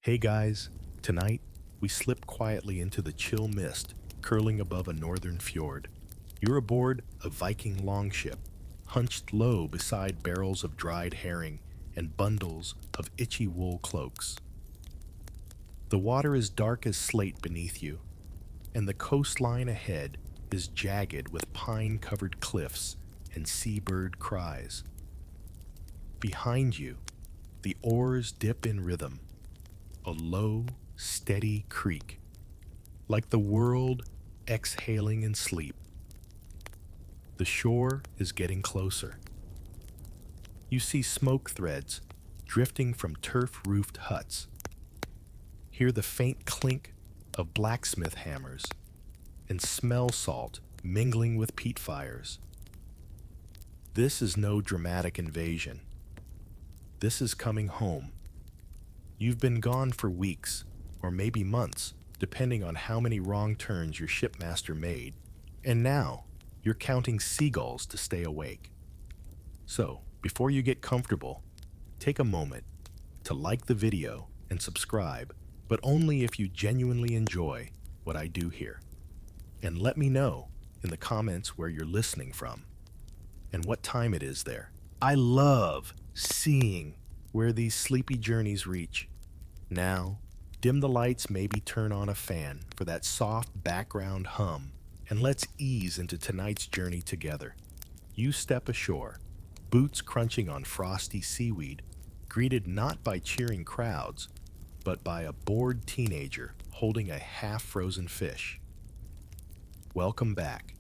Hey guys, tonight we slip quietly into the chill mist curling above a northern fjord. You're aboard a Viking longship, hunched low beside barrels of dried herring and bundles of itchy wool cloaks. The water is dark as slate beneath you, and the coastline ahead is jagged with pine-covered cliffs and seabird cries. Behind you, the oars dip in rhythm, a low, steady creak, like the world exhaling in sleep. The shore is getting closer. You see smoke threads drifting from turf-roofed huts. Hear the faint clink of blacksmith hammers and smell salt mingling with peat fires. This is no dramatic invasion. This is coming home. You've been gone for weeks, or maybe months, depending on how many wrong turns your shipmaster made, and now you're counting seagulls to stay awake. So, before you get comfortable, take a moment to like the video and subscribe, but only if you genuinely enjoy what I do here. And let me know in the comments where you're listening from and what time it is there. I love seeing where these sleepy journeys reach. Now, dim the lights, maybe turn on a fan for that soft background hum, and let's ease into tonight's journey together. You step ashore, boots crunching on frosty seaweed, greeted not by cheering crowds, but by a bored teenager holding a half-frozen fish. Welcome back.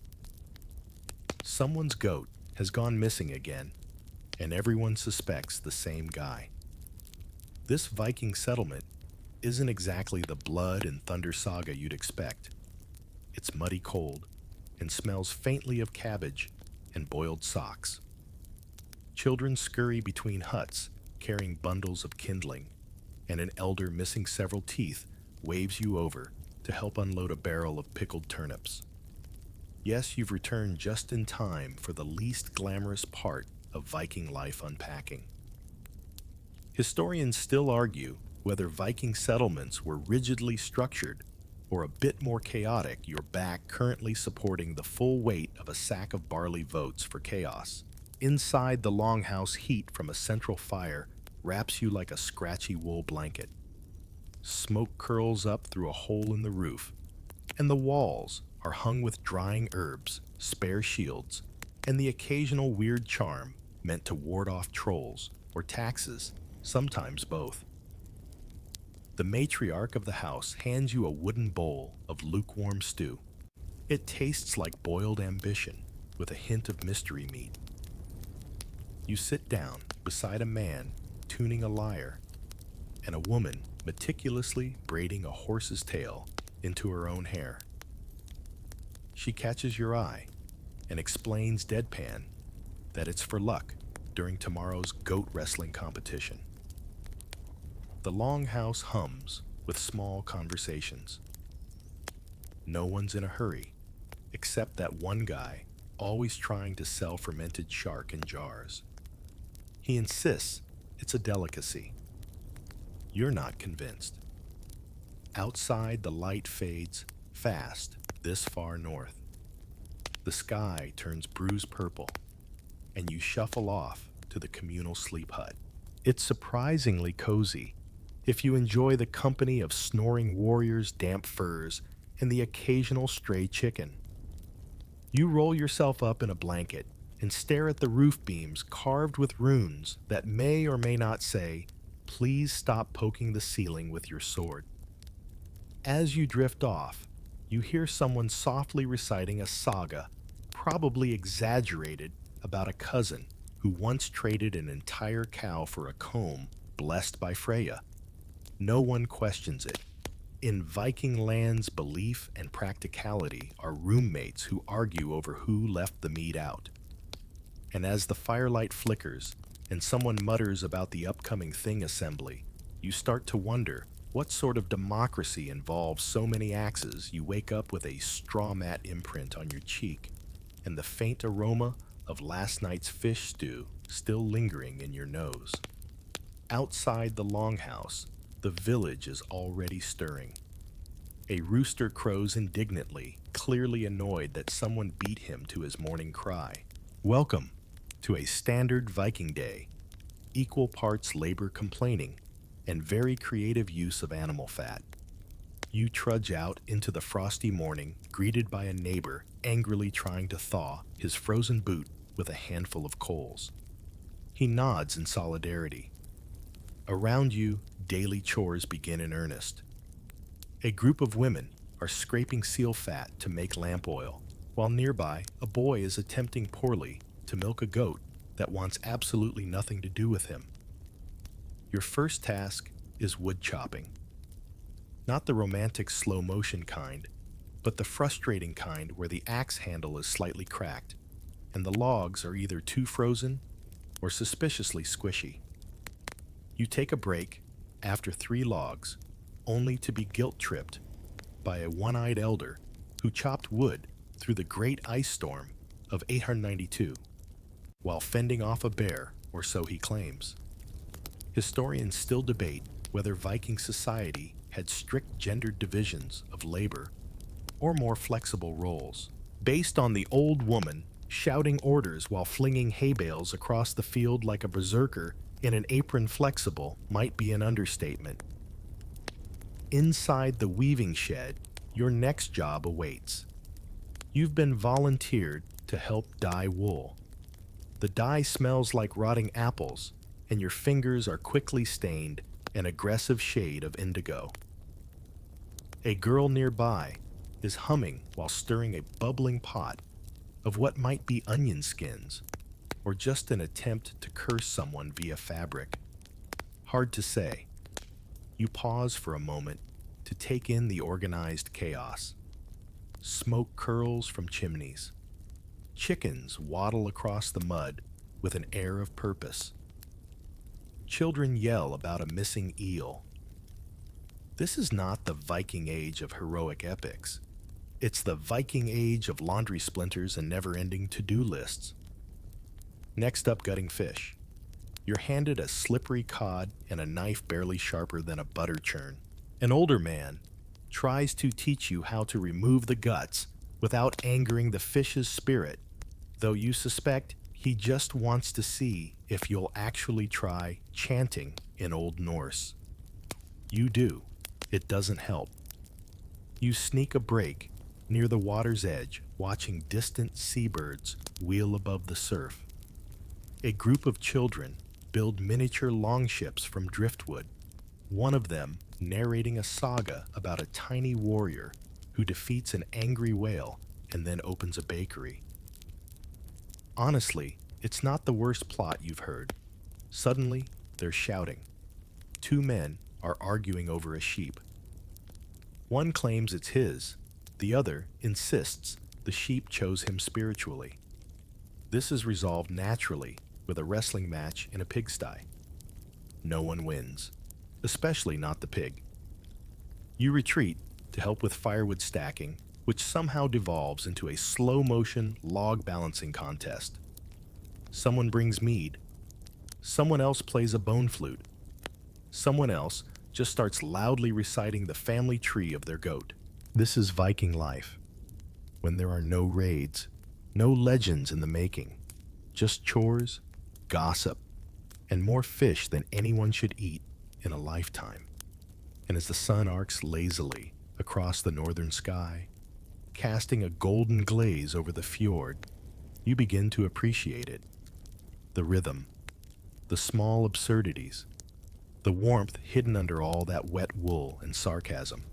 Someone's goat has gone missing again, and everyone suspects the same guy. This Viking settlement isn't exactly the blood and thunder saga you'd expect. It's muddy cold and smells faintly of cabbage and boiled socks. Children scurry between huts carrying bundles of kindling, and an elder missing several teeth waves you over to help unload a barrel of pickled turnips. Yes, you've returned just in time for the least glamorous part of Viking life unpacking. Historians still argue whether Viking settlements were rigidly structured or a bit more chaotic, your back currently supporting the full weight of a sack of barley votes for chaos. Inside, the longhouse heat from a central fire wraps you like a scratchy wool blanket. Smoke curls up through a hole in the roof, and the walls are hung with drying herbs, spare shields, and the occasional weird charm meant to ward off trolls or taxes, sometimes both. The matriarch of the house hands you a wooden bowl of lukewarm stew. It tastes like boiled ambition with a hint of mystery meat. You sit down beside a man tuning a lyre and a woman meticulously braiding a horse's tail into her own hair. She catches your eye and explains deadpan that it's for luck during tomorrow's goat wrestling competition. The longhouse hums with small conversations. No one's in a hurry, except that one guy always trying to sell fermented shark in jars. He insists it's a delicacy. You're not convinced. Outside, the light fades fast this far north. The sky turns bruise purple, and you shuffle off to the communal sleep hut. It's surprisingly cozy if you enjoy the company of snoring warriors' damp furs and the occasional stray chicken. You roll yourself up in a blanket and stare at the roof beams carved with runes that may or may not say, "Please stop poking the ceiling with your sword." As you drift off, you hear someone softly reciting a saga, probably exaggerated, about a cousin who once traded an entire cow for a comb blessed by Freya. No one questions it. In Viking lands, belief and practicality are roommates who argue over who left the meat out. And as the firelight flickers and someone mutters about the upcoming thing assembly, you start to wonder what sort of democracy involves so many axes. You wake up with a straw mat imprint on your cheek and the faint aroma of last night's fish stew still lingering in your nose. Outside the longhouse, The village is already stirring. A rooster crows indignantly, clearly annoyed that someone beat him to his morning cry. Welcome to a standard Viking day, equal parts labor complaining, and very creative use of animal fat. You trudge out into the frosty morning, greeted by a neighbor angrily trying to thaw his frozen boot with a handful of coals. He nods in solidarity. Around you, daily chores begin in earnest. A group of women are scraping seal fat to make lamp oil, while nearby, a boy is attempting poorly to milk a goat that wants absolutely nothing to do with him. Your first task is wood chopping. Not the romantic slow motion kind, but the frustrating kind where the axe handle is slightly cracked, and the logs are either too frozen or suspiciously squishy. You take a break after 3 logs, only to be guilt-tripped by a one-eyed elder who chopped wood through the great ice storm of 892, while fending off a bear, or so he claims. Historians still debate whether Viking society had strict gendered divisions of labor or more flexible roles, based on the old woman shouting orders while flinging hay bales across the field like a berserker in an apron flexible might be an understatement. Inside the weaving shed, your next job awaits. You've been volunteered to help dye wool. The dye smells like rotting apples, and your fingers are quickly stained an aggressive shade of indigo. A girl nearby is humming while stirring a bubbling pot of what might be onion skins, or just an attempt to curse someone via fabric. Hard to say. You pause for a moment to take in the organized chaos. Smoke curls from chimneys. Chickens waddle across the mud with an air of purpose. Children yell about a missing eel. This is not the Viking Age of heroic epics. It's the Viking Age of laundry splinters and never-ending to-do lists. Next up, gutting fish. You're handed a slippery cod and a knife barely sharper than a butter churn. An older man tries to teach you how to remove the guts without angering the fish's spirit, though you suspect he just wants to see if you'll actually try chanting in Old Norse. You do. It doesn't help. You sneak a break near the water's edge, watching distant seabirds wheel above the surf. A group of children build miniature longships from driftwood, one of them narrating a saga about a tiny warrior who defeats an angry whale and then opens a bakery. Honestly, it's not the worst plot you've heard. Suddenly, they're shouting. 2 men are arguing over a sheep. One claims it's his, the other insists the sheep chose him spiritually. This is resolved naturally with a wrestling match in a pigsty. No one wins, especially not the pig. You retreat to help with firewood stacking, which somehow devolves into a slow-motion log balancing contest. Someone brings mead. Someone else plays a bone flute. Someone else just starts loudly reciting the family tree of their goat. This is Viking life, when there are no raids, no legends in the making, just chores, gossip, and more fish than anyone should eat in a lifetime. And as the sun arcs lazily across the northern sky, casting a golden glaze over the fjord, you begin to appreciate it. The rhythm, the small absurdities, the warmth hidden under all that wet wool and sarcasm.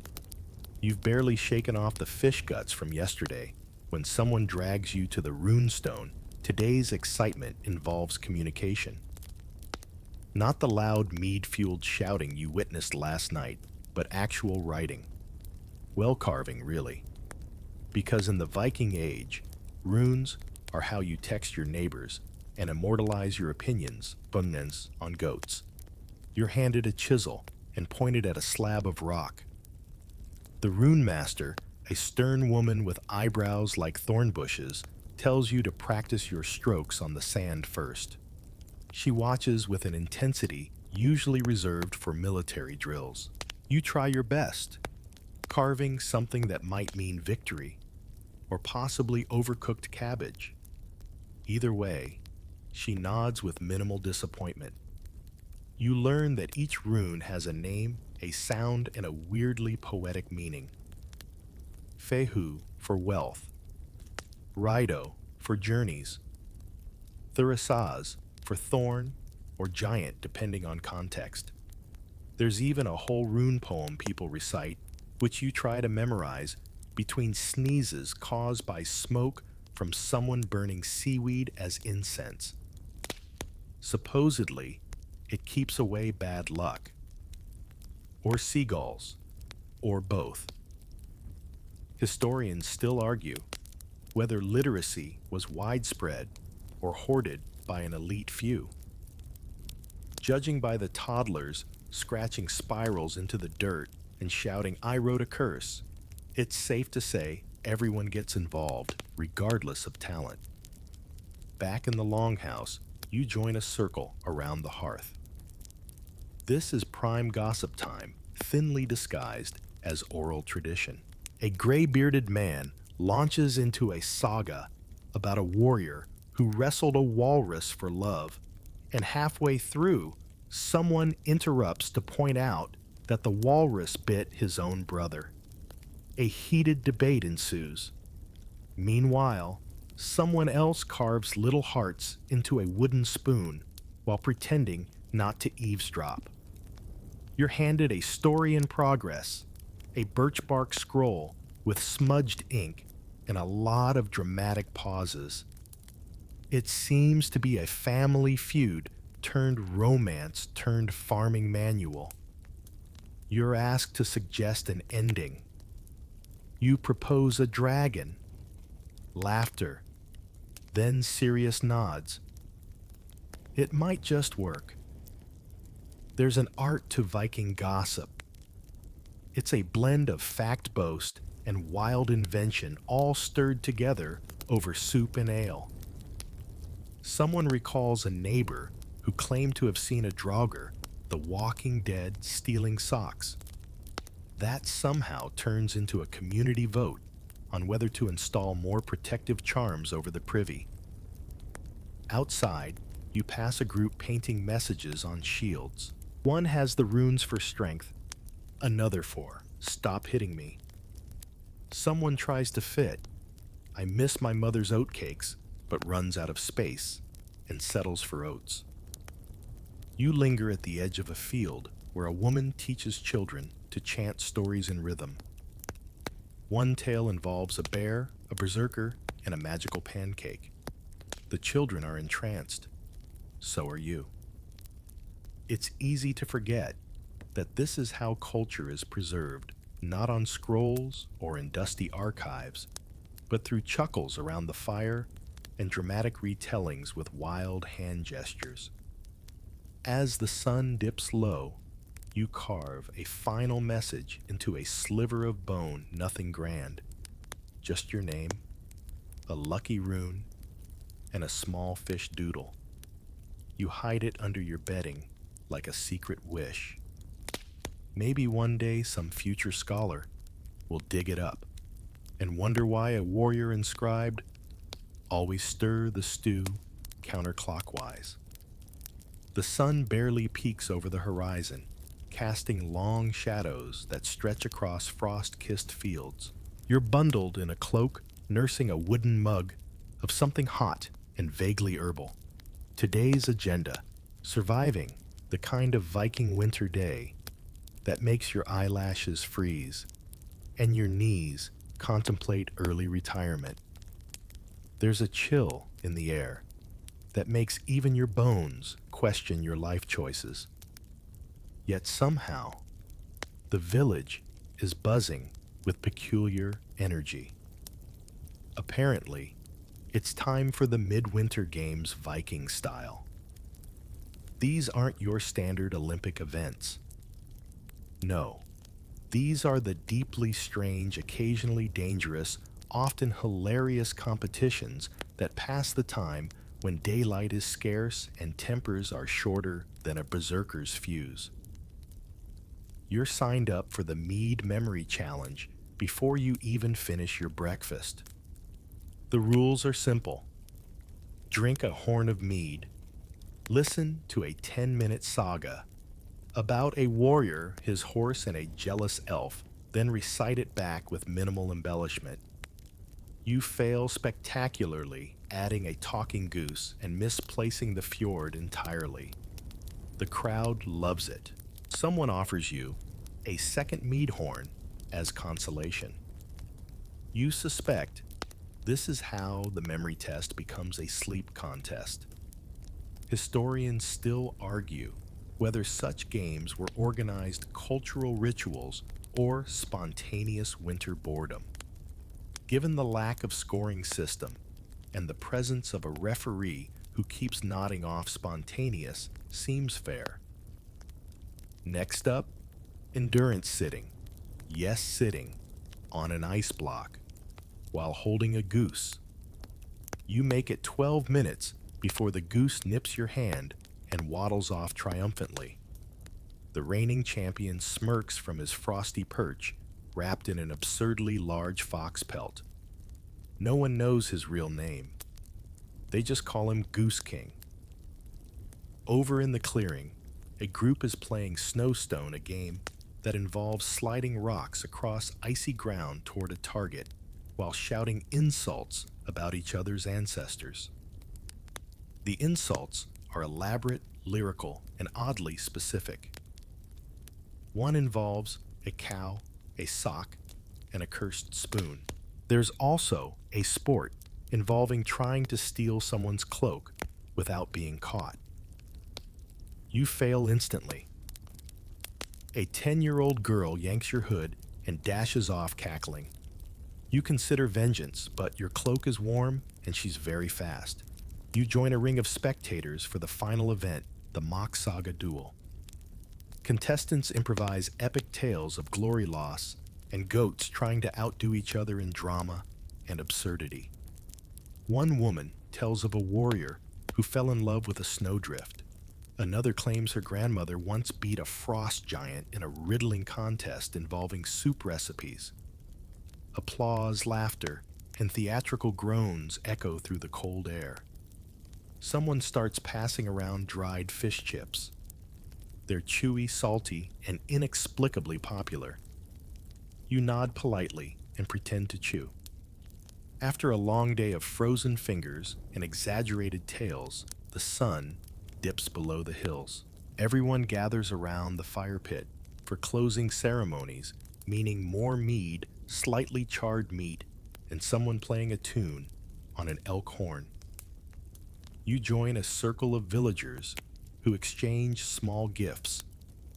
You've barely shaken off the fish guts from yesterday when someone drags you to the runestone. Today's excitement involves communication. Not the loud mead-fueled shouting you witnessed last night, but actual writing. Well carving, really. Because in the Viking Age, runes are how you text your neighbors and immortalize your opinions on goats. You're handed a chisel and pointed at a slab of rock. The rune master, a stern woman with eyebrows like thorn bushes, tells you to practice your strokes on the sand first. She watches with an intensity usually reserved for military drills. You try your best, carving something that might mean victory, or possibly overcooked cabbage. Either way, she nods with minimal disappointment. You learn that each rune has a name, a sound, and a weirdly poetic meaning. Fehu for wealth, Rido for journeys, Thurasaz for thorn or giant depending on context. There's even a whole rune poem people recite, which you try to memorize between sneezes caused by smoke from someone burning seaweed as incense. Supposedly, it keeps away bad luck, or seagulls, or both. Historians still argue whether literacy was widespread or hoarded by an elite few. Judging by the toddlers scratching spirals into the dirt and shouting, "I wrote a curse," it's safe to say everyone gets involved, regardless of talent. Back in the longhouse, you join a circle around the hearth. This is prime gossip time, thinly disguised as oral tradition. A gray-bearded man launches into a saga about a warrior who wrestled a walrus for love, and halfway through, someone interrupts to point out that the walrus bit his own brother. A heated debate ensues. Meanwhile, someone else carves little hearts into a wooden spoon while pretending not to eavesdrop. You're handed a story in progress, a birch bark scroll with smudged ink and a lot of dramatic pauses. It seems to be a family feud turned romance turned farming manual. You're asked to suggest an ending. You propose a dragon. Laughter, then serious nods. It might just work. There's an art to Viking gossip. It's a blend of fact boast and wild invention all stirred together over soup and ale. Someone recalls a neighbor who claimed to have seen a draugr, the walking dead, stealing socks. That somehow turns into a community vote on whether to install more protective charms over the privy. Outside, you pass a group painting messages on shields. One has the runes for strength, another for "Stop hitting me." Someone tries to fit, "I miss my mother's oatcakes," but runs out of space and settles for oats. You linger at the edge of a field where a woman teaches children to chant stories in rhythm. One tale involves a bear, a berserker, and a magical pancake. The children are entranced. So are you. It's easy to forget that this is how culture is preserved, not on scrolls or in dusty archives, but through chuckles around the fire and dramatic retellings with wild hand gestures. As the sun dips low, you carve a final message into a sliver of bone, nothing grand, just your name, a lucky rune, and a small fish doodle. You hide it under your bedding like a secret wish. Maybe one day some future scholar will dig it up and wonder why a warrior inscribed, "Always stir the stew counterclockwise." The sun barely peeks over the horizon, casting long shadows that stretch across frost-kissed fields. You're bundled in a cloak, nursing a wooden mug of something hot and vaguely herbal. Today's agenda: surviving the kind of Viking winter day that makes your eyelashes freeze and your knees contemplate early retirement. There's a chill in the air that makes even your bones question your life choices. Yet somehow, the village is buzzing with peculiar energy. Apparently, it's time for the Midwinter Games Viking style. These aren't your standard Olympic events. No, these are the deeply strange, occasionally dangerous, often hilarious competitions that pass the time when daylight is scarce and tempers are shorter than a berserker's fuse. You're signed up for the mead memory challenge before you even finish your breakfast. The rules are simple. Drink a horn of mead. Listen to a 10-minute saga about a warrior, his horse, and a jealous elf, then recite it back with minimal embellishment. You fail spectacularly, adding a talking goose and misplacing the fjord entirely. The crowd loves it. Someone offers you a second mead horn as consolation. You suspect this is how the memory test becomes a sleep contest. Historians still argue whether such games were organized cultural rituals or spontaneous winter boredom. Given the lack of scoring system and the presence of a referee who keeps nodding off spontaneous seems fair. Next up, endurance sitting. Yes, sitting on an ice block while holding a goose. You make it 12 minutes before the goose nips your hand and waddles off triumphantly. The reigning champion smirks from his frosty perch, wrapped in an absurdly large fox pelt. No one knows his real name. They just call him Goose King. Over in the clearing, a group is playing Snowstone, a game that involves sliding rocks across icy ground toward a target while shouting insults about each other's ancestors. The insults are elaborate, lyrical, and oddly specific. One involves a cow, a sock, and a cursed spoon. There's also a sport involving trying to steal someone's cloak without being caught. You fail instantly. A 10-year-old girl yanks your hood and dashes off cackling. You consider vengeance, but your cloak is warm and she's very fast. You join a ring of spectators for the final event, the mock saga duel. Contestants improvise epic tales of glory loss and goats trying to outdo each other in drama and absurdity. One woman tells of a warrior who fell in love with a snowdrift. Another claims her grandmother once beat a frost giant in a riddling contest involving soup recipes. Applause, laughter, and theatrical groans echo through the cold air. Someone starts passing around dried fish chips. They're chewy, salty, and inexplicably popular. You nod politely and pretend to chew. After a long day of frozen fingers and exaggerated tales, the sun dips below the hills. Everyone gathers around the fire pit for closing ceremonies, meaning more mead, slightly charred meat, and someone playing a tune on an elk horn. You join a circle of villagers who exchange small gifts,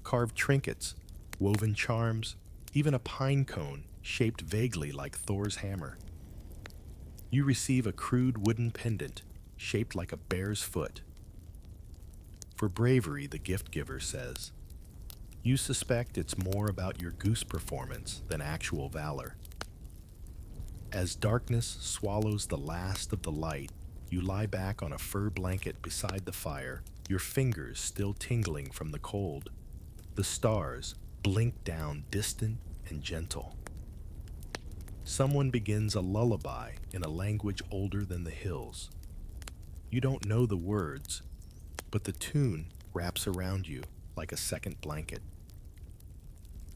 carved trinkets, woven charms, even a pine cone shaped vaguely like Thor's hammer. You receive a crude wooden pendant shaped like a bear's foot. For bravery, the gift giver says. You suspect it's more about your goose performance than actual valor. As darkness swallows the last of the light, you lie back on a fur blanket beside the fire, your fingers still tingling from the cold. The stars blink down distant and gentle. Someone begins a lullaby in a language older than the hills. You don't know the words, but the tune wraps around you like a second blanket.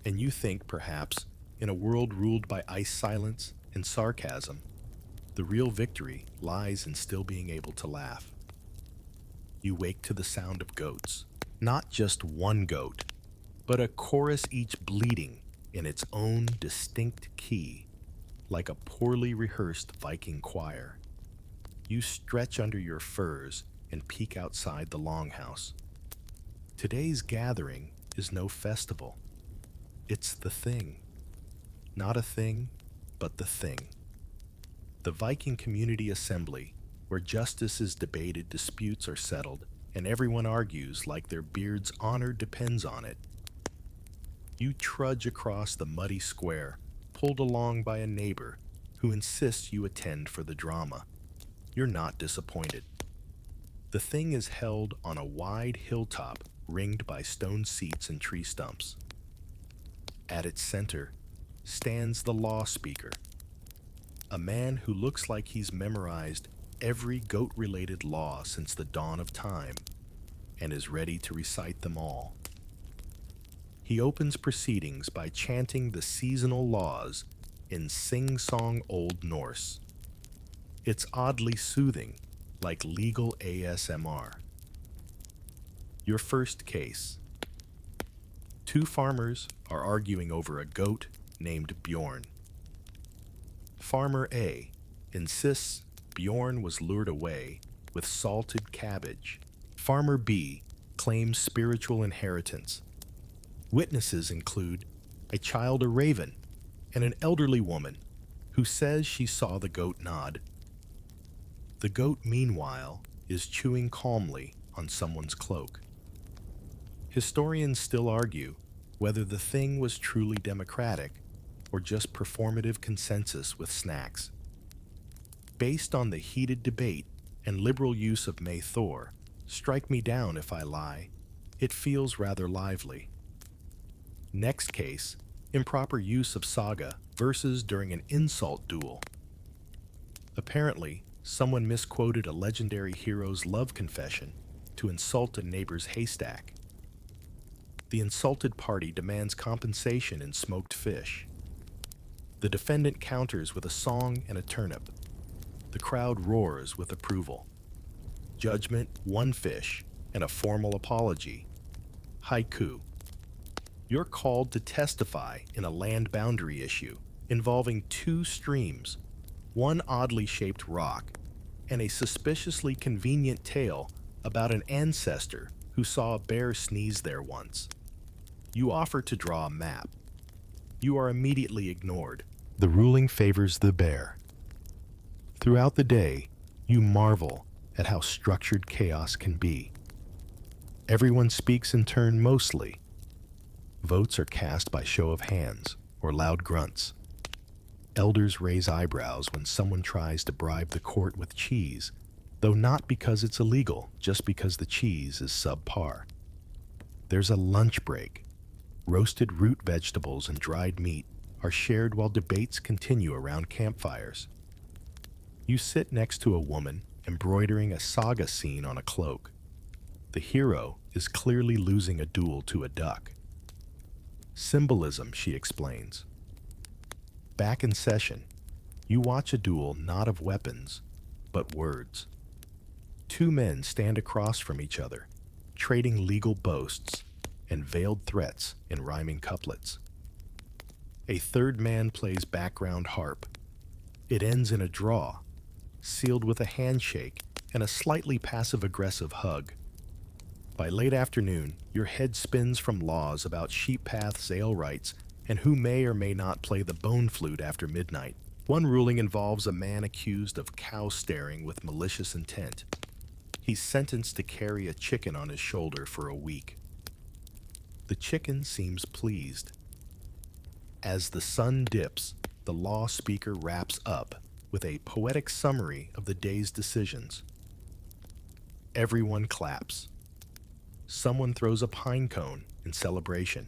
And you think, perhaps, in a world ruled by ice silence and sarcasm, the real victory lies in still being able to laugh. You wake to the sound of goats, not just one goat, but a chorus each bleating in its own distinct key, like a poorly rehearsed Viking choir. You stretch under your furs and peek outside the longhouse. Today's gathering is no festival. It's the thing. Not a thing, but the thing. The Viking Community Assembly, where justice is debated, disputes are settled, and everyone argues like their beard's honor depends on it. You trudge across the muddy square, pulled along by a neighbor who insists you attend for the drama. You're not disappointed. The thing is held on a wide hilltop ringed by stone seats and tree stumps. At its center stands the law speaker, a man who looks like he's memorized every goat-related law since the dawn of time and is ready to recite them all. He opens proceedings by chanting the seasonal laws in sing-song Old Norse. It's oddly soothing, like legal ASMR. Your first case. Two farmers are arguing over a goat named Bjorn. Farmer A insists Bjorn was lured away with salted cabbage. Farmer B claims spiritual inheritance. Witnesses include a child, a raven, and an elderly woman who says she saw the goat nod. The goat, meanwhile, is chewing calmly on someone's cloak. Historians still argue whether the thing was truly democratic or just performative consensus with snacks. Based on the heated debate and liberal use of May Thor, strike me down if I lie, it feels rather lively. Next case, improper use of saga verses during an insult duel. Apparently, someone misquoted a legendary hero's love confession to insult a neighbor's haystack. The insulted party demands compensation in smoked fish. The defendant counters with a song and a turnip. The crowd roars with approval. Judgment, one fish, and a formal apology. Haiku. You're called to testify in a land boundary issue involving two streams, one oddly shaped rock, and a suspiciously convenient tale about an ancestor who saw a bear sneeze there once. You offer to draw a map. You are immediately ignored. The ruling favors the bear. Throughout the day, you marvel at how structured chaos can be. Everyone speaks in turn mostly. Votes are cast by show of hands or loud grunts. Elders raise eyebrows when someone tries to bribe the court with cheese, though not because it's illegal, just because the cheese is subpar. There's a lunch break. Roasted root vegetables and dried meat are shared while debates continue around campfires. You sit next to a woman embroidering a saga scene on a cloak. The hero is clearly losing a duel to a duck. Symbolism, she explains. Back in session, you watch a duel not of weapons, but words. Two men stand across from each other, trading legal boasts and veiled threats in rhyming couplets. A third man plays background harp. It ends in a draw, sealed with a handshake and a slightly passive-aggressive hug. By late afternoon, your head spins from laws about sheep paths, ale rights, and who may or may not play the bone flute after midnight. One ruling involves a man accused of cow staring with malicious intent. He's sentenced to carry a chicken on his shoulder for a week. The chicken seems pleased. As the sun dips, the law speaker wraps up with a poetic summary of the day's decisions. Everyone claps. Someone throws a pine cone in celebration,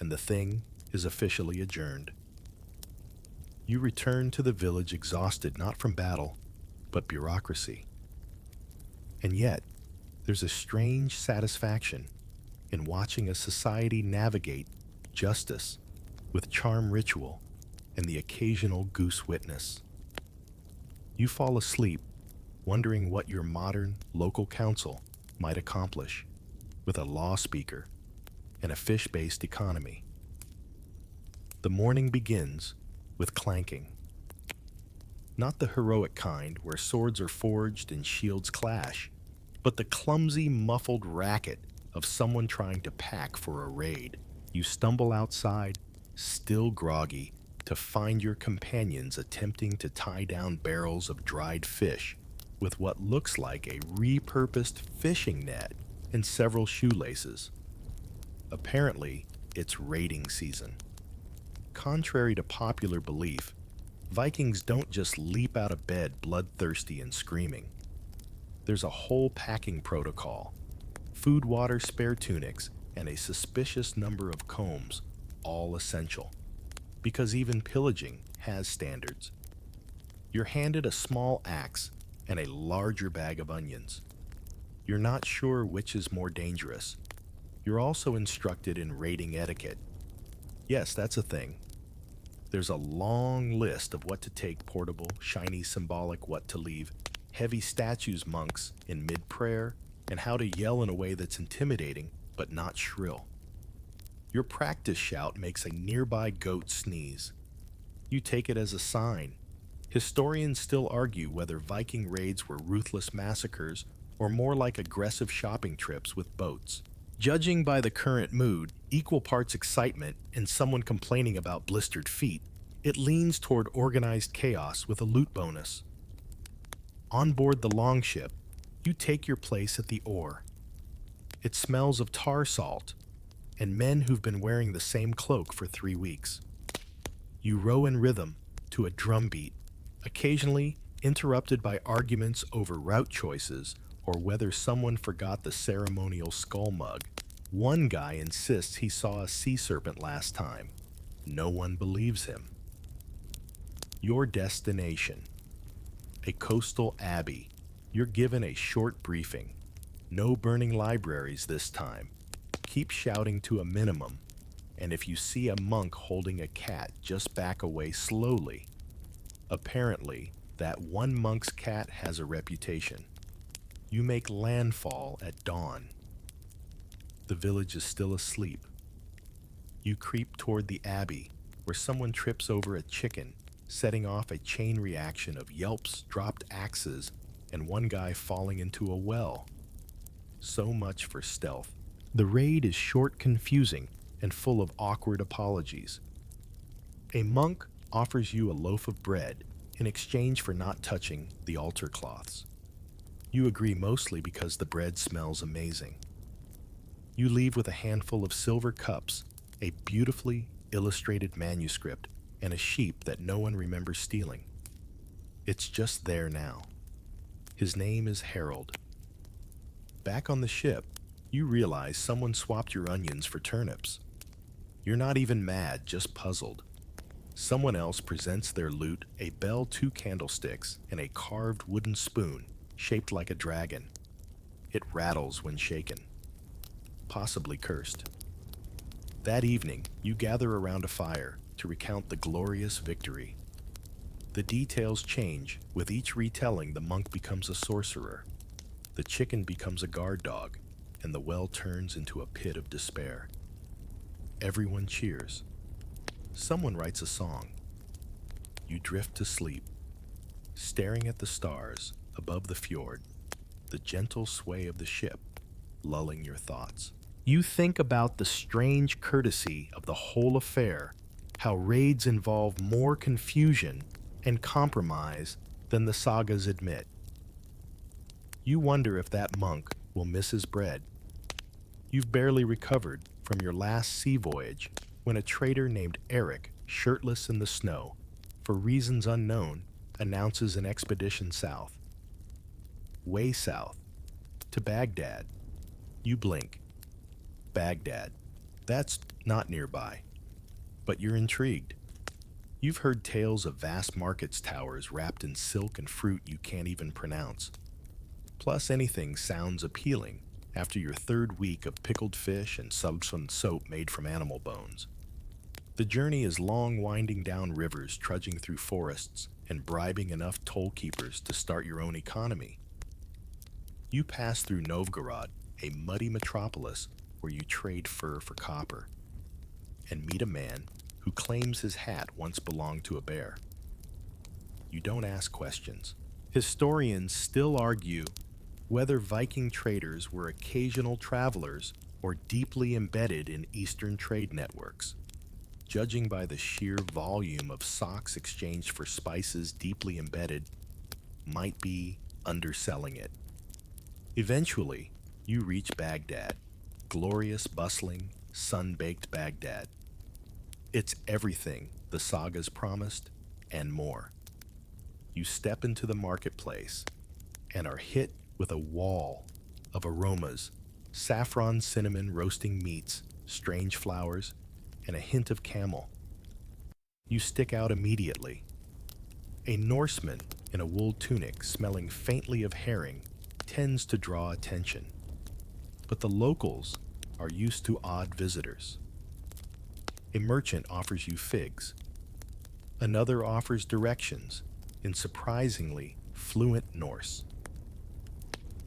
and the thing is officially adjourned. You return to the village exhausted not from battle, but bureaucracy. And yet, there's a strange satisfaction in watching a society navigate justice with charm ritual and the occasional goose witness. You fall asleep wondering what your modern local council might accomplish with a law speaker and a fish-based economy. The morning begins with clanking. Not the heroic kind where swords are forged and shields clash, but the clumsy, muffled racket of someone trying to pack for a raid. You stumble outside, still groggy, to find your companions attempting to tie down barrels of dried fish with what looks like a repurposed fishing net and several shoelaces. Apparently, it's raiding season. Contrary to popular belief, Vikings don't just leap out of bed bloodthirsty and screaming. There's a whole packing protocol. food, water, spare tunics, and a suspicious number of combs, all essential. Because even pillaging has standards. You're handed a small axe and a larger bag of onions. You're not sure which is more dangerous. You're also instructed in raiding etiquette. Yes, that's a thing. There's a long list of what to take portable, shiny, symbolic, what to leave, heavy statues monks in mid-prayer, and how to yell in a way that's intimidating but not shrill. Your practice shout makes a nearby goat sneeze. You take it as a sign. Historians still argue whether Viking raids were ruthless massacres or more like aggressive shopping trips with boats. Judging by the current mood, equal parts excitement and someone complaining about blistered feet, it leans toward organized chaos with a loot bonus. On board the longship, you take your place at the oar. It smells of tar salt and men who've been wearing the same cloak for 3 weeks. You row in rhythm to a drum beat, occasionally interrupted by arguments over route choices or whether someone forgot the ceremonial skull mug. One guy insists he saw a sea serpent last time. No one believes him. Your destination. A coastal abbey. You're given a short briefing. No burning libraries this time. Keep shouting to a minimum. And if you see a monk holding a cat, just back away slowly. Apparently, that one monk's cat has a reputation. You make landfall at dawn. The village is still asleep. You creep toward the abbey, where someone trips over a chicken, setting off a chain reaction of yelps, dropped axes, and one guy falling into a well. So much for stealth. The raid is short, confusing, and full of awkward apologies. A monk offers you a loaf of bread in exchange for not touching the altar cloths. You agree mostly because the bread smells amazing. You leave with a handful of silver cups, a beautifully illustrated manuscript, and a sheep that no one remembers stealing. It's just there now. His name is Harold. Back on the ship, you realize someone swapped your onions for turnips. You're not even mad, just puzzled. Someone else presents their loot, a bell, 2 candlesticks, and a carved wooden spoon shaped like a dragon. It rattles when shaken, possibly cursed. That evening, you gather around a fire to recount the glorious victory. The details change. With each retelling, the monk becomes a sorcerer. The chicken becomes a guard dog, and the well turns into a pit of despair. Everyone cheers. Someone writes a song. You drift to sleep, staring at the stars above the fjord, the gentle sway of the ship lulling your thoughts. You think about the strange courtesy of the whole affair, how raids involve more confusion and compromise than the sagas admit. You wonder if that monk will miss his bread. You've barely recovered from your last sea voyage when a trader named Eric, shirtless in the snow, for reasons unknown, announces an expedition south. Way south, to Baghdad. You blink. Baghdad. That's not nearby. But you're intrigued. You've heard tales of vast markets towers wrapped in silk and fruit you can't even pronounce. Plus, anything sounds appealing after your 3rd week of pickled fish and substance soap made from animal bones. The journey is long, winding down rivers, trudging through forests, and bribing enough toll keepers to start your own economy. You pass through Novgorod, a muddy metropolis where you trade fur for copper, and meet a man who claims his hat once belonged to a bear. You don't ask questions. Historians still argue whether Viking traders were occasional travelers or deeply embedded in Eastern trade networks. Judging by the sheer volume of socks exchanged for spices deeply embedded, might be underselling it. Eventually, you reach Baghdad, glorious, bustling, sun-baked Baghdad. It's everything the sagas promised and more. You step into the marketplace and are hit with a wall of aromas saffron, cinnamon, roasting meats, strange flowers, and a hint of camel. You stick out immediately. A Norseman in a wool tunic smelling faintly of herring tends to draw attention, but the locals are used to odd visitors. A merchant offers you figs. Another offers directions in surprisingly fluent Norse.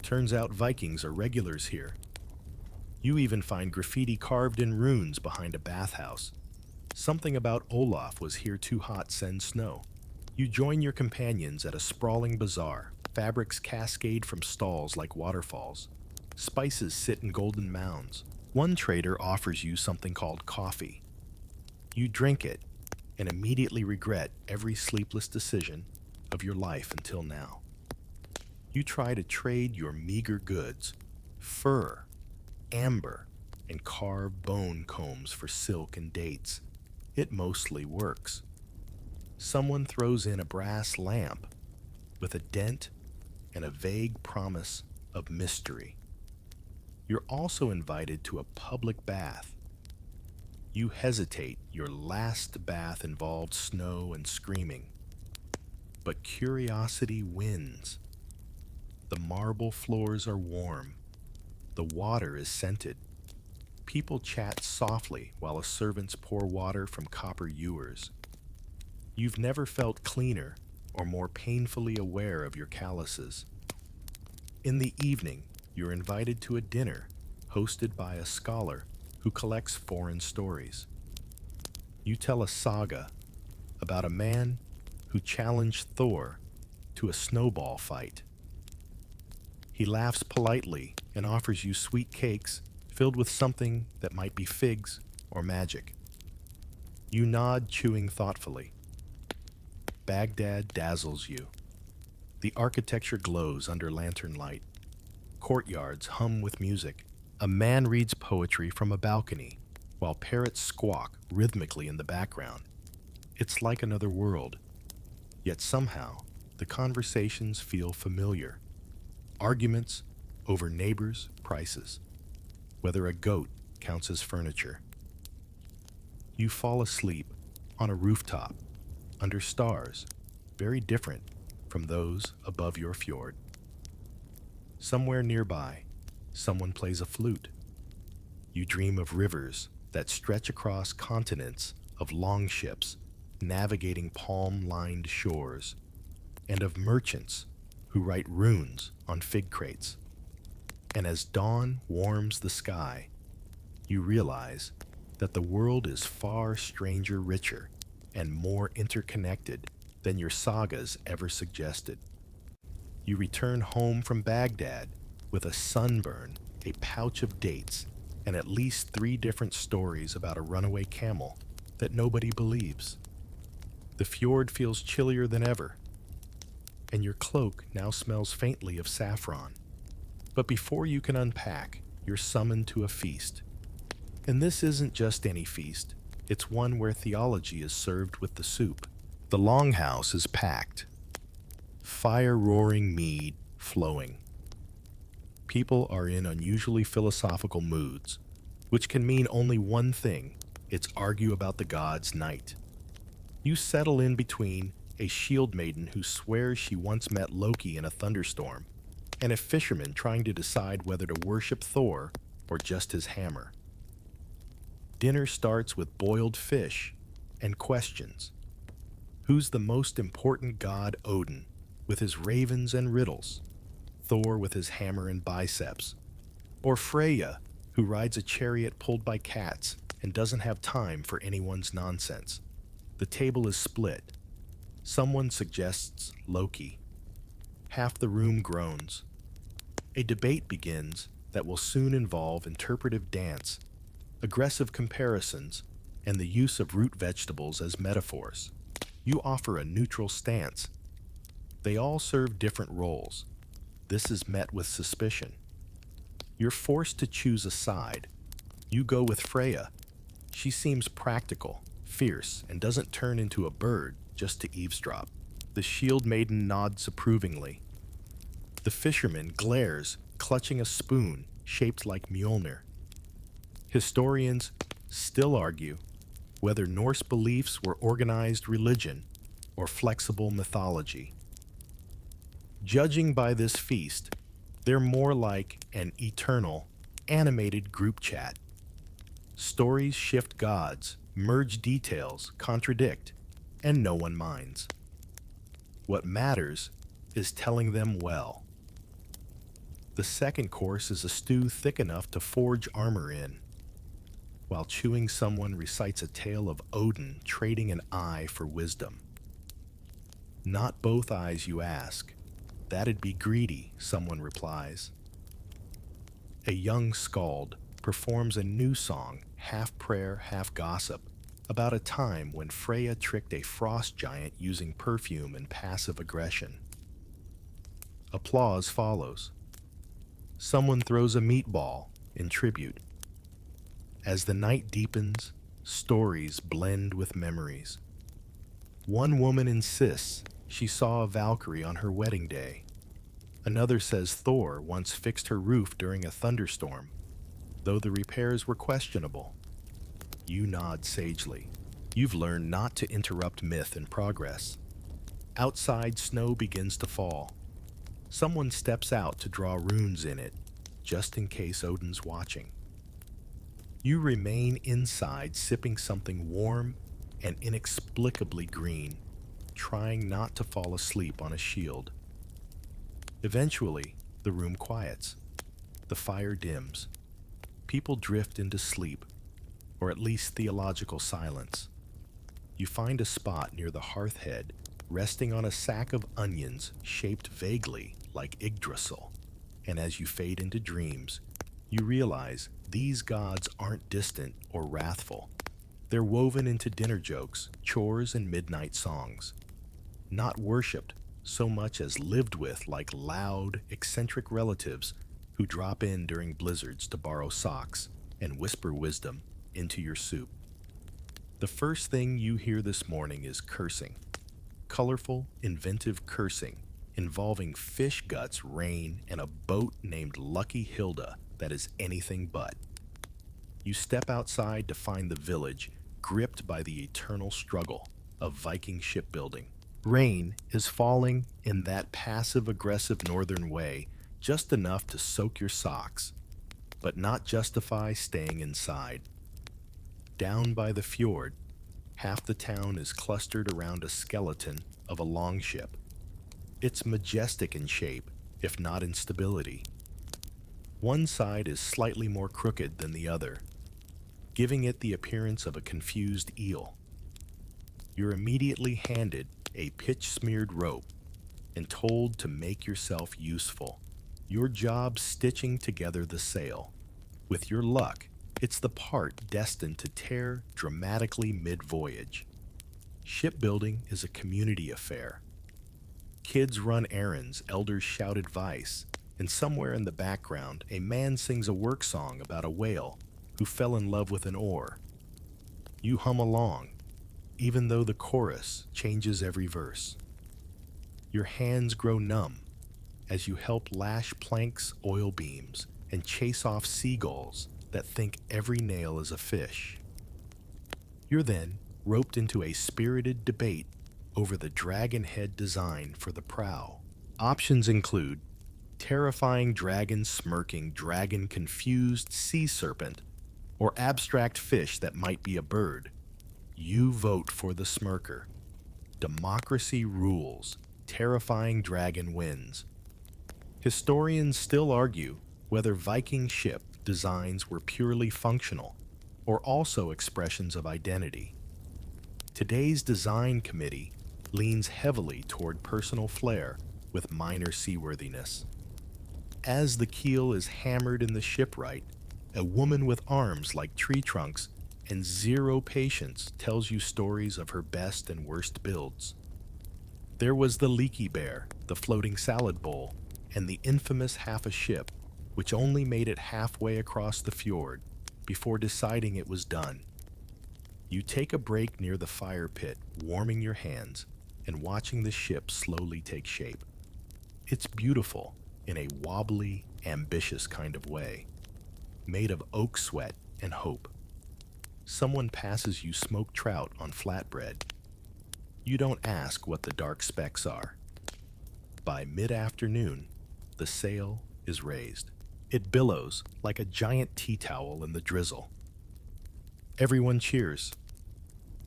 Turns out Vikings are regulars here. You even find graffiti carved in runes behind a bathhouse. Something about Olaf was here too hot send snow. You join your companions at a sprawling bazaar. Fabrics cascade from stalls like waterfalls. Spices sit in golden mounds. One trader offers you something called coffee. You drink it and immediately regret every sleepless decision of your life until now. You try to trade your meager goods, fur, amber, and carved bone combs for silk and dates. It mostly works. Someone throws in a brass lamp with a dent and a vague promise of mystery. You're also invited to a public bath. You hesitate. Your last bath involved snow and screaming. But curiosity wins. The marble floors are warm. The water is scented. People chat softly while the servants pour water from copper ewers. You've never felt cleaner or more painfully aware of your calluses. In the evening, you're invited to a dinner hosted by a scholar who collects foreign stories. You tell a saga about a man who challenged Thor to a snowball fight. He laughs politely and offers you sweet cakes filled with something that might be figs or magic. You nod, chewing thoughtfully. Baghdad dazzles you. The architecture glows under lantern light. Courtyards hum with music. A man reads poetry from a balcony, while parrots squawk rhythmically in the background. It's like another world. Yet somehow, the conversations feel familiar. Arguments over neighbors' prices, whether a goat counts as furniture. You fall asleep on a rooftop, under stars, very different from those above your fjord. Somewhere nearby, someone plays a flute. You dream of rivers that stretch across continents, of longships navigating palm-lined shores, and of merchants who write runes on fig crates. And as dawn warms the sky, you realize that the world is far stranger, richer, and more interconnected than your sagas ever suggested. You return home from Baghdad with a sunburn, a pouch of dates, and at least 3 different stories about a runaway camel that nobody believes. The fjord feels chillier than ever, and your cloak now smells faintly of saffron. But before you can unpack, you're summoned to a feast. And this isn't just any feast. It's one where theology is served with the soup. The longhouse is packed. Fire-roaring mead flowing. People are in unusually philosophical moods, which can mean only one thing. It's argue about the gods' night. You settle in between a shield maiden who swears she once met Loki in a thunderstorm, and a fisherman trying to decide whether to worship Thor or just his hammer. Dinner starts with boiled fish and questions. Who's the most important god? Odin, with his ravens and riddles. Thor with his hammer and biceps. Or Freya, who rides a chariot pulled by cats and doesn't have time for anyone's nonsense. The table is split. Someone suggests Loki. Half the room groans. A debate begins that will soon involve interpretive dance, aggressive comparisons, and the use of root vegetables as metaphors. You offer a neutral stance. They all serve different roles. This is met with suspicion. You're forced to choose a side. You go with Freya. She seems practical, fierce, and doesn't turn into a bird just to eavesdrop. The shield maiden nods approvingly. The fisherman glares, clutching a spoon shaped like Mjolnir. Historians still argue whether Norse beliefs were organized religion or flexible mythology. Judging by this feast, they're more like an eternal, animated group chat. Stories shift gods, merge details, contradict, and no one minds. What matters is telling them well. The second course is a stew thick enough to forge armor in. While chewing, someone recites a tale of Odin trading an eye for wisdom. Not both eyes, you ask. That'd be greedy, someone replies. A young skald performs a new song, half prayer, half gossip, about a time when Freya tricked a frost giant using perfume and passive aggression. Applause follows. Someone throws a meatball in tribute. As the night deepens, stories blend with memories. One woman insists she saw a Valkyrie on her wedding day. Another says Thor once fixed her roof during a thunderstorm, though the repairs were questionable. You nod sagely. You've learned not to interrupt myth in progress. Outside, snow begins to fall. Someone steps out to draw runes in it, just in case Odin's watching. You remain inside, sipping something warm and inexplicably green, trying not to fall asleep on a shield. Eventually, the room quiets. The fire dims. People drift into sleep, or at least theological silence. You find a spot near the hearth head, resting on a sack of onions shaped vaguely like Yggdrasil. And as you fade into dreams, you realize these gods aren't distant or wrathful. They're woven into dinner jokes, chores, and midnight songs. Not worshipped so much as lived with like loud, eccentric relatives who drop in during blizzards to borrow socks and whisper wisdom into your soup. The first thing you hear this morning is cursing. Colorful, inventive cursing involving fish guts, rain, and a boat named Lucky Hilda that is anything but. You step outside to find the village gripped by the eternal struggle of Viking shipbuilding. Rain is falling in that passive-aggressive northern way, just enough to soak your socks, but not justify staying inside. Down by the fjord, half the town is clustered around a skeleton of a longship. It's majestic in shape, if not in stability. One side is slightly more crooked than the other, giving it the appearance of a confused eel. You're immediately handed a pitch-smeared rope and told to make yourself useful. Your job stitching together the sail. With your luck, it's the part destined to tear dramatically mid-voyage. Shipbuilding is a community affair. Kids run errands, elders shout advice, and somewhere in the background, a man sings a work song about a whale who fell in love with an oar. You hum along, even though the chorus changes every verse. Your hands grow numb as you help lash planks, oil beams, and chase off seagulls that think every nail is a fish. You're then roped into a spirited debate over the dragon head design for the prow. Options include terrifying dragon smirking, dragon confused sea serpent, or abstract fish that might be a bird. You vote for the smirker. Democracy rules. Terrifying dragon wins. Historians still argue whether Viking ship designs were purely functional or also expressions of identity. Today's design committee leans heavily toward personal flair with minor seaworthiness. As the keel is hammered in the shipwright, a woman with arms like tree trunks and zero patience tells you stories of her best and worst builds. There was the leaky bear, the floating salad bowl, and the infamous half a ship, which only made it halfway across the fjord before deciding it was done. You take a break near the fire pit, warming your hands and watching the ship slowly take shape. It's beautiful in a wobbly, ambitious kind of way. made of oak sweat and hope. Someone passes you smoked trout on flatbread. You don't ask what the dark specks are. By mid-afternoon, the sail is raised. It billows like a giant tea towel in the drizzle. Everyone cheers.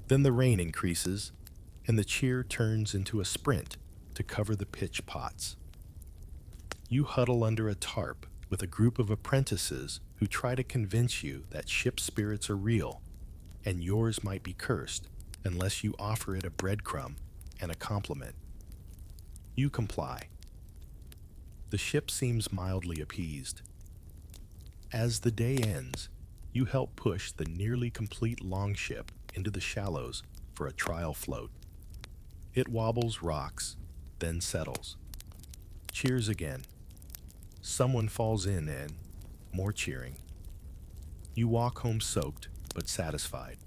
Then the rain increases, and the cheer turns into a sprint to cover the pitch pots. You huddle under a tarp with a group of apprentices who try to convince you that ship spirits are real, and yours might be cursed unless you offer it a breadcrumb and a compliment. You comply. The ship seems mildly appeased. As the day ends, you help push the nearly complete longship into the shallows for a trial float. It wobbles rocks, then settles. Cheers again. Someone falls in and more cheering. You walk home soaked but satisfied.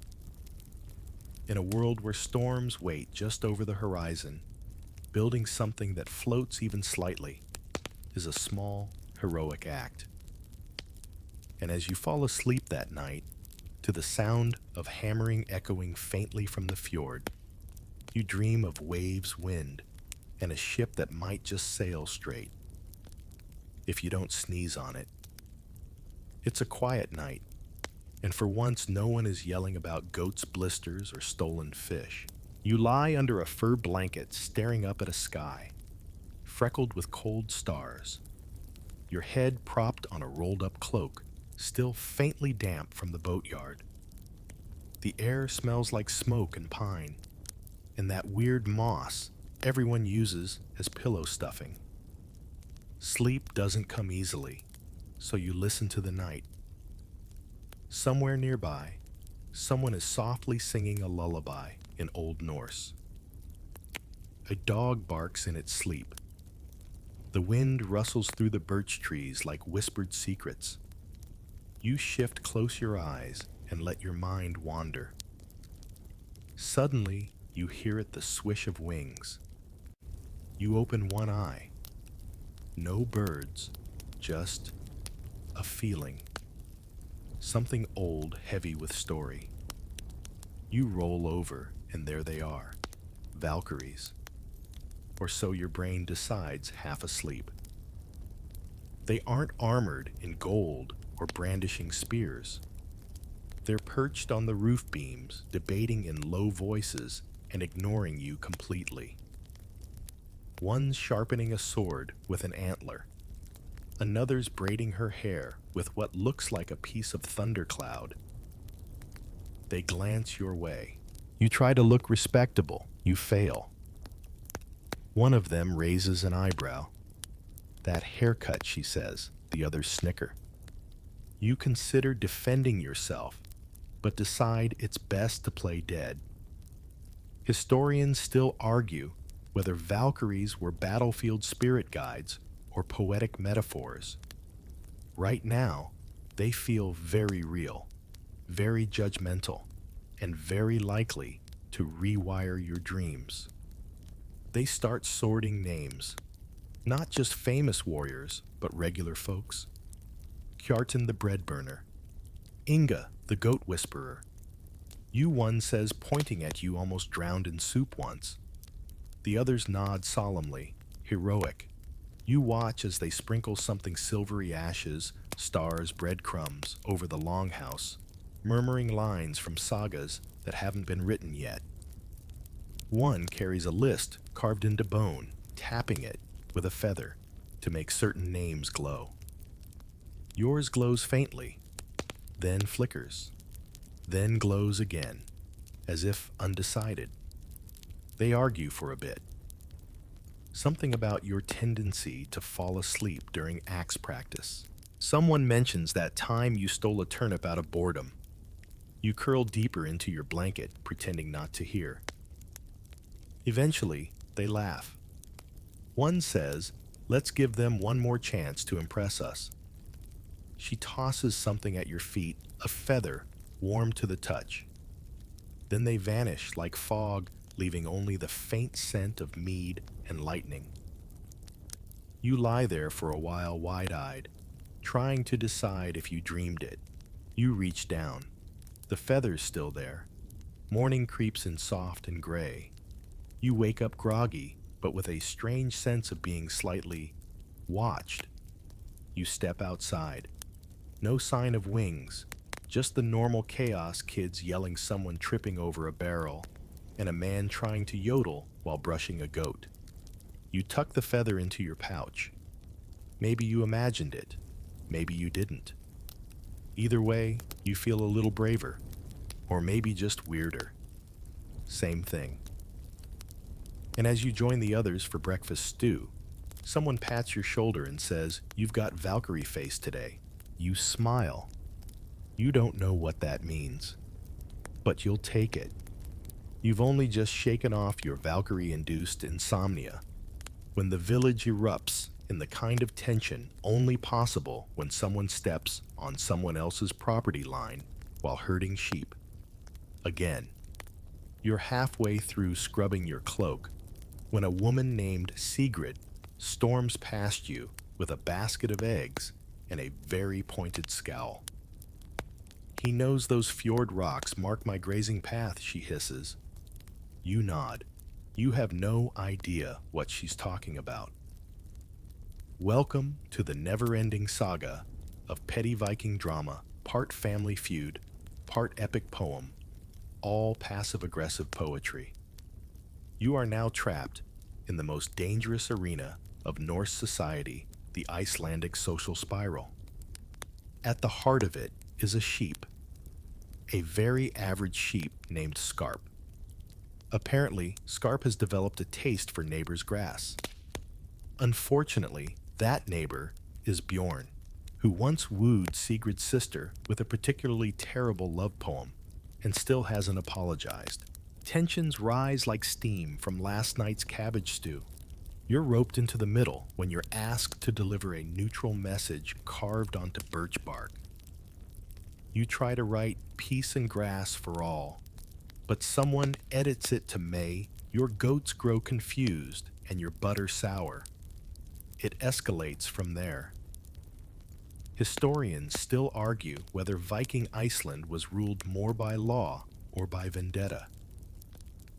In a world where storms wait just over the horizon, building something that floats even slightly is a small, heroic act. And as you fall asleep that night, to the sound of hammering echoing faintly from the fjord, you dream of waves, wind, and a ship that might just sail straight, if you don't sneeze on it. It's a quiet night, and for once no one is yelling about goat's blisters or stolen fish. You lie under a fur blanket staring up at a sky, freckled with cold stars, your head propped on a rolled-up cloak, still faintly damp from the boatyard. The air smells like smoke and pine, and that weird moss everyone uses as pillow stuffing. Sleep doesn't come easily, so you listen to the night. Somewhere nearby, someone is softly singing a lullaby in Old Norse. A dog barks in its sleep. The wind rustles through the birch trees like whispered secrets. You shift close your eyes and let your mind wander. Suddenly, you hear the swish of wings. You open one eye. No birds, just a feeling. Something old, heavy with story. You roll over, and there they are, Valkyries. Or so your brain decides half asleep. They aren't armored in gold or brandishing spears. They're perched on the roof beams, debating in low voices and ignoring you completely. One's sharpening a sword with an antler. Another's braiding her hair with what looks like a piece of thundercloud. They glance your way. You try to look respectable. You fail. One of them raises an eyebrow. "That haircut," she says. The others snicker. You consider defending yourself, but decide it's best to play dead. Historians still argue whether Valkyries were battlefield spirit guides or poetic metaphors. Right now, they feel very real, very judgmental, and very likely to rewire your dreams. They start sorting names, not just famous warriors, but regular folks. Kjartan the bread burner, Inga the goat whisperer. You, one says, pointing at you, almost drowned in soup once. The others nod solemnly, heroic. You watch as they sprinkle something silvery ashes, stars, breadcrumbs over the longhouse, murmuring lines from sagas that haven't been written yet. One carries a list carved into bone, tapping it with a feather to make certain names glow. Yours glows faintly, then flickers, then glows again, as if undecided. They argue for a bit. Something about your tendency to fall asleep during axe practice. Someone mentions that time you stole a turnip out of boredom. You curl deeper into your blanket, pretending not to hear. Eventually, they laugh. One says, "Let's give them one more chance to impress us." She tosses something at your feet, a feather, warm to the touch. Then they vanish like fog, leaving only the faint scent of mead and lightning. You lie there for a while, wide-eyed, trying to decide if you dreamed it. You reach down. The feather's still there. Morning creeps in soft and gray. You wake up groggy, but with a strange sense of being slightly watched. You step outside. No sign of wings, just the normal chaos, kids yelling, someone tripping over a barrel, and a man trying to yodel while brushing a goat. You tuck the feather into your pouch. Maybe you imagined it. Maybe you didn't. Either way, you feel a little braver, or maybe just weirder. Same thing. And as you join the others for breakfast stew, someone pats your shoulder and says, "You've got Valkyrie face today." You smile. You don't know what that means, but you'll take it. You've only just shaken off your Valkyrie-induced insomnia when the village erupts in the kind of tension only possible when someone steps on someone else's property line while herding sheep. Again, you're halfway through scrubbing your cloak when a woman named Sigrid storms past you with a basket of eggs and a very pointed scowl. "He knows those fjord rocks mark my grazing path," she hisses. You nod. You have no idea what she's talking about. Welcome to the never-ending saga of petty Viking drama, part family feud, part epic poem, all passive-aggressive poetry. You are now trapped in the most dangerous arena of Norse society, the Icelandic social spiral. At the heart of it is a sheep, a very average sheep named Scarp. Apparently, Scarp has developed a taste for neighbor's grass. Unfortunately, that neighbor is Bjorn, who once wooed Sigrid's sister with a particularly terrible love poem and still hasn't apologized. Tensions rise like steam from last night's cabbage stew. You're roped into the middle when you're asked to deliver a neutral message carved onto birch bark. You try to write peace and grass for all, but someone edits it to May, your goats grow confused and your butter sour. It escalates from there. Historians still argue whether Viking Iceland was ruled more by law or by vendetta.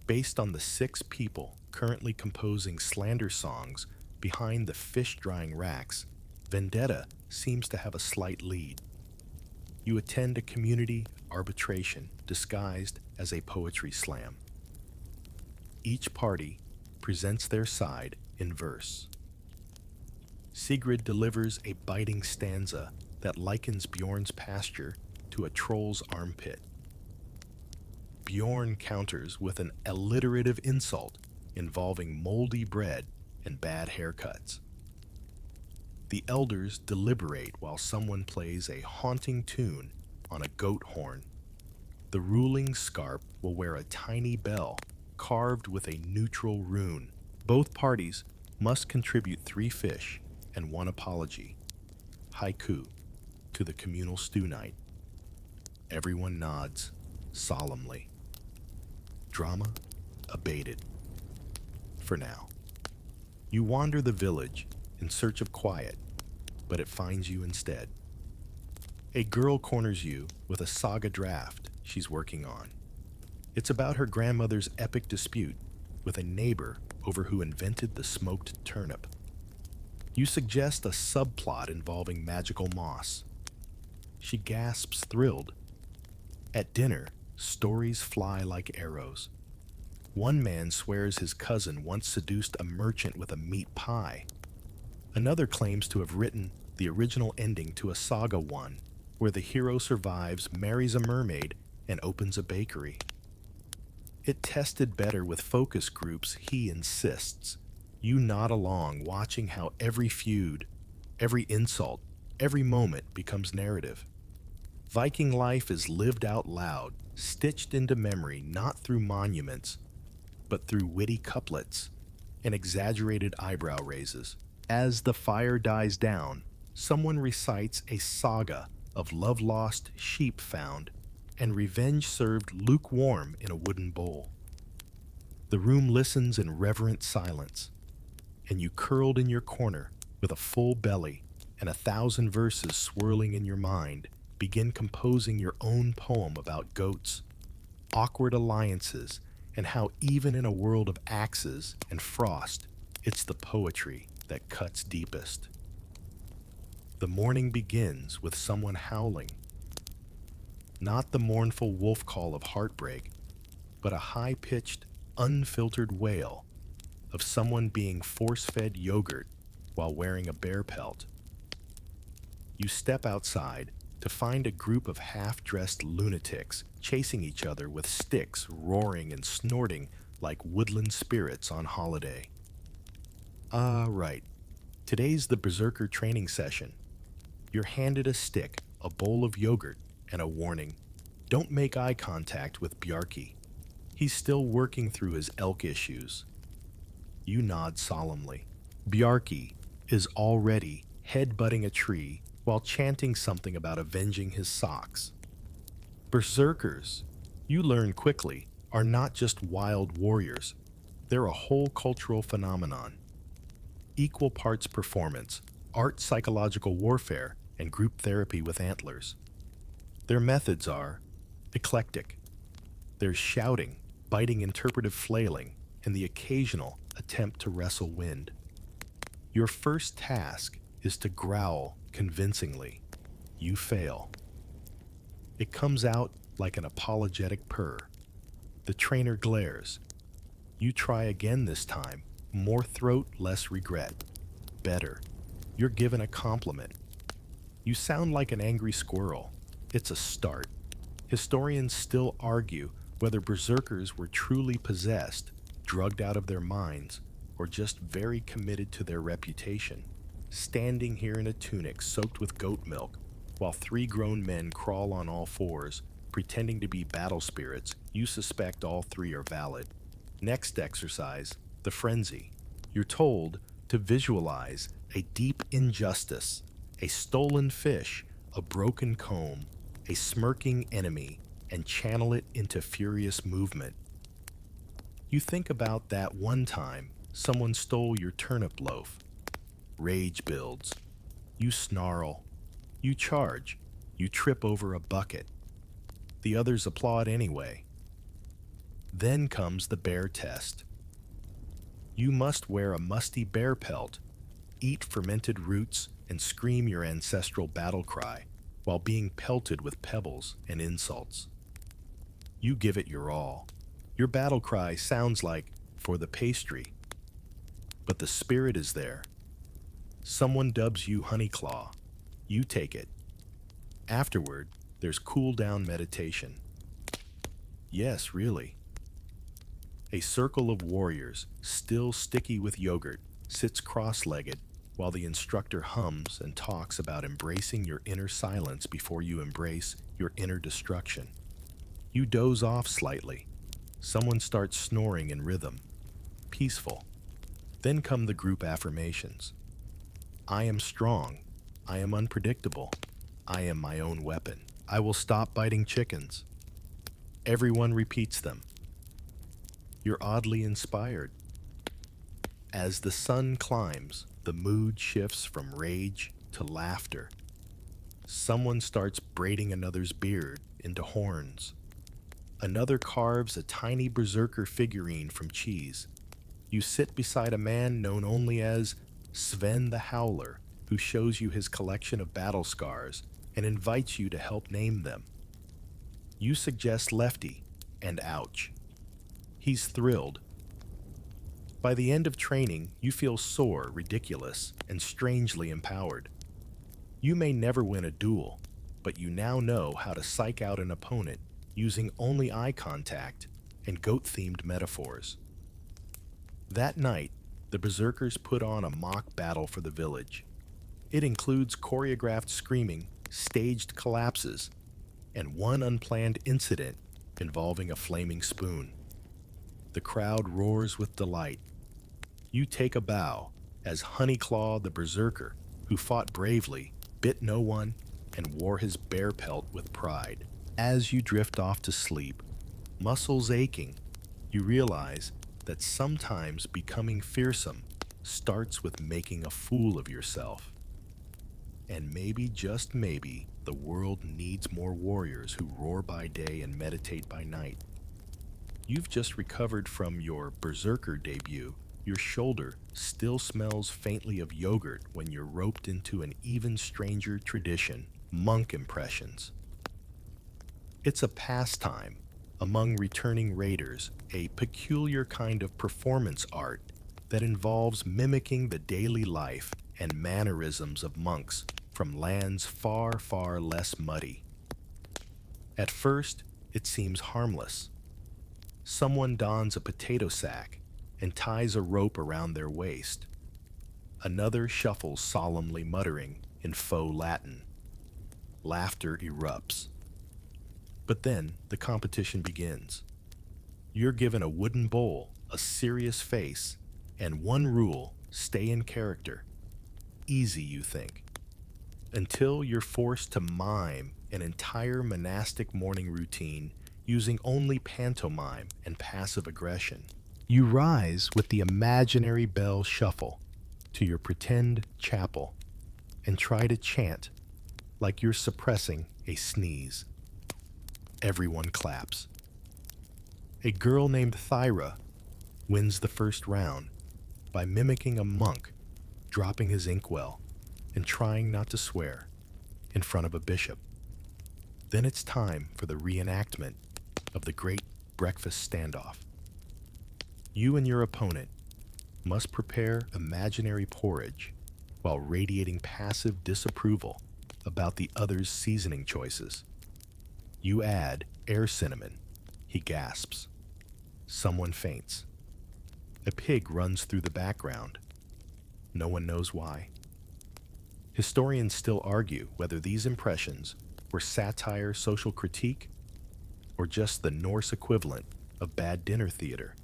Based on the 6 people currently composing slander songs behind the fish-drying racks, vendetta seems to have a slight lead. You attend a community arbitration disguised as a poetry slam. Each party presents their side in verse. Sigrid delivers a biting stanza that likens Bjorn's pasture to a troll's armpit. Bjorn counters with an alliterative insult involving moldy bread and bad haircuts. The elders deliberate while someone plays a haunting tune on a goat horn. The ruling Scarp will wear a tiny bell carved with a neutral rune. Both parties must contribute 3 fish and 1 apology, haiku, to the communal stew night. Everyone nods solemnly. Drama abated. For now. You wander the village in search of quiet, but it finds you instead. A girl corners you with a saga draft she's working on. It's about her grandmother's epic dispute with a neighbor over who invented the smoked turnip. You suggest a subplot involving magical moss. She gasps, thrilled. At dinner, stories fly like arrows. One man swears his cousin once seduced a merchant with a meat pie. Another claims to have written the original ending to a saga one, where the hero survives, marries a mermaid, and opens a bakery. It tested better with focus groups, he insists. You nod along, watching how every feud, every insult, every moment becomes narrative. Viking life is lived out loud, stitched into memory not through monuments, but through witty couplets and exaggerated eyebrow raises. As the fire dies down, someone recites a saga of love-lost, sheep found, and revenge served lukewarm in a wooden bowl. The room listens in reverent silence, and you curled in your corner with a full belly and 1,000 verses swirling in your mind, begin composing your own poem about goats, awkward alliances, and how even in a world of axes and frost, it's the poetry that cuts deepest. The morning begins with someone howling, not the mournful wolf call of heartbreak, but a high-pitched, unfiltered wail of someone being force-fed yogurt while wearing a bear pelt. You step outside to find a group of half-dressed lunatics chasing each other with sticks, roaring and snorting like woodland spirits on holiday. Right. Today's the berserker training session. You're handed a stick, a bowl of yogurt, and a warning. Don't make eye contact with Bjarki. He's still working through his elk issues. You nod solemnly. Bjarki is already headbutting a tree while chanting something about avenging his socks. Berserkers, you learn quickly, are not just wild warriors. They're a whole cultural phenomenon. Equal parts performance, art psychological warfare, and group therapy with antlers. Their methods are eclectic. There's shouting, biting interpretive flailing, and the occasional attempt to wrestle wind. Your first task is to growl convincingly. You fail. It comes out like an apologetic purr. The trainer glares. You try again this time. More throat, less regret. Better. You're given a compliment. You sound like an angry squirrel. It's a start. Historians still argue whether berserkers were truly possessed, drugged out of their minds, or just very committed to their reputation. Standing here in a tunic soaked with goat milk, while 3 grown men crawl on all fours, pretending to be battle spirits, you suspect all 3 are valid. Next exercise, the frenzy. You're told to visualize a deep injustice, a stolen fish, a broken comb, a smirking enemy, and channel it into furious movement. You think about that one time someone stole your turnip loaf. Rage builds. You snarl. You charge. You trip over a bucket. The others applaud anyway. Then comes the bear test. You must wear a musty bear pelt, eat fermented roots, and scream your ancestral battle cry while being pelted with pebbles and insults. You give it your all. Your battle cry sounds like, "For the pastry." But the spirit is there. Someone dubs you Honeyclaw. You take it. Afterward, there's cool-down meditation. Yes, really. A circle of warriors, still sticky with yogurt, sits cross-legged while the instructor hums and talks about embracing your inner silence before you embrace your inner destruction. You doze off slightly. Someone starts snoring in rhythm. Peaceful. Then come the group affirmations. I am strong. I am unpredictable. I am my own weapon. I will stop biting chickens. Everyone repeats them. You're oddly inspired. As the sun climbs, the mood shifts from rage to laughter. Someone starts braiding another's beard into horns. Another carves a tiny berserker figurine from cheese. You sit beside a man known only as Sven the Howler, who shows you his collection of battle scars and invites you to help name them. You suggest Lefty, and ouch. He's thrilled. By the end of training, you feel sore, ridiculous, and strangely empowered. You may never win a duel, but you now know how to psych out an opponent using only eye contact and goat-themed metaphors. That night, the berserkers put on a mock battle for the village. It includes choreographed screaming, staged collapses, and one unplanned incident involving a flaming spoon. The crowd roars with delight. You take a bow as Honeyclaw the berserker, who fought bravely, bit no one, and wore his bear pelt with pride. As you drift off to sleep, muscles aching, you realize that sometimes becoming fearsome starts with making a fool of yourself. And maybe, just maybe, the world needs more warriors who roar by day and meditate by night. You've just recovered from your berserker debut. Your shoulder still smells faintly of yogurt when you're roped into an even stranger tradition, monk impressions. It's a pastime among returning raiders, a peculiar kind of performance art that involves mimicking the daily life and mannerisms of monks from lands far, far less muddy. At first, it seems harmless. Someone dons a potato sack and ties a rope around their waist. Another shuffles solemnly, muttering in faux Latin. Laughter erupts. But then the competition begins. You're given a wooden bowl, a serious face, and one rule: stay in character. Easy, you think. Until you're forced to mime an entire monastic morning routine using only pantomime and passive aggression. You rise with the imaginary bell shuffle to your pretend chapel and try to chant like you're suppressing a sneeze. Everyone claps. A girl named Thyra wins the first round by mimicking a monk dropping his inkwell and trying not to swear in front of a bishop. Then it's time for the reenactment of the great breakfast standoff. You and your opponent must prepare imaginary porridge while radiating passive disapproval about the other's seasoning choices. You add air cinnamon. He gasps. Someone faints. A pig runs through the background. No one knows why. Historians still argue whether these impressions were satire, social critique, or just the Norse equivalent of bad dinner theater.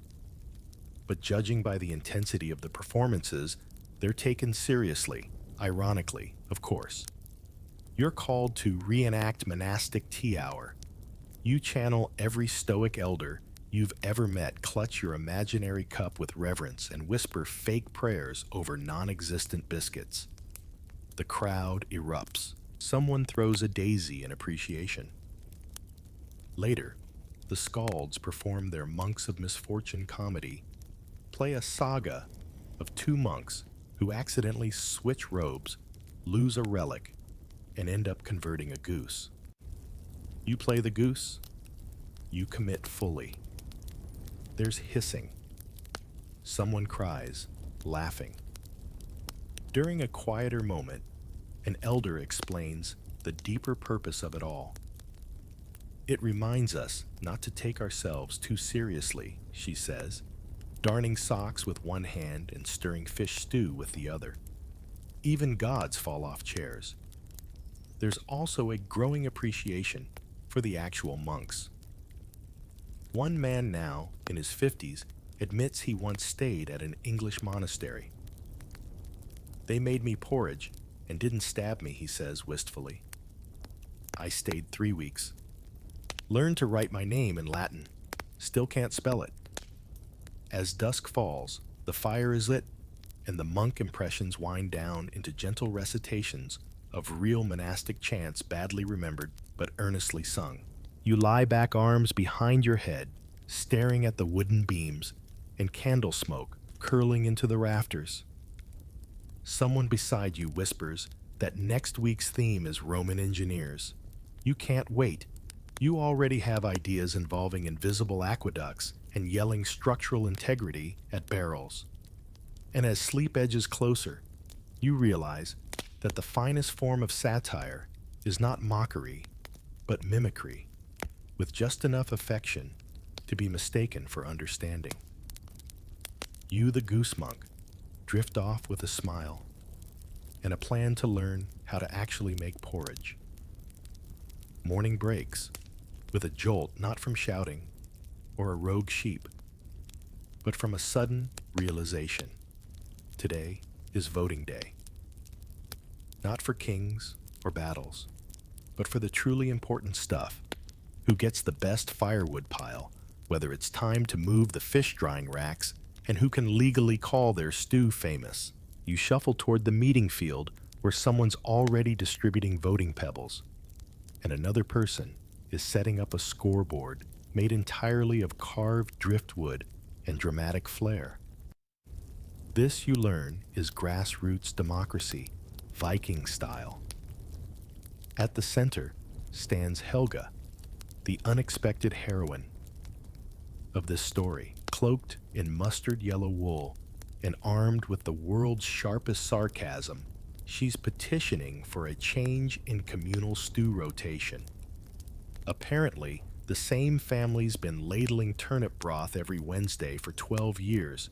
But judging by the intensity of the performances, they're taken seriously, ironically, of course. You're called to reenact monastic tea hour. You channel every stoic elder you've ever met, clutch your imaginary cup with reverence, and whisper fake prayers over non-existent biscuits. The crowd erupts. Someone throws a daisy in appreciation. Later, the skalds perform their Monks of Misfortune comedy, play a saga of two monks who accidentally switch robes, lose a relic, and end up converting a goose. You play the goose, you commit fully. There's hissing. Someone cries, laughing. During a quieter moment, an elder explains the deeper purpose of it all. It reminds us not to take ourselves too seriously, she says, darning socks with one hand and stirring fish stew with the other. Even gods fall off chairs. There's also a growing appreciation for the actual monks. One man now, in his 50s, admits he once stayed at an English monastery. They made me porridge and didn't stab me, he says wistfully. I stayed 3 weeks. Learned to write my name in Latin. Still can't spell it. As dusk falls, the fire is lit, and the monk impressions wind down into gentle recitations of real monastic chants, badly remembered but earnestly sung. You lie back, arms behind your head, staring at the wooden beams and candle smoke curling into the rafters. Someone beside you whispers that next week's theme is Roman engineers. You can't wait. You already have ideas involving invisible aqueducts and yelling structural integrity at barrels. And as sleep edges closer, you realize that the finest form of satire is not mockery, but mimicry, with just enough affection to be mistaken for understanding. You, the goose monk, drift off with a smile and a plan to learn how to actually make porridge. Morning breaks with a jolt, not from shouting or a rogue sheep, but from a sudden realization. Today is voting day. Not for kings or battles, but for the truly important stuff. Who gets the best firewood pile, whether it's time to move the fish drying racks, and who can legally call their stew famous. You shuffle toward the meeting field where someone's already distributing voting pebbles, and another person is setting up a scoreboard made entirely of carved driftwood and dramatic flair. This, you learn, is grassroots democracy, Viking style. At the center stands Helga, the unexpected heroine of this story, cloaked in mustard yellow wool and armed with the world's sharpest sarcasm. She's petitioning for a change in communal stew rotation. Apparently, the same family's been ladling turnip broth every Wednesday for 12 years.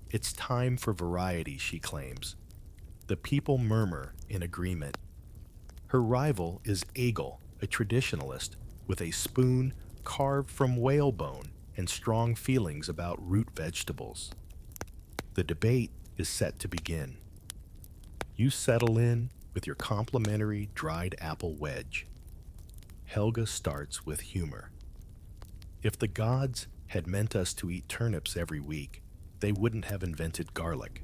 It's time for variety, she claims. The people murmur in agreement. Her rival is Egil, a traditionalist, with a spoon carved from whalebone and strong feelings about root vegetables. The debate is set to begin. You settle in with your complimentary dried apple wedge. Helga starts with humor. If the gods had meant us to eat turnips every week, they wouldn't have invented garlic.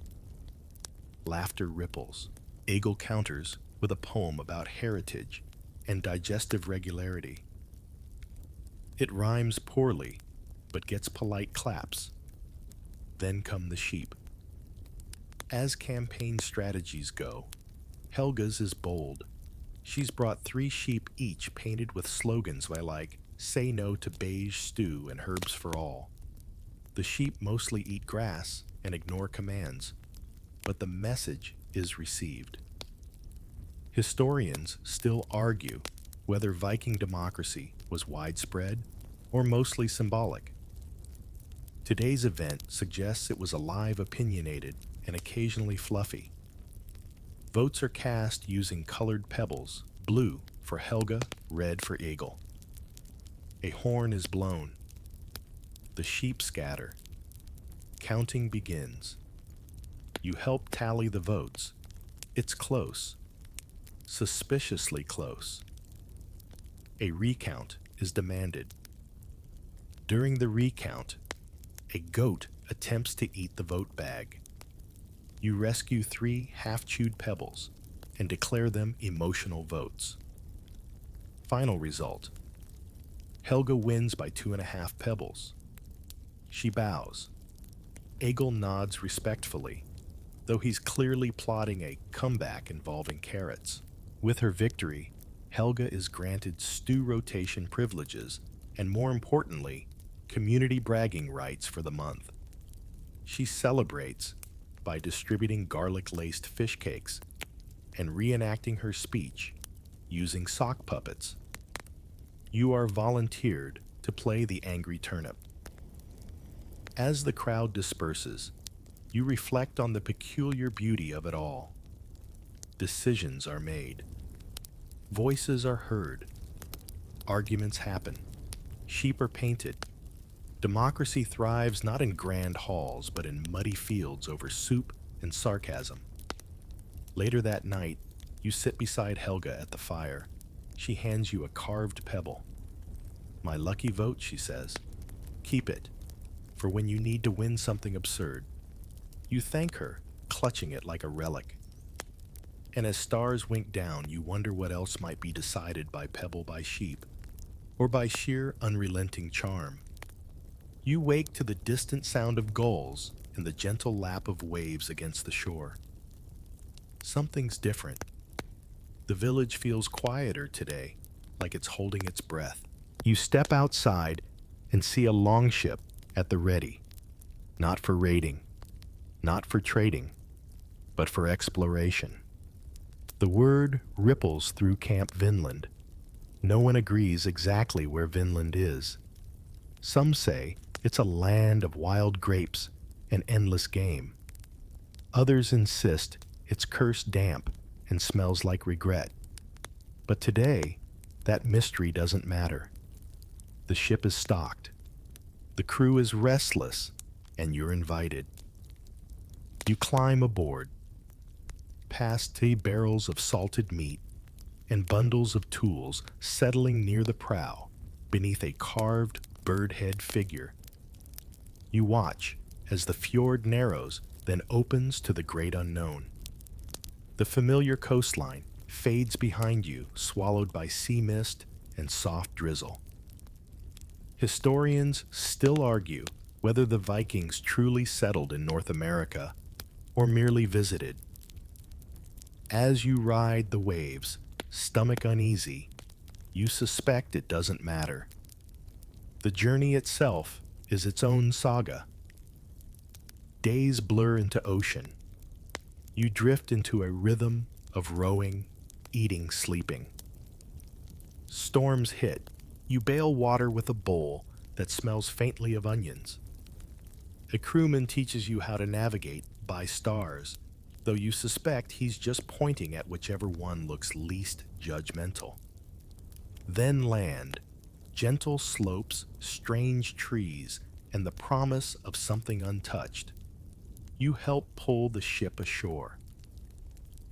Laughter ripples. Egil counters with a poem about heritage and digestive regularity. It rhymes poorly, but gets polite claps. Then come the sheep. As campaign strategies go, Helga's is bold. She's brought 3 sheep each painted with slogans like, "Say no to beige stew and herbs for all." The sheep mostly eat grass and ignore commands, but the message is received. Historians still argue whether Viking democracy was widespread or mostly symbolic. Today's event suggests it was alive, opinionated, and occasionally fluffy. Votes are cast using colored pebbles, blue for Helga, red for Egil. A horn is blown. The sheep scatter. Counting begins. You help tally the votes. It's close. Suspiciously close. A recount is demanded. During the recount, a goat attempts to eat the vote bag. You rescue 3 half-chewed pebbles and declare them emotional votes. Final result. Helga wins by 2.5 pebbles. She bows. Egil nods respectfully, though he's clearly plotting a comeback involving carrots. With her victory, Helga is granted stew rotation privileges and, more importantly, community bragging rights for the month. She celebrates by distributing garlic-laced fish cakes and reenacting her speech using sock puppets. You are volunteered to play the angry turnip. As the crowd disperses, you reflect on the peculiar beauty of it all. Decisions are made. Voices are heard. Arguments happen. Sheep are painted. Democracy thrives not in grand halls, but in muddy fields over soup and sarcasm. Later that night, you sit beside Helga at the fire. She hands you a carved pebble. "My lucky vote," she says. "Keep it, for when you need to win something absurd." You thank her, clutching it like a relic. And as stars wink down, you wonder what else might be decided by pebble by sheep, or by sheer unrelenting charm. You wake to the distant sound of gulls and the gentle lap of waves against the shore. Something's different. The village feels quieter today, like it's holding its breath. You step outside and see a longship at the ready, not for raiding, not for trading, but for exploration. The word ripples through Camp Vinland. No one agrees exactly where Vinland is. Some say it's a land of wild grapes and endless game. Others insist it's cursed damp and smells like regret. But today, that mystery doesn't matter. The ship is stocked. The crew is restless, and you're invited. You climb aboard, past 3 barrels of salted meat and bundles of tools settling near the prow beneath a carved bird head figure. You watch as the fjord narrows, then opens to the great unknown. The familiar coastline fades behind you, swallowed by sea mist and soft drizzle. Historians still argue whether the Vikings truly settled in North America or merely visited. As you ride the waves, stomach uneasy, you suspect it doesn't matter. The journey itself is its own saga. Days blur into ocean. You drift into a rhythm of rowing, eating, sleeping. Storms hit. You bail water with a bowl that smells faintly of onions. A crewman teaches you how to navigate by stars, though you suspect he's just pointing at whichever one looks least judgmental. Then land, gentle slopes, strange trees, and the promise of something untouched. You help pull the ship ashore.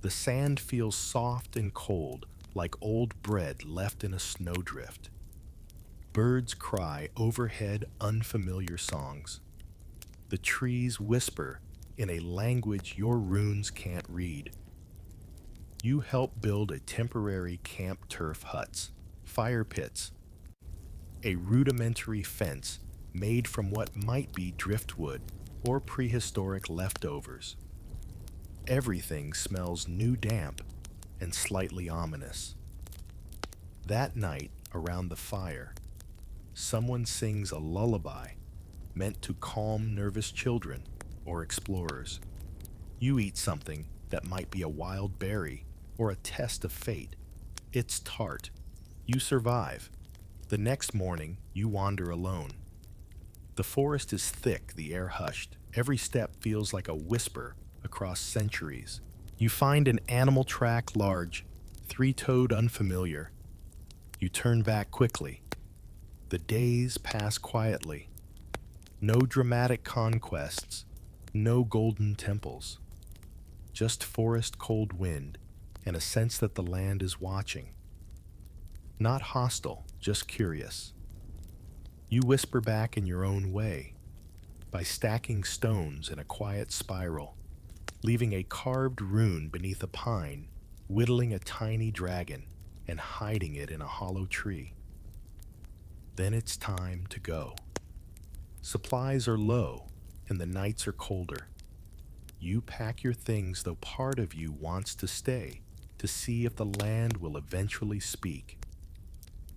The sand feels soft and cold, like old bread left in a snowdrift. Birds cry overhead unfamiliar songs. The trees whisper in a language your runes can't read. You help build a temporary camp turf huts, fire pits, a rudimentary fence made from what might be driftwood or prehistoric leftovers. Everything smells new damp and slightly ominous. That night, around the fire, someone sings a lullaby meant to calm nervous children or explorers. You eat something that might be a wild berry or a test of fate. It's tart. You survive. The next morning, you wander alone. The forest is thick, the air hushed. Every step feels like a whisper across centuries. You find an animal track large, three-toed unfamiliar. You turn back quickly. The days pass quietly. No dramatic conquests, no golden temples. Just forest cold wind and a sense that the land is watching. Not hostile, just curious. You whisper back in your own way, by stacking stones in a quiet spiral, leaving a carved rune beneath a pine, whittling a tiny dragon, and hiding it in a hollow tree. Then it's time to go. Supplies are low, and the nights are colder. You pack your things, though part of you wants to stay, to see if the land will eventually speak.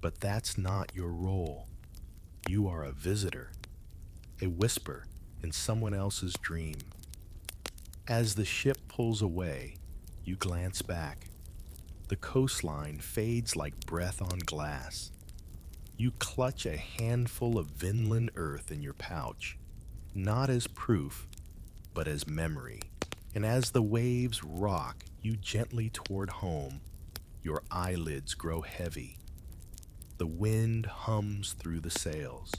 But that's not your role. You are a visitor, a whisper in someone else's dream. As the ship pulls away, you glance back. The coastline fades like breath on glass. You clutch a handful of Vinland earth in your pouch, not as proof, but as memory. And as the waves rock you gently toward home, your eyelids grow heavy. The wind hums through the sails.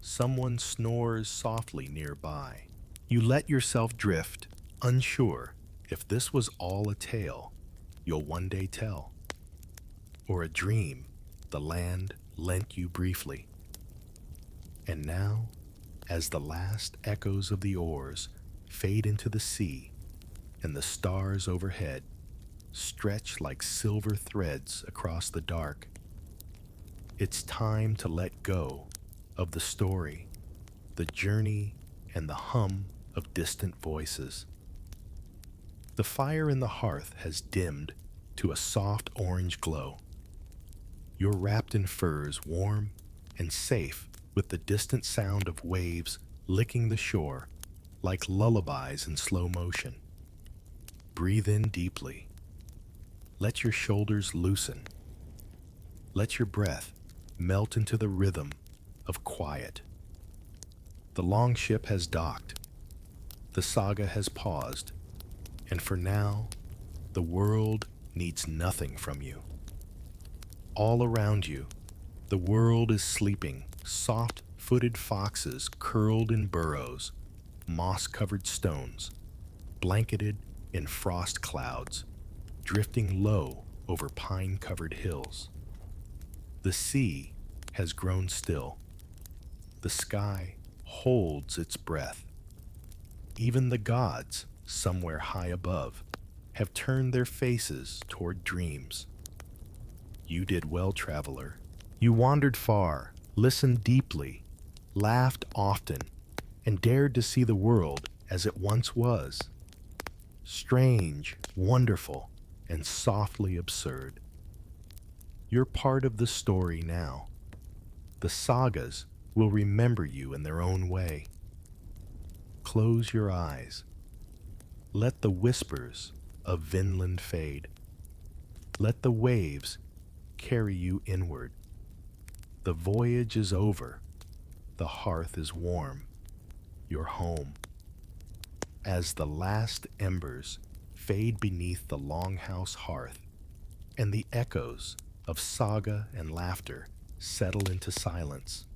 Someone snores softly nearby. You let yourself drift, unsure if this was all a tale you'll one day tell, or a dream the land lent you briefly. And now, as the last echoes of the oars fade into the sea and the stars overhead stretch like silver threads across the dark, it's time to let go of the story, the journey, and the hum of distant voices. The fire in the hearth has dimmed to a soft orange glow. You're wrapped in furs, warm and safe, with the distant sound of waves licking the shore like lullabies in slow motion. Breathe in deeply. Let your shoulders loosen. Let your breath melt into the rhythm of quiet. The longship has docked. The saga has paused. And for now, the world needs nothing from you. All around you, the world is sleeping, soft-footed foxes curled in burrows, moss-covered stones, blanketed in frost clouds, drifting low over pine-covered hills. The sea has grown still. The sky holds its breath. Even the gods, somewhere high above, have turned their faces toward dreams. You did well, traveler. You wandered far, listened deeply, laughed often, and dared to see the world as it once was. Strange, wonderful, and softly absurd. You're part of the story now. The sagas will remember you in their own way. Close your eyes. Let the whispers of Vinland fade. Let the waves carry you inward. The voyage is over. The hearth is warm. You're home. As the last embers fade beneath the longhouse hearth, and the echoes of saga and laughter settle into silence,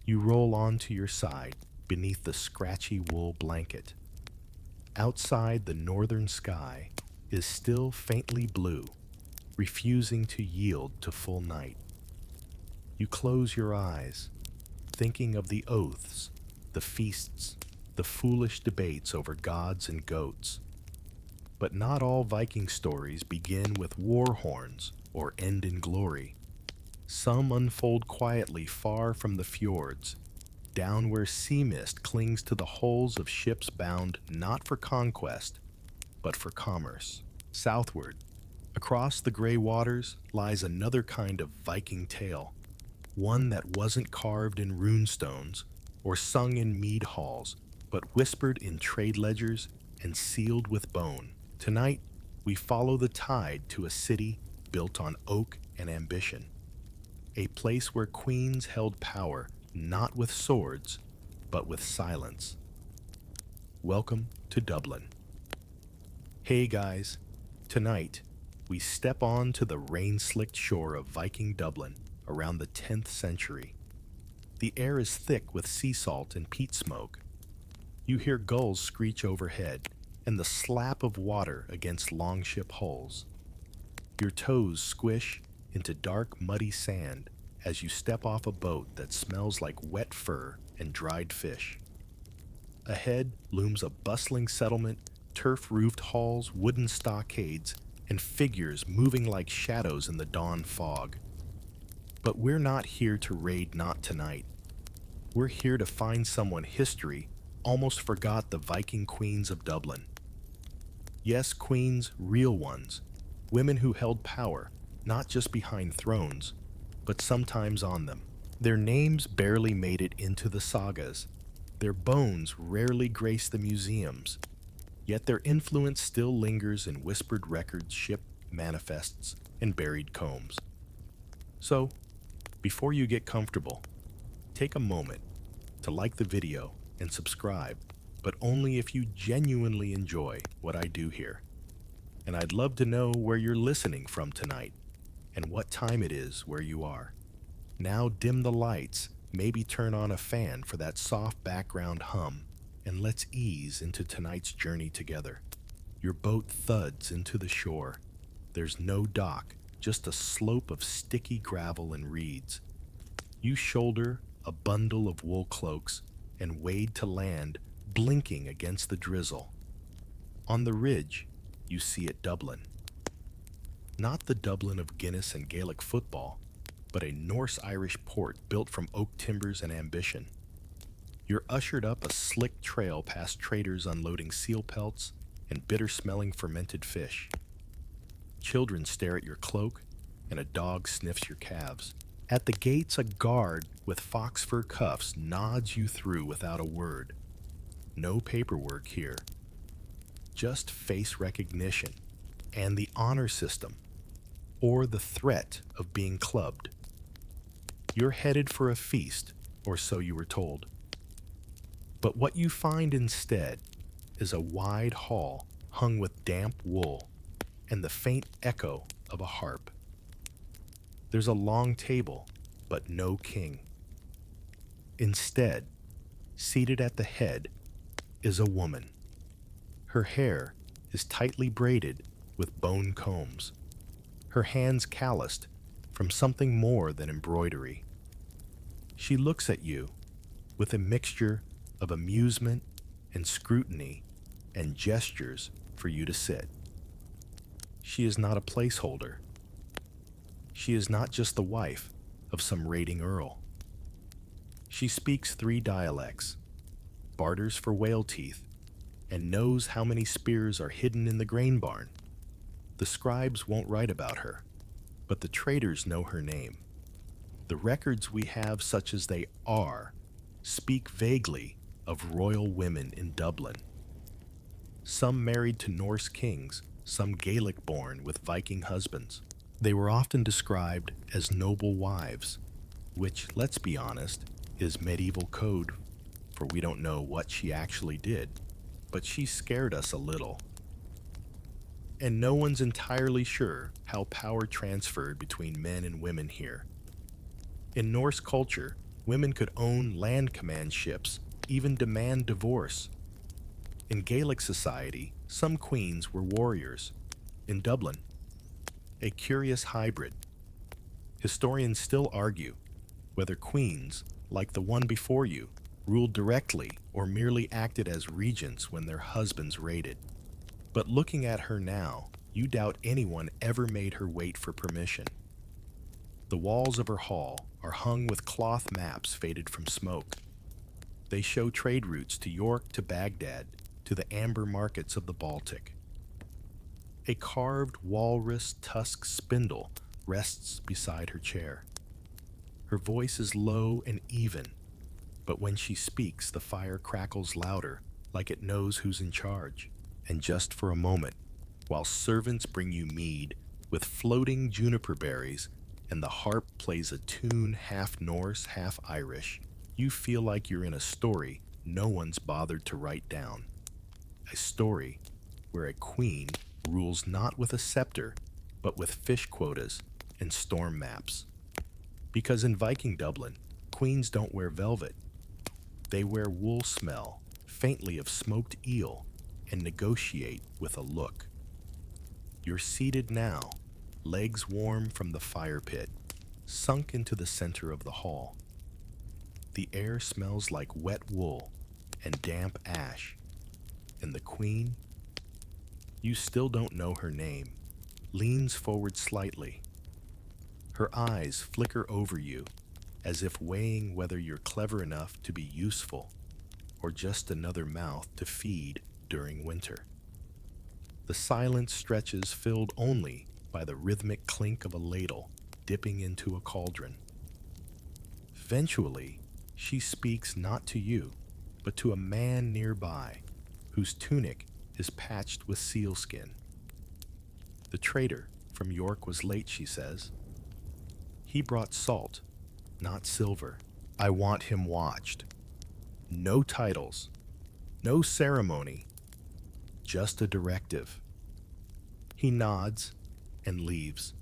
you roll onto your side beneath the scratchy wool blanket. Outside, the northern sky is still faintly blue, refusing to yield to full night. You close your eyes, thinking of the oaths, the feasts, the foolish debates over gods and goats. But not all Viking stories begin with war horns or end in glory. Some unfold quietly far from the fjords, down where sea mist clings to the hulls of ships bound not for conquest, but for commerce. Southward, across the gray waters, lies another kind of Viking tale, one that wasn't carved in runestones or sung in mead halls, but whispered in trade ledgers and sealed with bone. Tonight, we follow the tide to a city built on oak and ambition, a place where queens held power not with swords, but with silence. Welcome to Dublin. Hey guys, tonight we step on to the rain-slicked shore of Viking Dublin around the 10th century. The air is thick with sea salt and peat smoke. You hear gulls screech overhead and the slap of water against longship hulls. Your toes squish into dark, muddy sand as you step off a boat that smells like wet fur and dried fish. Ahead looms a bustling settlement, turf-roofed halls, wooden stockades, and figures moving like shadows in the dawn fog. But we're not here to raid Not Tonight. We're here to find someone history almost forgot: the Viking queens of Dublin. Yes, queens, real ones. Women who held power, not just behind thrones, but sometimes on them. Their names barely made it into the sagas. Their bones rarely grace the museums. Yet their influence still lingers in whispered records, shipped manifests, and buried combs. So, before you get comfortable, take a moment to like the video and subscribe, but only if you genuinely enjoy what I do here. And I'd love to know where you're listening from tonight and what time it is where you are. Now dim the lights, maybe turn on a fan for that soft background hum, and let's ease into tonight's journey together. Your boat thuds into the shore. There's no dock, just a slope of sticky gravel and reeds. You shoulder a bundle of wool cloaks and wade to land, blinking against the drizzle. On the ridge, you see it Dublin. Not the Dublin of Guinness and Gaelic football, but a Norse-Irish port built from oak timbers and ambition. You're ushered up a slick trail past traders unloading seal pelts and bitter-smelling fermented fish. Children stare at your cloak, and a dog sniffs your calves. At the gates, a guard with fox fur cuffs nods you through without a word. No paperwork here, just face recognition and the honor system, or the threat of being clubbed. You're headed for a feast, or so you were told. But what you find instead is a wide hall hung with damp wool and the faint echo of a harp. There's a long table, but no king. Instead, seated at the head, is a woman. Her hair is tightly braided with bone combs, her hands calloused from something more than embroidery. She looks at you with a mixture of amusement and scrutiny and gestures for you to sit. She is not a placeholder. She is not just the wife of some raiding earl. She speaks 3 dialects, barters for whale teeth, and knows how many spears are hidden in the grain barn. The scribes won't write about her, but the traders know her name. The records we have, such as they are, speak vaguely of royal women in Dublin. Some married to Norse kings, some Gaelic-born with Viking husbands. They were often described as noble wives, which, let's be honest, is medieval code, for we don't know what she actually did, but she scared us a little. And no one's entirely sure how power transferred between men and women here. In Norse culture, women could own land command ships, even demand divorce. In Gaelic society, some queens were warriors. In Dublin, a curious hybrid. Historians still argue whether queens, like the one before you, ruled directly or merely acted as regents when their husbands raided. But looking at her now, you doubt anyone ever made her wait for permission. The walls of her hall are hung with cloth maps faded from smoke. They show trade routes to York to Baghdad, to the amber markets of the Baltic. A carved walrus tusk spindle rests beside her chair. Her voice is low and even, but when she speaks, the fire crackles louder, like it knows who's in charge. And just for a moment, while servants bring you mead with floating juniper berries and the harp plays a tune half Norse, half Irish, you feel like you're in a story no one's bothered to write down. A story where a queen rules not with a scepter, but with fish quotas and storm maps. Because in Viking Dublin, queens don't wear velvet. They wear wool smell, faintly of smoked eel, and negotiate with a look. You're seated now, legs warm from the fire pit, sunk into the center of the hall. The air smells like wet wool and damp ash, and the queen, you still don't know her name, leans forward slightly. Her eyes flicker over you, as if weighing whether you're clever enough to be useful or just another mouth to feed during winter. The silence stretches filled only by the rhythmic clink of a ladle dipping into a cauldron. Eventually, she speaks not to you, but to a man nearby, whose tunic is patched with sealskin. The trader from York was late, she says. He brought salt, not silver. I want him watched. No titles, no ceremony, just a directive. He nods and leaves.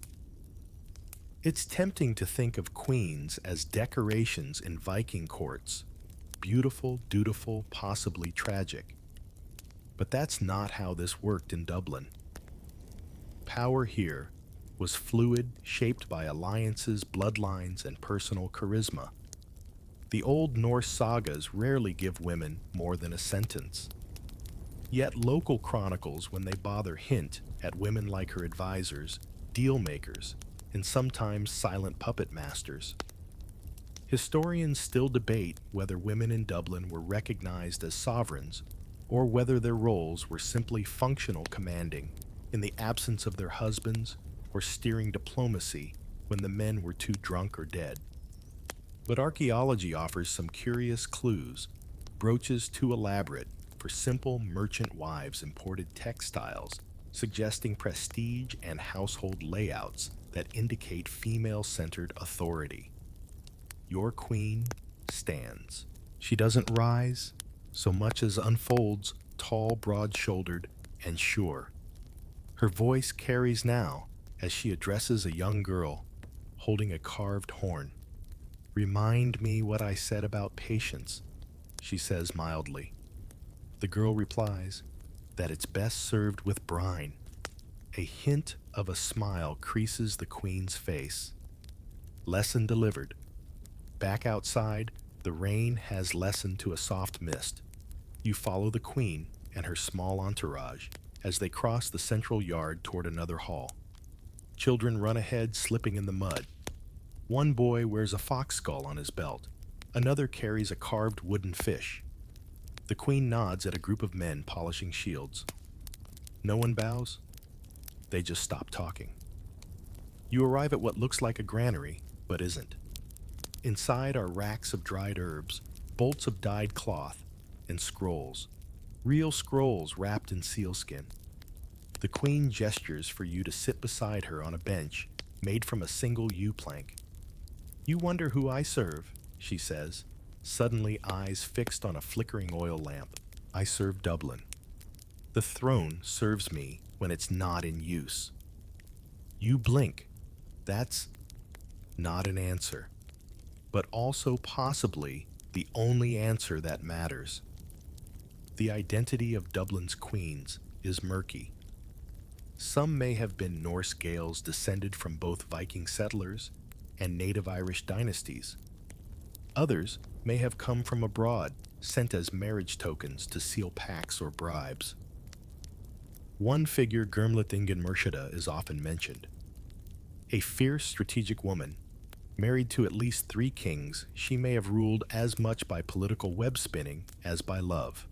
It's tempting to think of queens as decorations in Viking courts, beautiful, dutiful, possibly tragic. But that's not how this worked in Dublin. Power here was fluid, shaped by alliances, bloodlines, and personal charisma. The old Norse sagas rarely give women more than a sentence. Yet local chronicles, when they bother, hint at women like her advisors, deal makers, and sometimes silent puppet masters. Historians still debate whether women in Dublin were recognized as sovereigns or whether their roles were simply functional commanding in the absence of their husbands or steering diplomacy when the men were too drunk or dead. But archaeology offers some curious clues, brooches too elaborate for simple merchant wives' imported textiles, suggesting prestige and household layouts that indicate female-centered authority. Your queen stands. She doesn't rise so much as unfolds, tall, broad-shouldered, and sure. Her voice carries now as she addresses a young girl holding a carved horn. Remind me what I said about patience, she says mildly. The girl replies that it's best served with brine. A hint of a smile creases the queen's face. Lesson delivered. Back outside, the rain has lessened to a soft mist. You follow the queen and her small entourage as they cross the central yard toward another hall. Children run ahead, slipping in the mud. One boy wears a fox skull on his belt. Another carries a carved wooden fish. The queen nods at a group of men polishing shields. No one bows. They just stop talking. You arrive at what looks like a granary, but isn't. Inside are racks of dried herbs, bolts of dyed cloth, and scrolls. Real scrolls wrapped in sealskin. The queen gestures for you to sit beside her on a bench made from a single yew plank. "You wonder who I serve," she says, suddenly eyes fixed on a flickering oil lamp. "I serve Dublin. The throne serves me when it's not in use." You blink. That's not an answer, but also possibly the only answer that matters. The identity of Dublin's queens is murky. Some may have been Norse Gaels descended from both Viking settlers and native Irish dynasties. Others may have come from abroad, sent as marriage tokens to seal pacts or bribes. One figure, Gurmlithingen Mershida, is often mentioned. A fierce, strategic woman, married to at least 3 kings, she may have ruled as much by political web spinning as by love.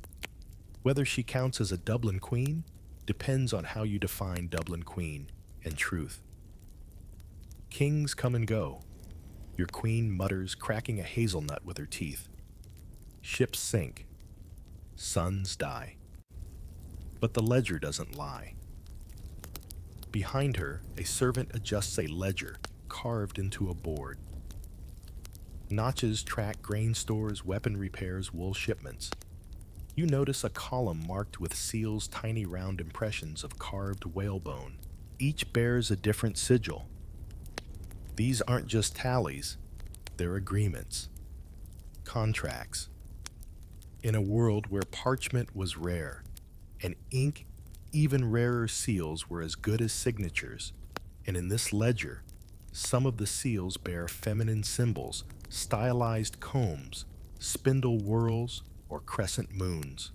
Whether she counts as a Dublin queen depends on how you define Dublin queen and truth. Kings come and go. Your queen mutters, cracking a hazelnut with her teeth. Ships sink. Sons die. But the ledger doesn't lie. Behind her, a servant adjusts a ledger carved into a board. Notches track grain stores, weapon repairs, wool shipments. You notice a column marked with seals, tiny round impressions of carved whalebone. Each bears a different sigil. These aren't just tallies, they're agreements, contracts. In a world where parchment was rare, and ink, even rarer seals were as good as signatures, and in this ledger, some of the seals bear feminine symbols, stylized combs, spindle whorls, or crescent moons.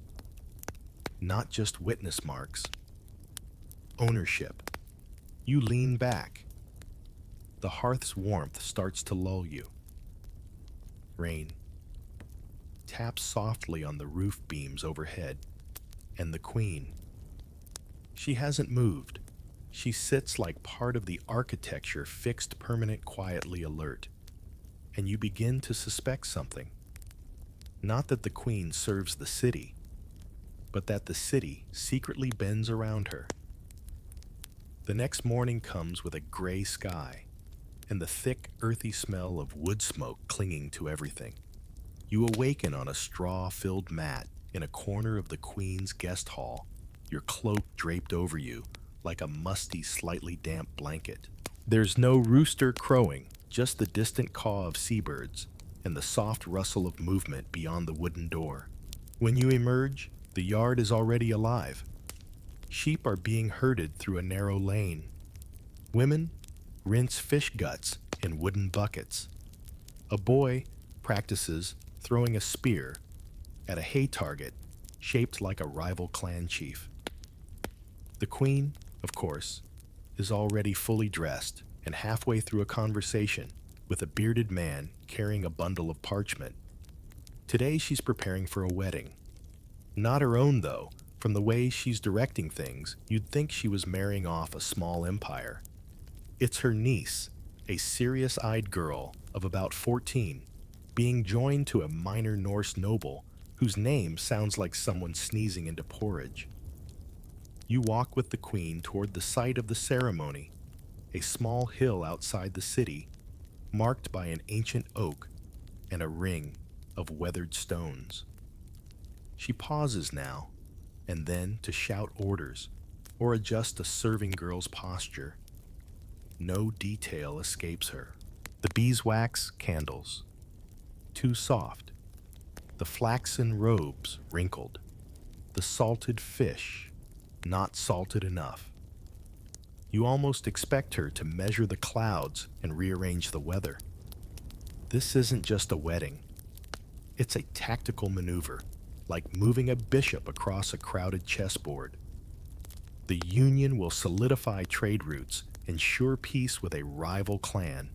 Not just witness marks. Ownership. You lean back. The hearth's warmth starts to lull you. Rain taps softly on the roof beams overhead, and the queen. She hasn't moved. She sits like part of the architecture, fixed, permanent, quietly alert. And you begin to suspect something. Not that the queen serves the city, but that the city secretly bends around her. The next morning comes with a gray sky and the thick, earthy smell of wood smoke clinging to everything. You awaken on a straw-filled mat in a corner of the queen's guest hall, your cloak draped over you like a musty, slightly damp blanket. There's no rooster crowing, just the distant caw of seabirds and the soft rustle of movement beyond the wooden door. When you emerge, the yard is already alive. Sheep are being herded through a narrow lane. Women rinse fish guts in wooden buckets. A boy practices throwing a spear at a hay target shaped like a rival clan chief. The queen, of course, is already fully dressed and halfway through a conversation with a bearded man carrying a bundle of parchment. Today she's preparing for a wedding. Not her own, though. From the way she's directing things, you'd think she was marrying off a small empire. It's her niece, a serious-eyed girl of about 14, being joined to a minor Norse noble whose name sounds like someone sneezing into porridge. You walk with the queen toward the site of the ceremony, a small hill outside the city, marked by an ancient oak and a ring of weathered stones. She pauses now and then to shout orders or adjust a serving girl's posture. No detail escapes her. The beeswax candles, too soft. The flaxen robes, wrinkled. The salted fish, not salted enough. You almost expect her to measure the clouds and rearrange the weather. This isn't just a wedding. It's a tactical maneuver, like moving a bishop across a crowded chessboard. The union will solidify trade routes, ensure peace with a rival clan,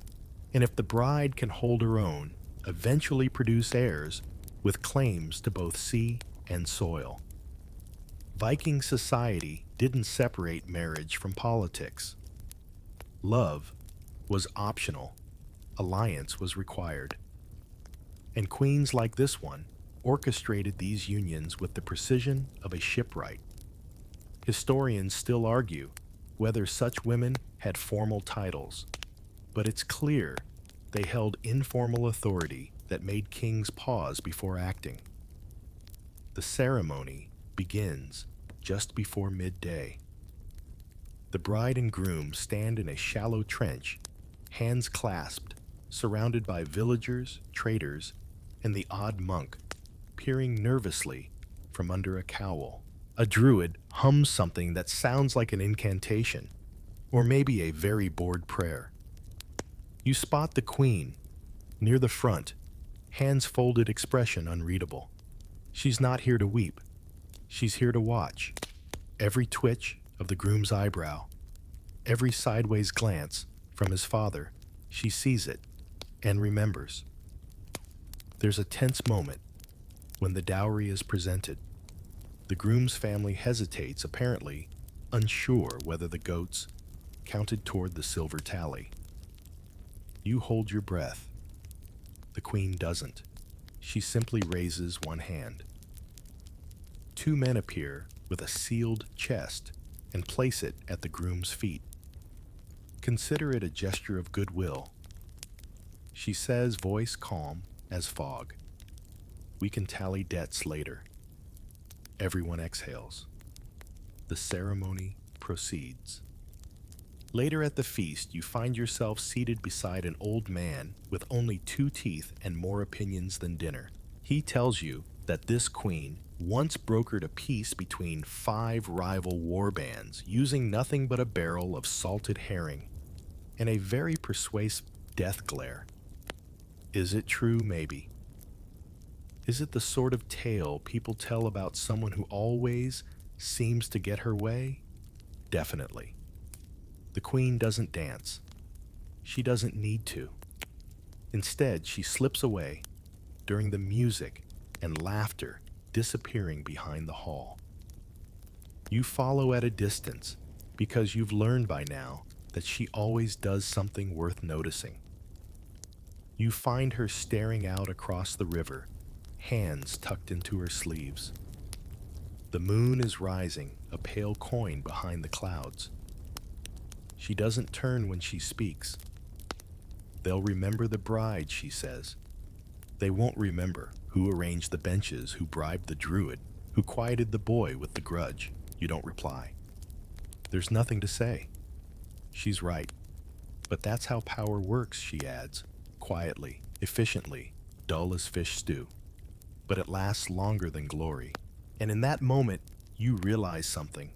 and if the bride can hold her own, eventually produce heirs with claims to both sea and soil. Viking society didn't separate marriage from politics. Love was optional, alliance was required. And queens like this one orchestrated these unions with the precision of a shipwright. Historians still argue whether such women had formal titles, but it's clear they held informal authority that made kings pause before acting. The ceremony begins just before midday. The bride and groom stand in a shallow trench, hands clasped, surrounded by villagers, traders, and the odd monk, peering nervously from under a cowl. A druid hums something that sounds like an incantation, or maybe a very bored prayer. You spot the queen, near the front, hands folded, expression unreadable. She's not here to weep. She's here to watch. Every twitch of the groom's eyebrow, every sideways glance from his father, she sees it and remembers. There's a tense moment when the dowry is presented. The groom's family hesitates, apparently unsure whether the goats counted toward the silver tally. You hold your breath. The queen doesn't. She simply raises one hand. Two men appear with a sealed chest and place it at the groom's feet. Consider it a gesture of goodwill. She says, voice calm as fog, "We can tally debts later." Everyone exhales. The ceremony proceeds. Later at the feast, you find yourself seated beside an old man with only 2 teeth and more opinions than dinner. He tells you that this queen once brokered a peace between 5 rival war bands using nothing but a barrel of salted herring and a very persuasive death glare. Is it true? Maybe. Is it the sort of tale people tell about someone who always seems to get her way? Definitely. The queen doesn't dance. She doesn't need to. Instead, she slips away during the music and laughter disappearing behind the hall. You follow at a distance because you've learned by now that she always does something worth noticing. You find her staring out across the river, hands tucked into her sleeves. The moon is rising, a pale coin behind the clouds. She doesn't turn when she speaks. They'll remember the bride, she says. They won't remember who arranged the benches, who bribed the druid, who quieted the boy with the grudge. You don't reply. There's nothing to say. She's right. But that's how power works, she adds, quietly, efficiently, dull as fish stew. But it lasts longer than glory. And in that moment, you realize something.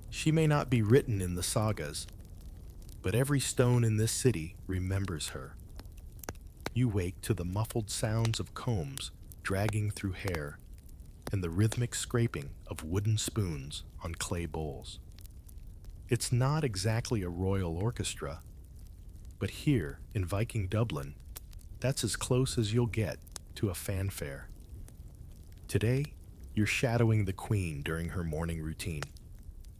She may not be written in the sagas, but every stone in this city remembers her. You wake to the muffled sounds of combs dragging through hair and the rhythmic scraping of wooden spoons on clay bowls. It's not exactly a royal orchestra, but here in Viking Dublin, that's as close as you'll get to a fanfare. Today, you're shadowing the queen during her morning routine.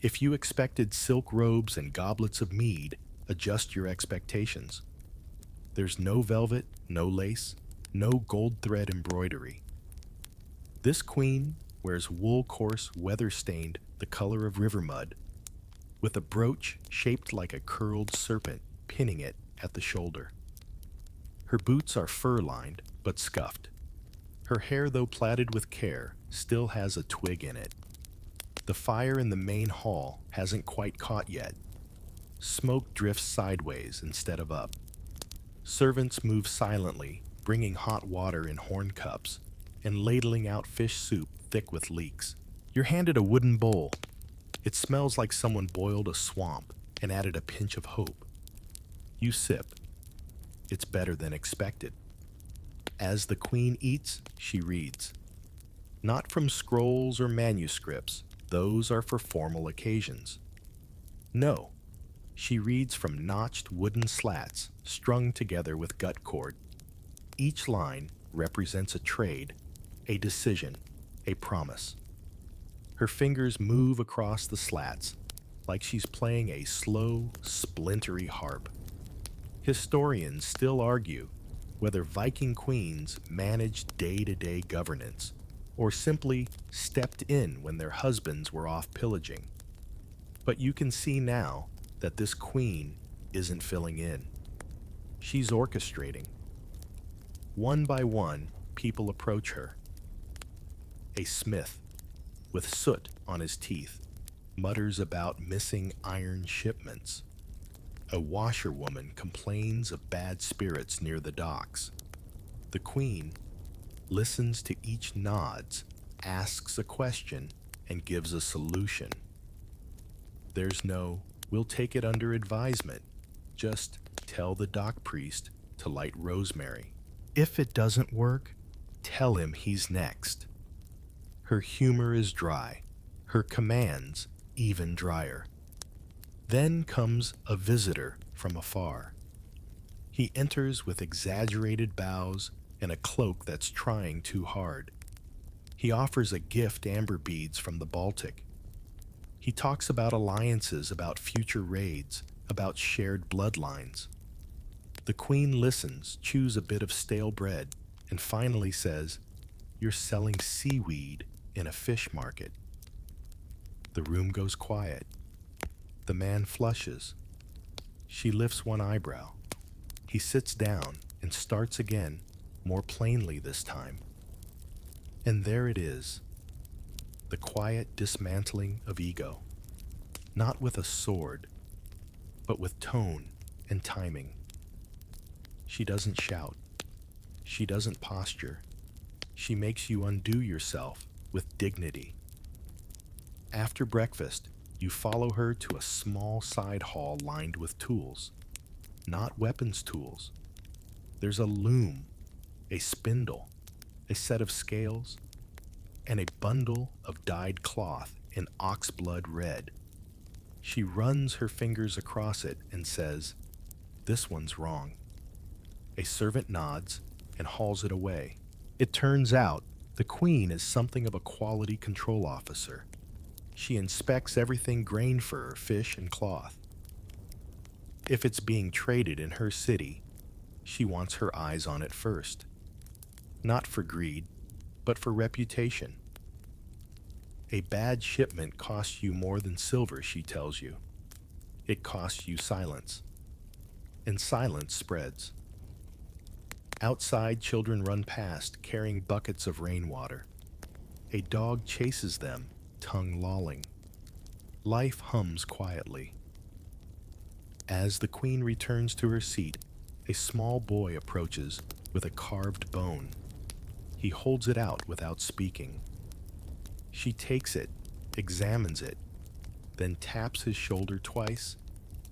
If you expected silk robes and goblets of mead, adjust your expectations. There's no velvet, no lace, no gold thread embroidery. This queen wears wool coarse, weather-stained, the color of river mud, with a brooch shaped like a curled serpent pinning it at the shoulder. Her boots are fur-lined, but scuffed. Her hair, though plaited with care, still has a twig in it. The fire in the main hall hasn't quite caught yet. Smoke drifts sideways instead of up. Servants move silently, bringing hot water in horn cups and ladling out fish soup thick with leeks. You're handed a wooden bowl. It smells like someone boiled a swamp and added a pinch of hope. You sip. It's better than expected. As the queen eats, she reads. Not from scrolls or manuscripts, Those are for formal occasions. No, she reads from notched wooden slats strung together with gut cord. Each line represents a trade, a decision, a promise. Her fingers move across the slats like she's playing a slow, splintery harp. Historians still argue whether Viking queens managed day-to-day governance or simply stepped in when their husbands were off pillaging. But you can see now that this queen isn't filling in. She's orchestrating. One by one, people approach her. A smith, with soot on his teeth, mutters about missing iron shipments. A washerwoman complains of bad spirits near the docks. The queen listens to each nods, asks a question, and gives a solution. There's no, we'll take it under advisement. Just tell the dock priest to light rosemary. If it doesn't work, tell him he's next. Her humor is dry, her commands even drier. Then comes a visitor from afar. He enters with exaggerated bows and a cloak that's trying too hard. He offers a gift amber beads from the Baltic. He talks about alliances, about future raids, about shared bloodlines. The queen listens, chews a bit of stale bread, and finally says, "You're selling seaweed in a fish market." The room goes quiet. The man flushes. She lifts one eyebrow. He sits down and starts again, more plainly this time. And there it is, the quiet dismantling of ego. Not with a sword, but with tone and timing. She doesn't shout. She doesn't posture. She makes you undo yourself with dignity. After breakfast, you follow her to a small side hall lined with tools. Not weapons tools. There's a loom, a spindle, a set of scales, and a bundle of dyed cloth in oxblood red. She runs her fingers across it and says, "This one's wrong." A servant nods and hauls it away. It turns out the queen is something of a quality control officer. She inspects everything grain fur, fish, and cloth. If it's being traded in her city, she wants her eyes on it first. Not for greed, but for reputation. A bad shipment costs you more than silver, she tells you. It costs you silence. And silence spreads. Outside, children run past, carrying buckets of rainwater. A dog chases them, tongue lolling. Life hums quietly. As the queen returns to her seat, a small boy approaches with a carved bone. He holds it out without speaking. She takes it, examines it, then taps his shoulder twice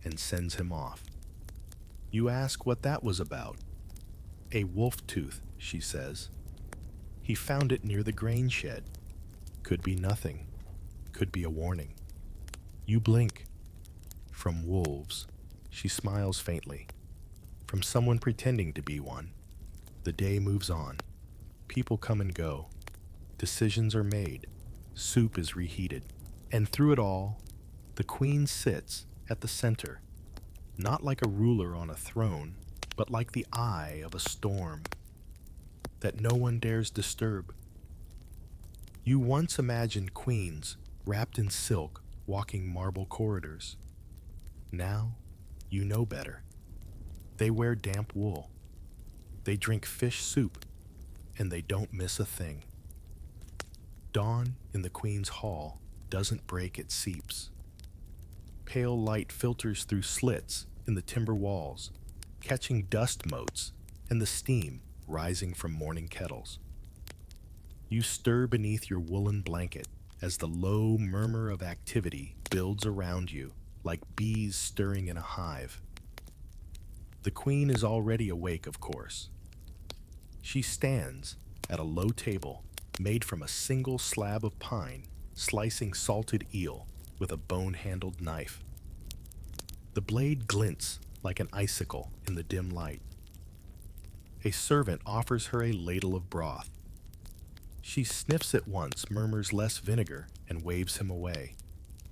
and sends him off. You ask what that was about. "A wolf tooth," she says. "He found it near the grain shed. Could be nothing. Could be a warning." You blink. From wolves. She smiles faintly. From someone pretending to be one. The day moves on. People come and go. Decisions are made. Soup is reheated. And through it all, the queen sits at the center, not like a ruler on a throne, but like the eye of a storm that no one dares disturb. You once imagined queens wrapped in silk walking marble corridors. Now, you know better. They wear damp wool. They drink fish soup, and they don't miss a thing. Dawn in the queen's hall doesn't break, it seeps. Pale light filters through slits in the timber walls, catching dust motes and the steam rising from morning kettles. You stir beneath your woolen blanket as the low murmur of activity builds around you like bees stirring in a hive. The queen is already awake, of course. She stands at a low table made from a single slab of pine slicing salted eel with a bone-handled knife. The blade glints like an icicle in the dim light. A servant offers her a ladle of broth. She sniffs it once, murmurs less vinegar, and waves him away.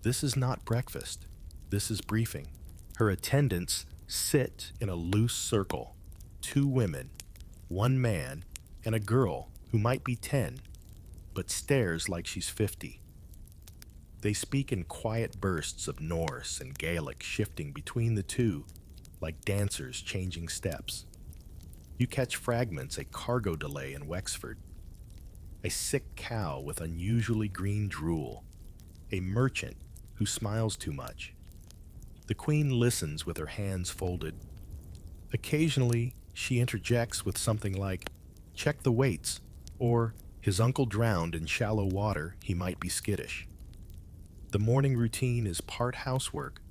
This is not breakfast. This is briefing. Her attendants sit in a loose circle. 2 women, 1 man, and a girl who might be 10, but stares like she's 50. They speak in quiet bursts of Norse and Gaelic, shifting between the two like dancers changing steps. You catch fragments: a cargo delay in Wexford, a sick cow with unusually green drool, a merchant who smiles too much. The queen listens with her hands folded. Occasionally, she interjects with something like, "Check the weights," or, "His uncle drowned in shallow water, he might be skittish." The morning routine is part housework,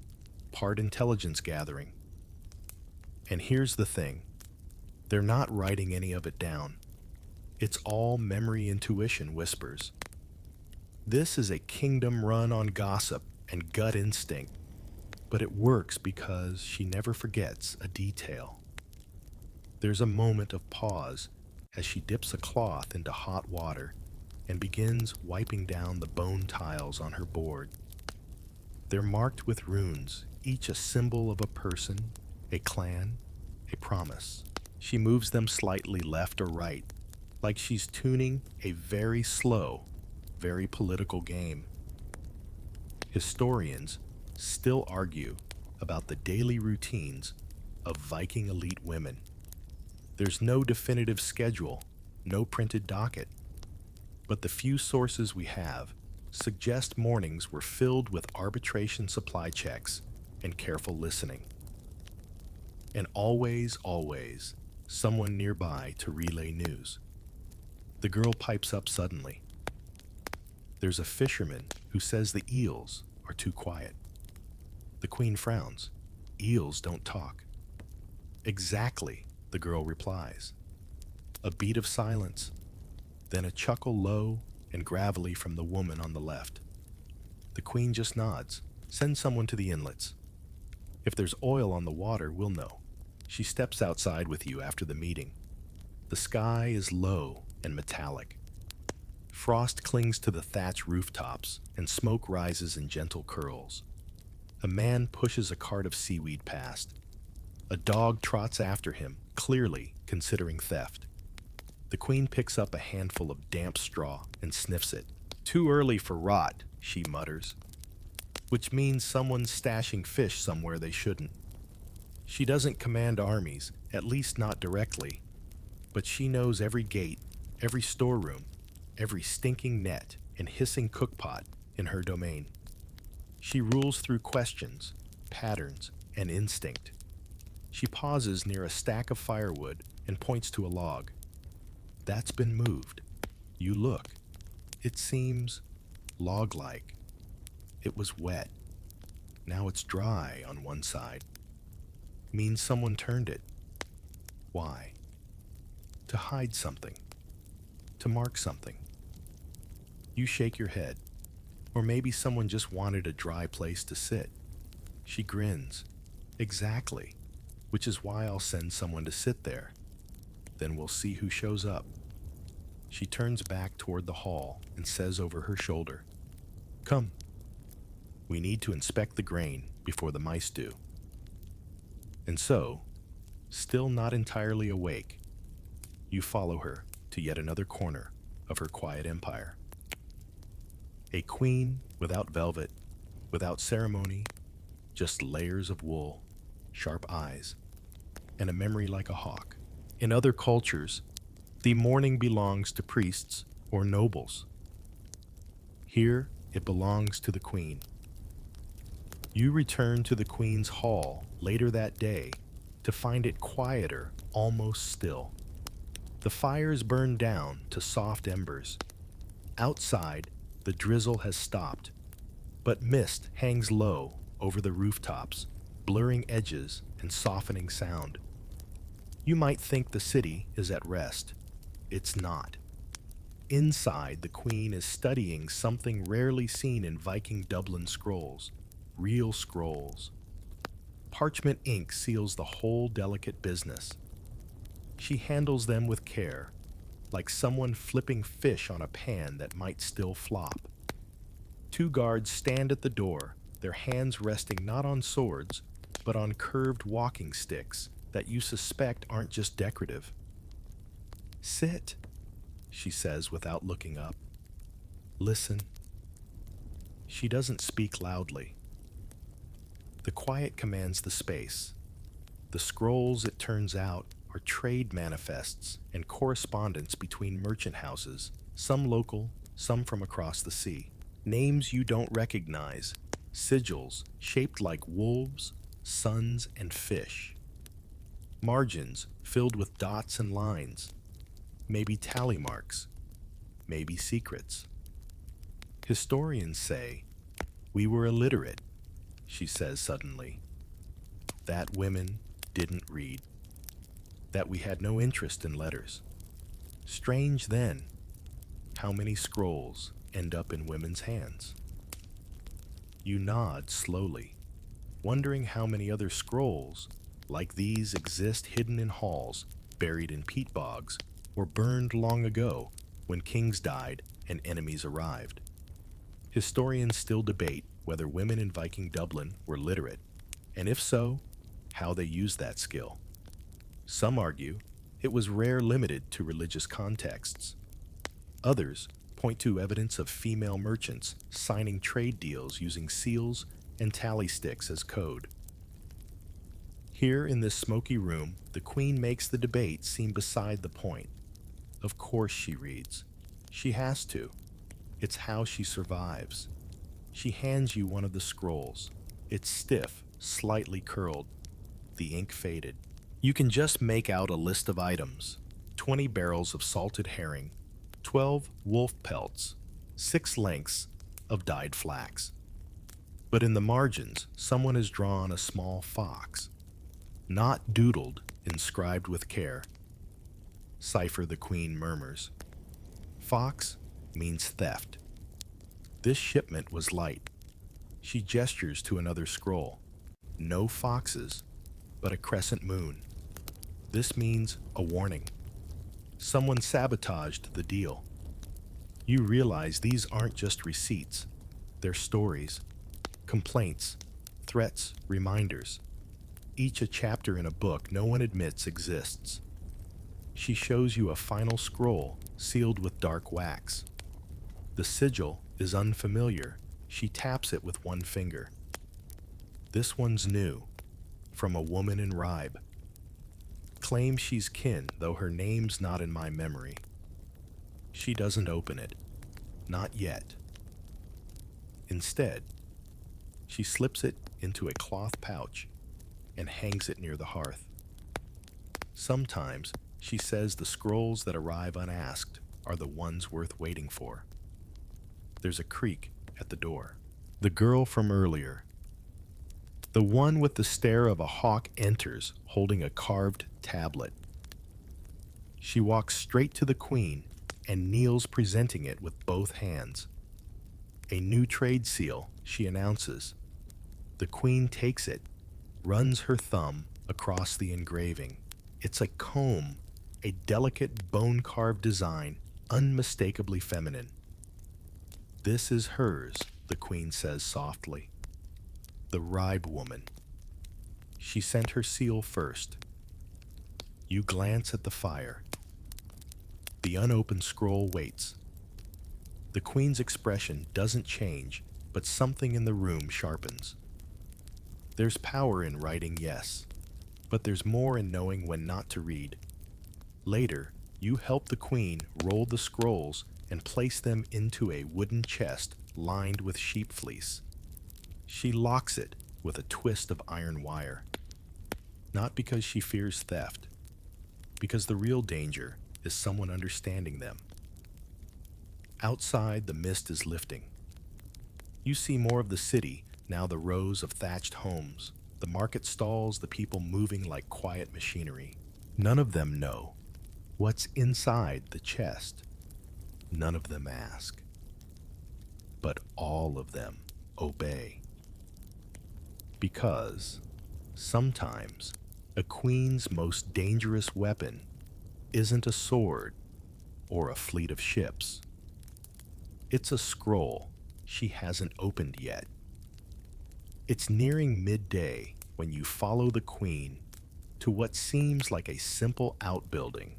part intelligence gathering. And here's the thing. They're not writing any of it down. It's all memory intuition whispers. This is a kingdom run on gossip and gut instinct, but it works because she never forgets a detail. There's a moment of pause as she dips a cloth into hot water and begins wiping down the bone tiles on her board. They're marked with runes, each a symbol of a person, a clan, a promise. She moves them slightly left or right, like she's tuning a very slow, very political game. Historians still argue about the daily routines of Viking elite women. There's no definitive schedule, no printed docket, but the few sources we have suggest mornings were filled with arbitration supply checks and careful listening. And always, someone nearby to relay news. The girl pipes up suddenly. There's a fisherman who says the eels are too quiet. The queen frowns. Eels don't talk. Exactly, the girl replies. A beat of silence, then a chuckle low and gravelly from the woman on the left. The queen just nods. Send someone to the inlets. If there's oil on the water, we'll know. She steps outside with you after the meeting. The sky is low and metallic. Frost clings to the thatch rooftops, and smoke rises in gentle curls. A man pushes a cart of seaweed past. A dog trots after him, clearly considering theft. The queen picks up a handful of damp straw and sniffs it. Too early for rot, she mutters, which means someone's stashing fish somewhere they shouldn't. She doesn't command armies, at least not directly, but she knows every gate, every storeroom, every stinking net and hissing cookpot in her domain. She rules through questions, patterns, and instinct. She pauses near a stack of firewood and points to a log. That's been moved. You look. It seems log-like. It was wet. Now it's dry on one side. Means someone turned it. Why? To hide something. To mark something. You shake your head. Or maybe someone just wanted a dry place to sit. She grins. Exactly. Which is why I'll send someone to sit there. Then we'll see who shows up. She turns back toward the hall and says over her shoulder, "Come. We need to inspect the grain before the mice do." And so, still not entirely awake, you follow her to yet another corner of her quiet empire. A queen without velvet, without ceremony, just layers of wool, sharp eyes, and a memory like a hawk. In other cultures, the morning belongs to priests or nobles. Here, it belongs to the queen. You return to the queen's hall later that day to find it quieter, almost still. The fires burn down to soft embers. Outside, the drizzle has stopped, but mist hangs low over the rooftops, blurring edges and softening sound. You might think the city is at rest. It's not. Inside, the queen is studying something rarely seen in Viking Dublin scrolls, real scrolls. Parchment ink seals the whole delicate business. She handles them with care, like someone flipping fish on a pan that might still flop. Two guards stand at the door, their hands resting not on swords, but on curved walking sticks that you suspect aren't just decorative. "Sit," she says without looking up. "Listen." She doesn't speak loudly. The quiet commands the space. The scrolls, it turns out, are trade manifests and correspondence between merchant houses, some local, some from across the sea. Names you don't recognize, sigils shaped like wolves, suns, and fish. Margins filled with dots and lines, maybe tally marks, maybe secrets. Historians say, "We were illiterate," she says suddenly. "That women didn't read. That we had no interest in letters. Strange then, how many scrolls end up in women's hands." You nod slowly, wondering how many other scrolls like these exist hidden in halls, buried in peat bogs, or burned long ago when kings died and enemies arrived. Historians still debate whether women in Viking Dublin were literate, and if so, how they used that skill. Some argue it was rare, limited to religious contexts. Others point to evidence of female merchants signing trade deals using seals and tally sticks as code. Here in this smoky room, the queen makes the debate seem beside the point. Of course she reads. She has to. It's how she survives. She hands you one of the scrolls. It's stiff, slightly curled, the ink faded. You can just make out a list of items: 20 barrels of salted herring, 12 wolf pelts, 6 lengths of dyed flax. But in the margins, someone has drawn a small fox. Not doodled, inscribed with care. Cipher, the queen murmurs. Fox means theft. This shipment was light. She gestures to another scroll. No foxes, but a crescent moon. This means a warning. Someone sabotaged the deal. You realize these aren't just receipts. They're stories, complaints, threats, reminders. Each a chapter in a book no one admits exists. She shows you a final scroll sealed with dark wax. The sigil is unfamiliar. She taps it with one finger. This one's new, from a woman in Ribe. Claims she's kin, though her name's not in my memory. She doesn't open it. Not yet. Instead, she slips it into a cloth pouch and hangs it near the hearth. Sometimes she says the scrolls that arrive unasked are the ones worth waiting for. There's a creak at the door. The girl from earlier, the one with the stare of a hawk, enters holding a carved tablet. She walks straight to the queen and kneels, presenting it with both hands. A new trade seal, she announces. The queen takes it, runs her thumb across the engraving. It's a comb, a delicate bone-carved design, unmistakably feminine. "This is hers," the queen says softly. "The Ribe woman. She sent her seal first." You glance at the fire. The unopened scroll waits. The queen's expression doesn't change, but something in the room sharpens. There's power in writing, yes, but there's more in knowing when not to read. Later, you help the queen roll the scrolls and place them into a wooden chest lined with sheep fleece. She locks it with a twist of iron wire. Not because she fears theft, because the real danger is someone understanding them. Outside, the mist is lifting. You see more of the city, now the rows of thatched homes, the market stalls, the people moving like quiet machinery. None of them know what's inside the chest. None of them ask, but all of them obey. Because sometimes a queen's most dangerous weapon isn't a sword or a fleet of ships. It's a scroll she hasn't opened yet. It's nearing midday when you follow the queen to what seems like a simple outbuilding,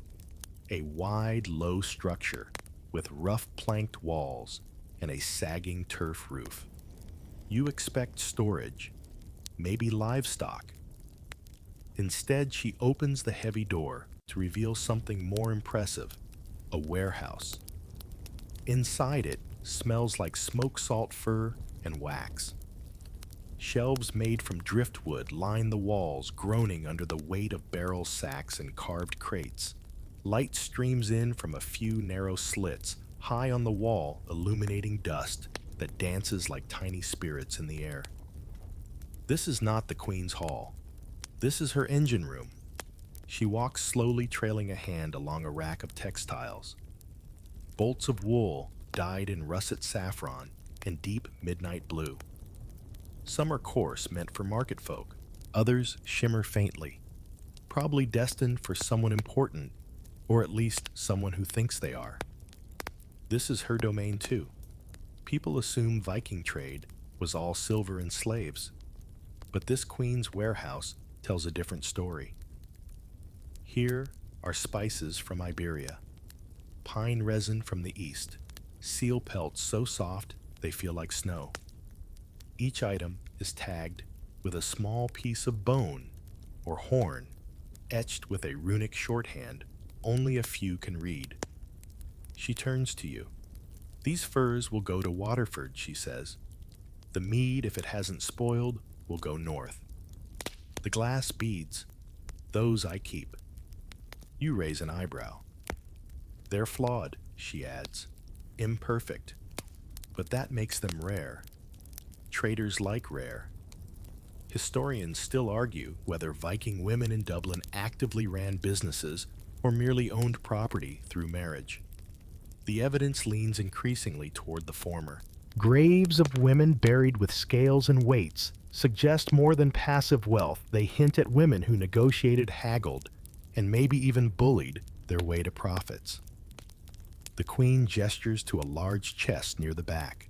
a wide, low structure with rough planked walls and a sagging turf roof. You expect storage, maybe livestock. Instead, she opens the heavy door to reveal something more impressive, a warehouse. Inside it smells like smoke salt fur and wax. Shelves made from driftwood line the walls, groaning under the weight of barrel sacks and carved crates. Light streams in from a few narrow slits high on the wall, illuminating dust that dances like tiny spirits in the air. This is not the Queen's Hall. This is her engine room. She walks slowly, trailing a hand along a rack of textiles. Bolts of wool dyed in russet saffron and deep midnight blue. Some are coarse, meant for market folk. Others shimmer faintly, probably destined for someone important, or at least someone who thinks they are. This is her domain too. People assume Viking trade was all silver and slaves, but this queen's warehouse tells a different story. Here are spices from Iberia, pine resin from the east, seal pelts so soft they feel like snow. Each item is tagged with a small piece of bone or horn, etched with a runic shorthand only a few can read. She turns to you. These furs will go to Waterford, she says. The mead, if it hasn't spoiled, will go north. The glass beads, those I keep. You raise an eyebrow. They're flawed, she adds, imperfect, but that makes them rare. Traders like rare. Historians still argue whether Viking women in Dublin actively ran businesses or merely owned property through marriage. The evidence leans increasingly toward the former. Graves of women buried with scales and weights suggest more than passive wealth. They hint at women who negotiated, haggled, and maybe even bullied their way to profits. The queen gestures to a large chest near the back.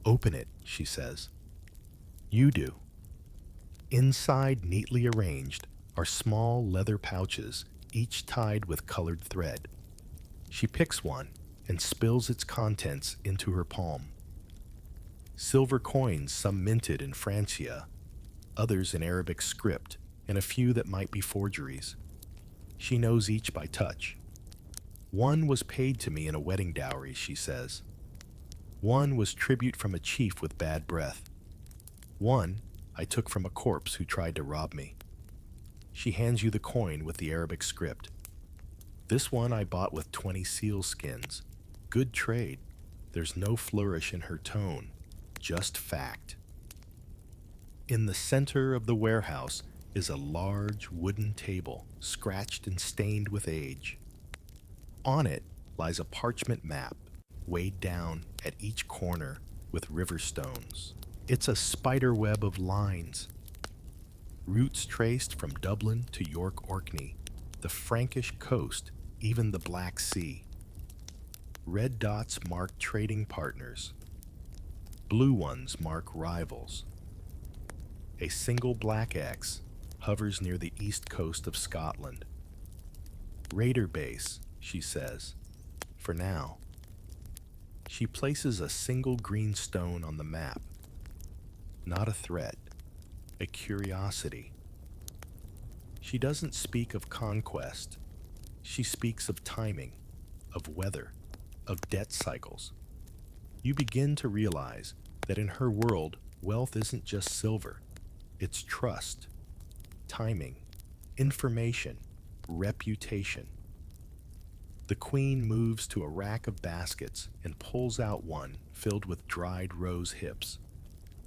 Open it, she says. You do. Inside, neatly arranged, are small leather pouches, each tied with colored thread. She picks one and spills its contents into her palm. Silver coins, some minted in Francia, others in Arabic script, and a few that might be forgeries. She knows each by touch. One was paid to me in a wedding dowry, she says. One was tribute from a chief with bad breath. One I took from a corpse who tried to rob me. She hands you the coin with the Arabic script. This one I bought with 20 seal skins. Good trade. There's no flourish in her tone, just fact. In the center of the warehouse is a large wooden table, scratched and stained with age. On it lies a parchment map, weighed down at each corner with river stones. It's a spider web of lines. Routes traced from Dublin to York Orkney, the Frankish coast, even the Black Sea. Red dots mark trading partners. Blue ones mark rivals. A single black X hovers near the east coast of Scotland. Raider base, she says, for now. She places a single green stone on the map. Not a threat, a curiosity. She doesn't speak of conquest. She speaks of timing, of weather, of debt cycles. You begin to realize that in her world, wealth isn't just silver. It's trust, timing, information, reputation. The queen moves to a rack of baskets and pulls out one filled with dried rose hips.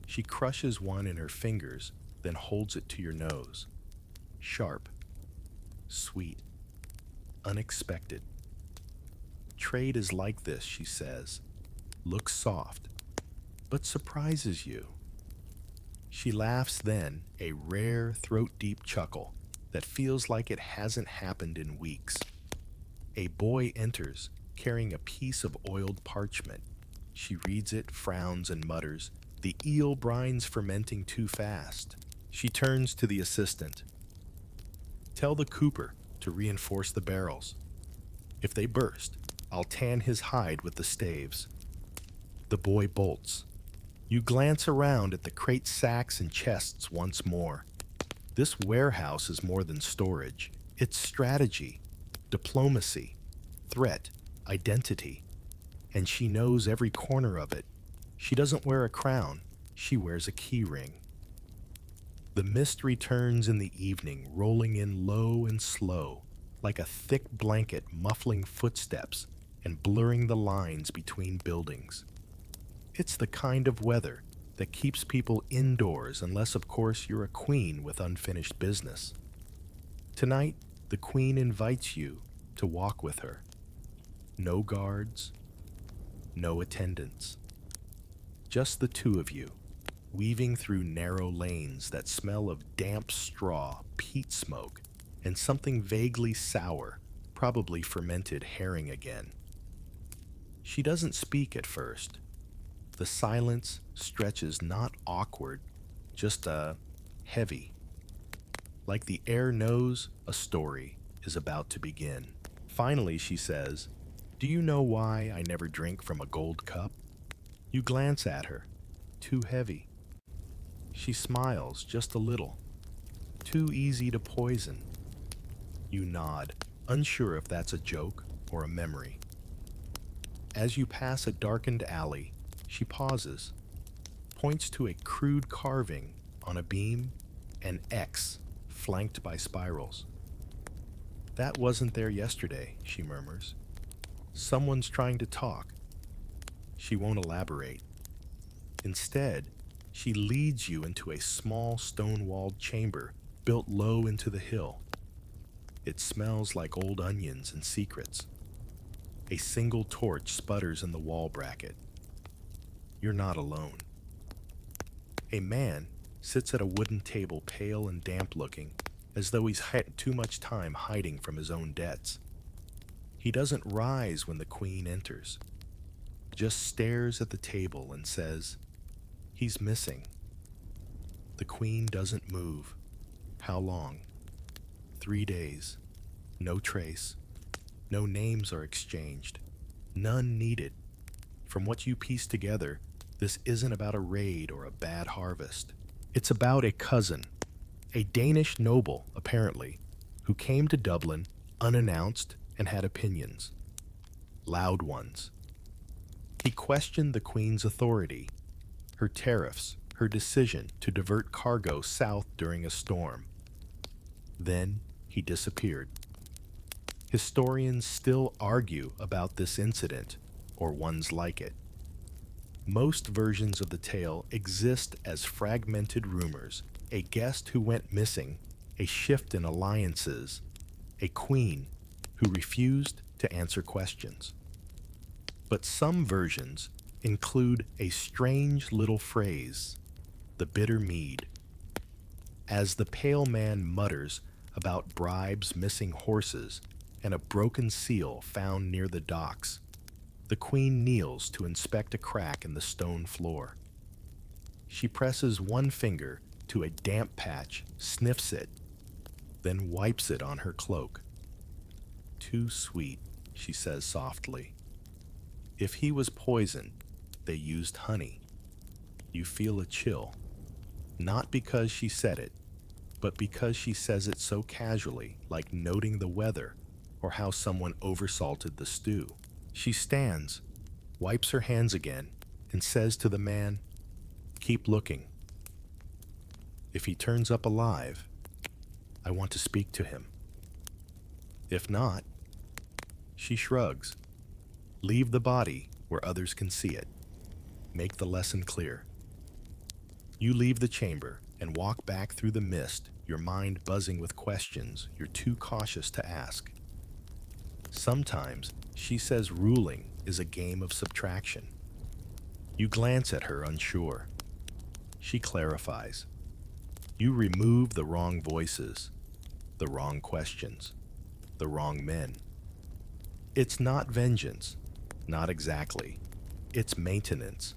She crushes one in her fingers, then holds it to your nose. Sharp, sweet, unexpected. Trade is like this, she says. Looks soft, but surprises you. She laughs then, a rare, throat-deep chuckle that feels like it hasn't happened in weeks. A boy enters, carrying a piece of oiled parchment. She reads it, frowns, and mutters, "The eel brine's fermenting too fast." She turns to the assistant. "Tell the cooper to reinforce the barrels. If they burst, I'll tan his hide with the staves." The boy bolts. You glance around at the crate sacks and chests once more. This warehouse is more than storage. It's strategy, diplomacy, threat, identity. And she knows every corner of it. She doesn't wear a crown. She wears a key ring. The mist returns in the evening, rolling in low and slow, like a thick blanket muffling footsteps and blurring the lines between buildings. It's the kind of weather that keeps people indoors unless, of course, you're a queen with unfinished business. Tonight, the queen invites you to walk with her. No guards, no attendants. Just the two of you, weaving through narrow lanes that smell of damp straw, peat smoke, and something vaguely sour, probably fermented herring again. She doesn't speak at first. The silence stretches not awkward, just heavy. Like the air knows a story is about to begin. Finally, she says, "Do you know why I never drink from a gold cup?" You glance at her. Too heavy. She smiles just a little. Too easy to poison. You nod, unsure if that's a joke or a memory. As you pass a darkened alley, she pauses, points to a crude carving on a beam, an X flanked by spirals. "That wasn't there yesterday," she murmurs. "Someone's trying to talk." She won't elaborate. Instead, she leads you into a small stone-walled chamber built low into the hill. It smells like old onions and secrets. A single torch sputters in the wall bracket. You're not alone. A man sits at a wooden table, pale and damp-looking, as though he's had too much time hiding from his own debts. He doesn't rise when the queen enters, just stares at the table and says, "He's missing." The queen doesn't move. How long? 3 days. No trace. No names are exchanged. None needed. From what you piece together, this isn't about a raid or a bad harvest. It's about a cousin, a Danish noble, apparently, who came to Dublin unannounced and had opinions. Loud ones. He questioned the Queen's authority, her tariffs, her decision to divert cargo south during a storm. Then he disappeared. Historians still argue about this incident, or ones like it. Most versions of the tale exist as fragmented rumors, a guest who went missing, a shift in alliances, a queen who refused to answer questions. But some versions include a strange little phrase, the bitter mead. As the pale man mutters about bribes, missing horses, and a broken seal found near the docks, the queen kneels to inspect a crack in the stone floor. She presses one finger to a damp patch, sniffs it, then wipes it on her cloak. "Too sweet," she says softly. "If he was poisoned, they used honey." You feel a chill, not because she said it, but because she says it so casually, like noting the weather or how someone oversalted the stew. She stands, wipes her hands again, and says to the man, "Keep looking. If he turns up alive, I want to speak to him. If not," she shrugs, "leave the body where others can see it. Make the lesson clear." You leave the chamber and walk back through the mist, your mind buzzing with questions you're too cautious to ask. Sometimes She says ruling is a game of subtraction. You glance at her unsure. She clarifies. You remove the wrong voices, the wrong questions, the wrong men. It's not vengeance, not exactly. It's maintenance.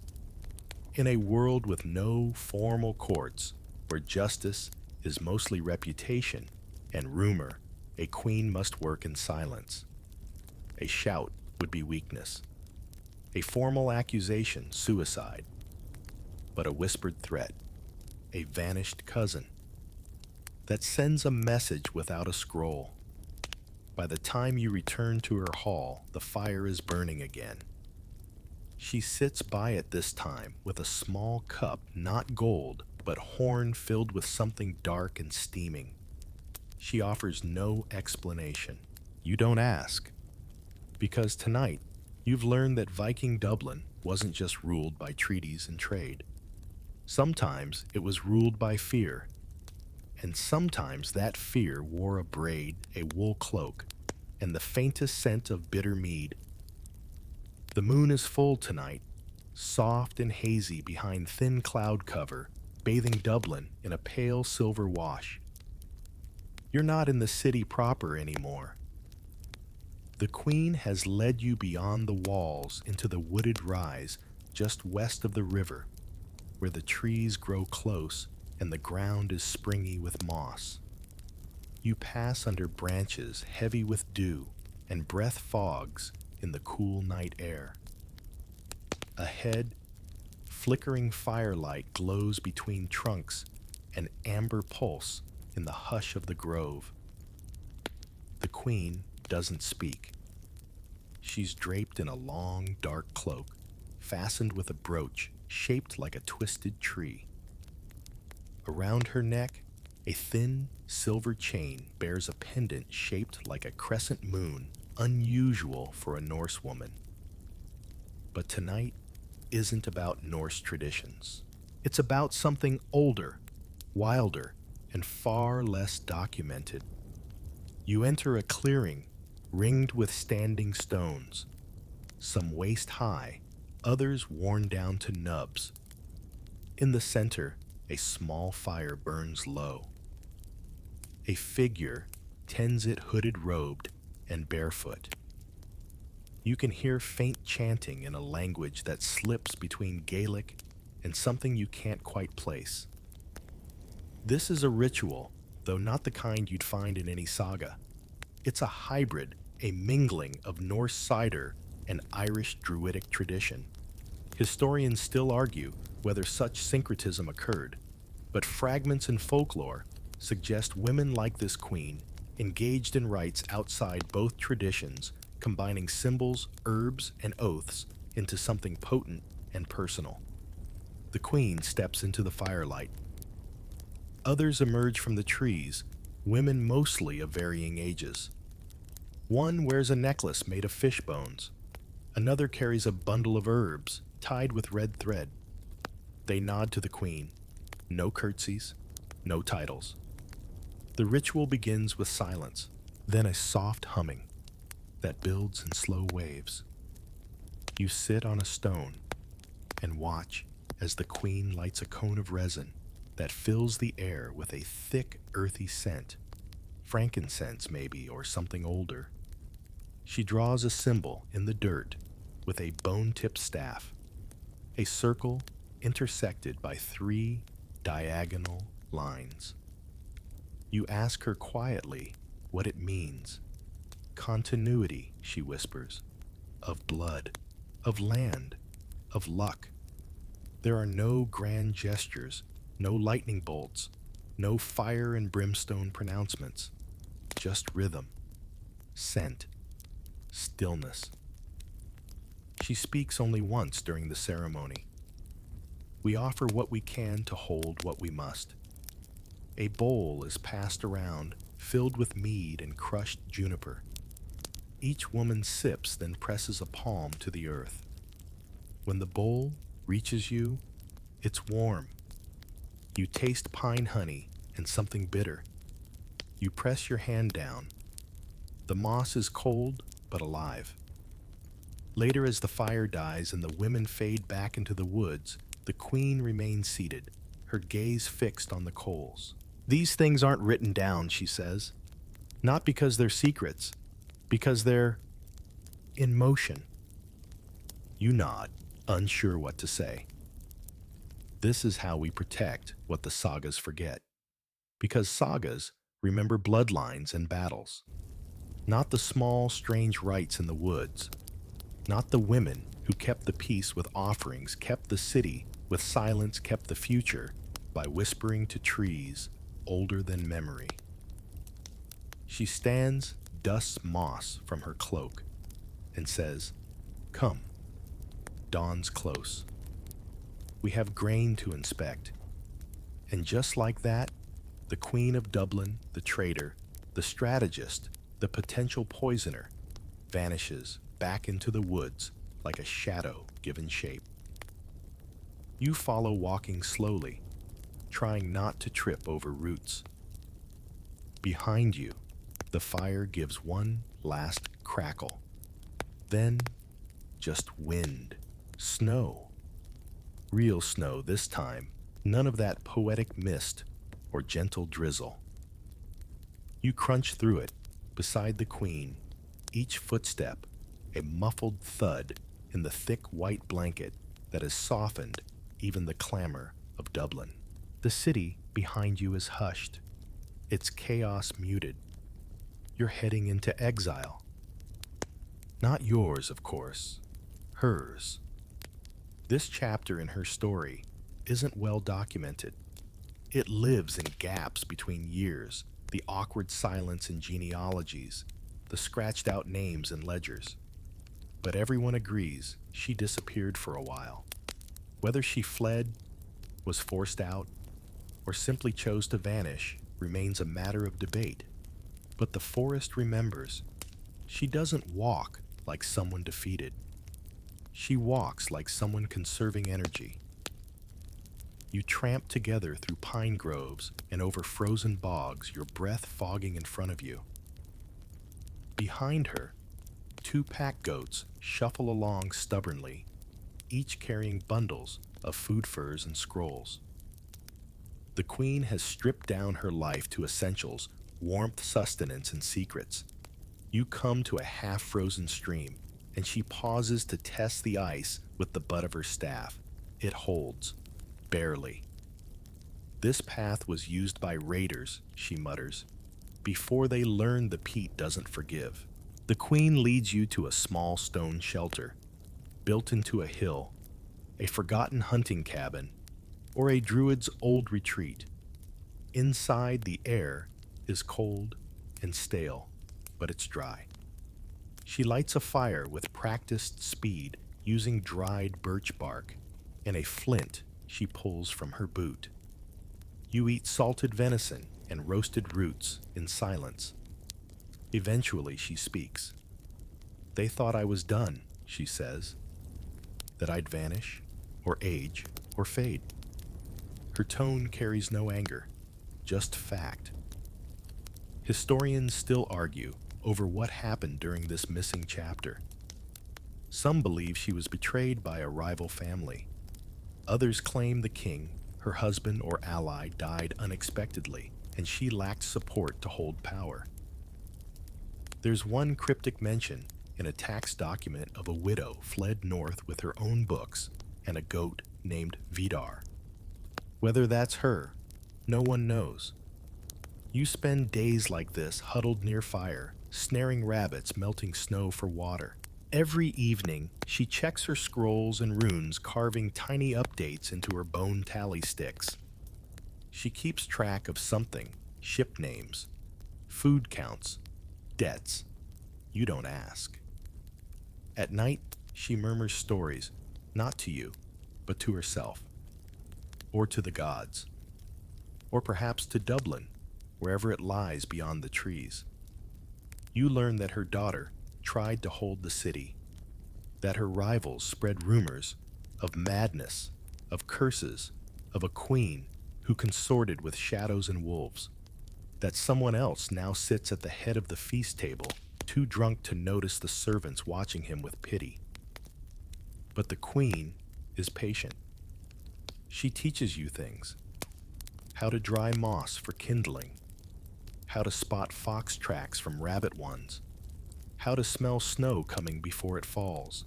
In a world with no formal courts, where justice is mostly reputation and rumor, a queen must work in silence. A shout would be weakness. A formal accusation, suicide. But a whispered threat, a vanished cousin, that sends a message without a scroll. By the time you return to her hall, the fire is burning again. She sits by it this time with a small cup, not gold, but horn filled with something dark and steaming. She offers no explanation. You don't ask. Because tonight, you've learned that Viking Dublin wasn't just ruled by treaties and trade. Sometimes it was ruled by fear. And sometimes that fear wore a braid, a wool cloak, and the faintest scent of bitter mead. The moon is full tonight, soft and hazy behind thin cloud cover, bathing Dublin in a pale silver wash. You're not in the city proper anymore. The Queen has led you beyond the walls into the wooded rise just west of the river, where the trees grow close and the ground is springy with moss. You pass under branches heavy with dew and breath fogs in the cool night air. Ahead, flickering firelight glows between trunks, an amber pulse in the hush of the grove. The Queen doesn't speak. She's draped in a long, dark cloak, fastened with a brooch shaped like a twisted tree. Around her neck, a thin, silver chain bears a pendant shaped like a crescent moon, unusual for a Norse woman. But tonight isn't about Norse traditions. It's about something older, wilder, and far less documented. You enter a clearing ringed with standing stones, some waist high, others worn down to nubs. In the center, a small fire burns low. A figure tends it hooded robed and barefoot. You can hear faint chanting in a language that slips between Gaelic and something you can't quite place. This is a ritual, though not the kind you'd find in any saga. It's a hybrid, a mingling of Norse cider and Irish Druidic tradition. Historians still argue whether such syncretism occurred, but fragments in folklore suggest women like this queen engaged in rites outside both traditions, combining symbols, herbs, and oaths into something potent and personal. The queen steps into the firelight. Others emerge from the trees, women mostly of varying ages. One wears a necklace made of fish bones. Another carries a bundle of herbs tied with red thread. They nod to the queen. No curtsies, no titles. The ritual begins with silence, then a soft humming that builds in slow waves. You sit on a stone and watch as the queen lights a cone of resin that fills the air with a thick, earthy scent, frankincense maybe, or something older. She draws a symbol in the dirt with a bone-tipped staff, a circle intersected by 3 diagonal lines. You ask her quietly what it means. Continuity, she whispers, of blood, of land, of luck. There are no grand gestures, no lightning bolts, no fire and brimstone pronouncements, just rhythm, scent, stillness. She speaks only once during the ceremony. We offer what we can to hold what we must. A bowl is passed around, filled with mead and crushed juniper. Each woman sips, then presses a palm to the earth. When the bowl reaches you, it's warm. You taste pine honey and something bitter. You press your hand down. The moss is cold but alive. Later, as the fire dies and the women fade back into the woods, the queen remains seated, her gaze fixed on the coals. These things aren't written down, she says. Not because they're secrets, because they're in motion. You nod, unsure what to say. This is how we protect what the sagas forget. Because sagas remember bloodlines and battles. Not the small, strange rites in the woods. Not the women who kept the peace with offerings, kept the city with silence, kept the future by whispering to trees older than memory. She stands, dusts moss from her cloak, and says, "Come." Dawn's close. We have grain to inspect. And just like that, the Queen of Dublin, the traitor, the strategist, the potential poisoner, vanishes back into the woods like a shadow given shape. You follow, walking slowly, trying not to trip over roots. Behind you, the fire gives one last crackle. Then, just wind, snow. Real snow this time, none of that poetic mist or gentle drizzle. You crunch through it, beside the queen, each footstep a muffled thud in the thick white blanket that has softened even the clamor of Dublin. The city behind you is hushed, its chaos muted. You're heading into exile. Not yours, of course, hers. This chapter in her story isn't well documented. It lives in gaps between years, the awkward silence in genealogies, the scratched out names in ledgers. But everyone agrees she disappeared for a while. Whether she fled, was forced out, or simply chose to vanish remains a matter of debate. But the forest remembers. She doesn't walk like someone defeated. She walks like someone conserving energy. You tramp together through pine groves and over frozen bogs, your breath fogging in front of you. Behind her, two pack goats shuffle along stubbornly, each carrying bundles of food furs and scrolls. The queen has stripped down her life to essentials, warmth, sustenance, and secrets. You come to a half-frozen stream, and she pauses to test the ice with the butt of her staff. It holds, barely. This path was used by raiders, she mutters, before they learned the peat doesn't forgive. The queen leads you to a small stone shelter, built into a hill, a forgotten hunting cabin, or a druid's old retreat. Inside, the air is cold and stale, but it's dry. She lights a fire with practiced speed, using dried birch bark and a flint she pulls from her boot. You eat salted venison and roasted roots in silence. Eventually, she speaks. "They thought I was done," she says, "that I'd vanish, or age, or fade." Her tone carries no anger, just fact. Historians still argue over what happened during this missing chapter. Some believe she was betrayed by a rival family. Others claim the king, her husband or ally, died unexpectedly, and she lacked support to hold power. There's one cryptic mention in a tax document of a widow fled north with her own books and a goat named Vidar. Whether that's her, no one knows. You spend days like this huddled near fire, snaring rabbits, melting snow for water. Every evening, she checks her scrolls and runes, carving tiny updates into her bone tally sticks. She keeps track of something, ship names, food counts, debts. You don't ask. At night, she murmurs stories, not to you, but to herself, or to the gods, or perhaps to Dublin, wherever it lies beyond the trees. You learn that her daughter tried to hold the city, that her rivals spread rumors of madness, of curses, of a queen who consorted with shadows and wolves, that someone else now sits at the head of the feast table, too drunk to notice the servants watching him with pity. But the queen is patient. She teaches you things: how to dry moss for kindling, how to spot fox tracks from rabbit ones, how to smell snow coming before it falls.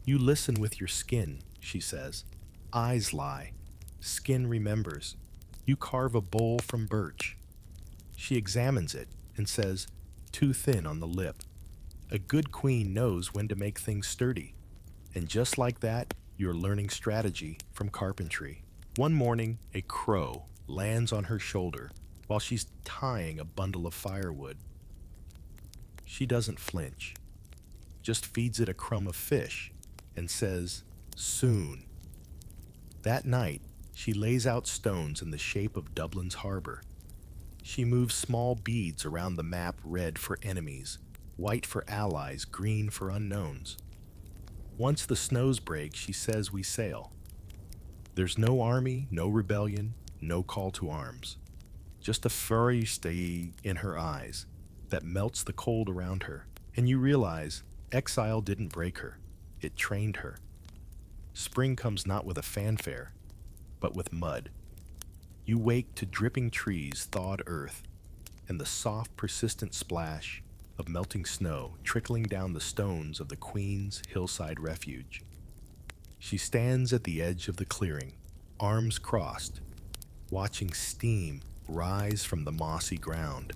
You listen with your skin, she says. Eyes lie, skin remembers. You carve a bowl from birch. She examines it and says, too thin on the lip. A good queen knows when to make things sturdy. And just like that, you're learning strategy from carpentry. One morning, a crow lands on her shoulder while she's tying a bundle of firewood. She doesn't flinch, just feeds it a crumb of fish and says, soon. That night, she lays out stones in the shape of Dublin's harbor. She moves small beads around the map, red for enemies, white for allies, green for unknowns. Once the snows break, she says we sail. There's no army, no rebellion, no call to arms. Just a furry stay in her eyes that melts the cold around her. And you realize exile didn't break her, it trained her. Spring comes not with a fanfare, but with mud. You wake to dripping trees, thawed earth, and the soft, persistent splash of melting snow trickling down the stones of the Queen's hillside refuge. She stands at the edge of the clearing, arms crossed, watching steam rise from the mossy ground.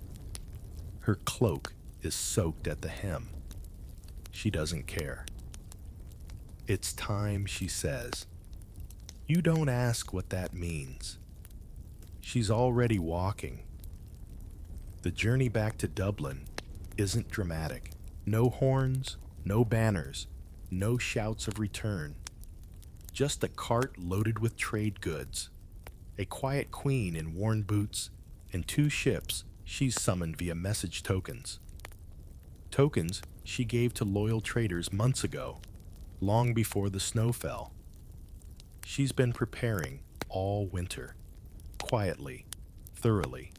Her cloak is soaked at the hem. She doesn't care. It's time, she says. You don't ask what that means. She's already walking. The journey back to Dublin isn't dramatic. No horns, no banners, no shouts of return. Just a cart loaded with trade goods, a quiet queen in worn boots, and 2 ships she's summoned via message tokens. Tokens she gave to loyal traders months ago, long before the snow fell. She's been preparing all winter, quietly, thoroughly.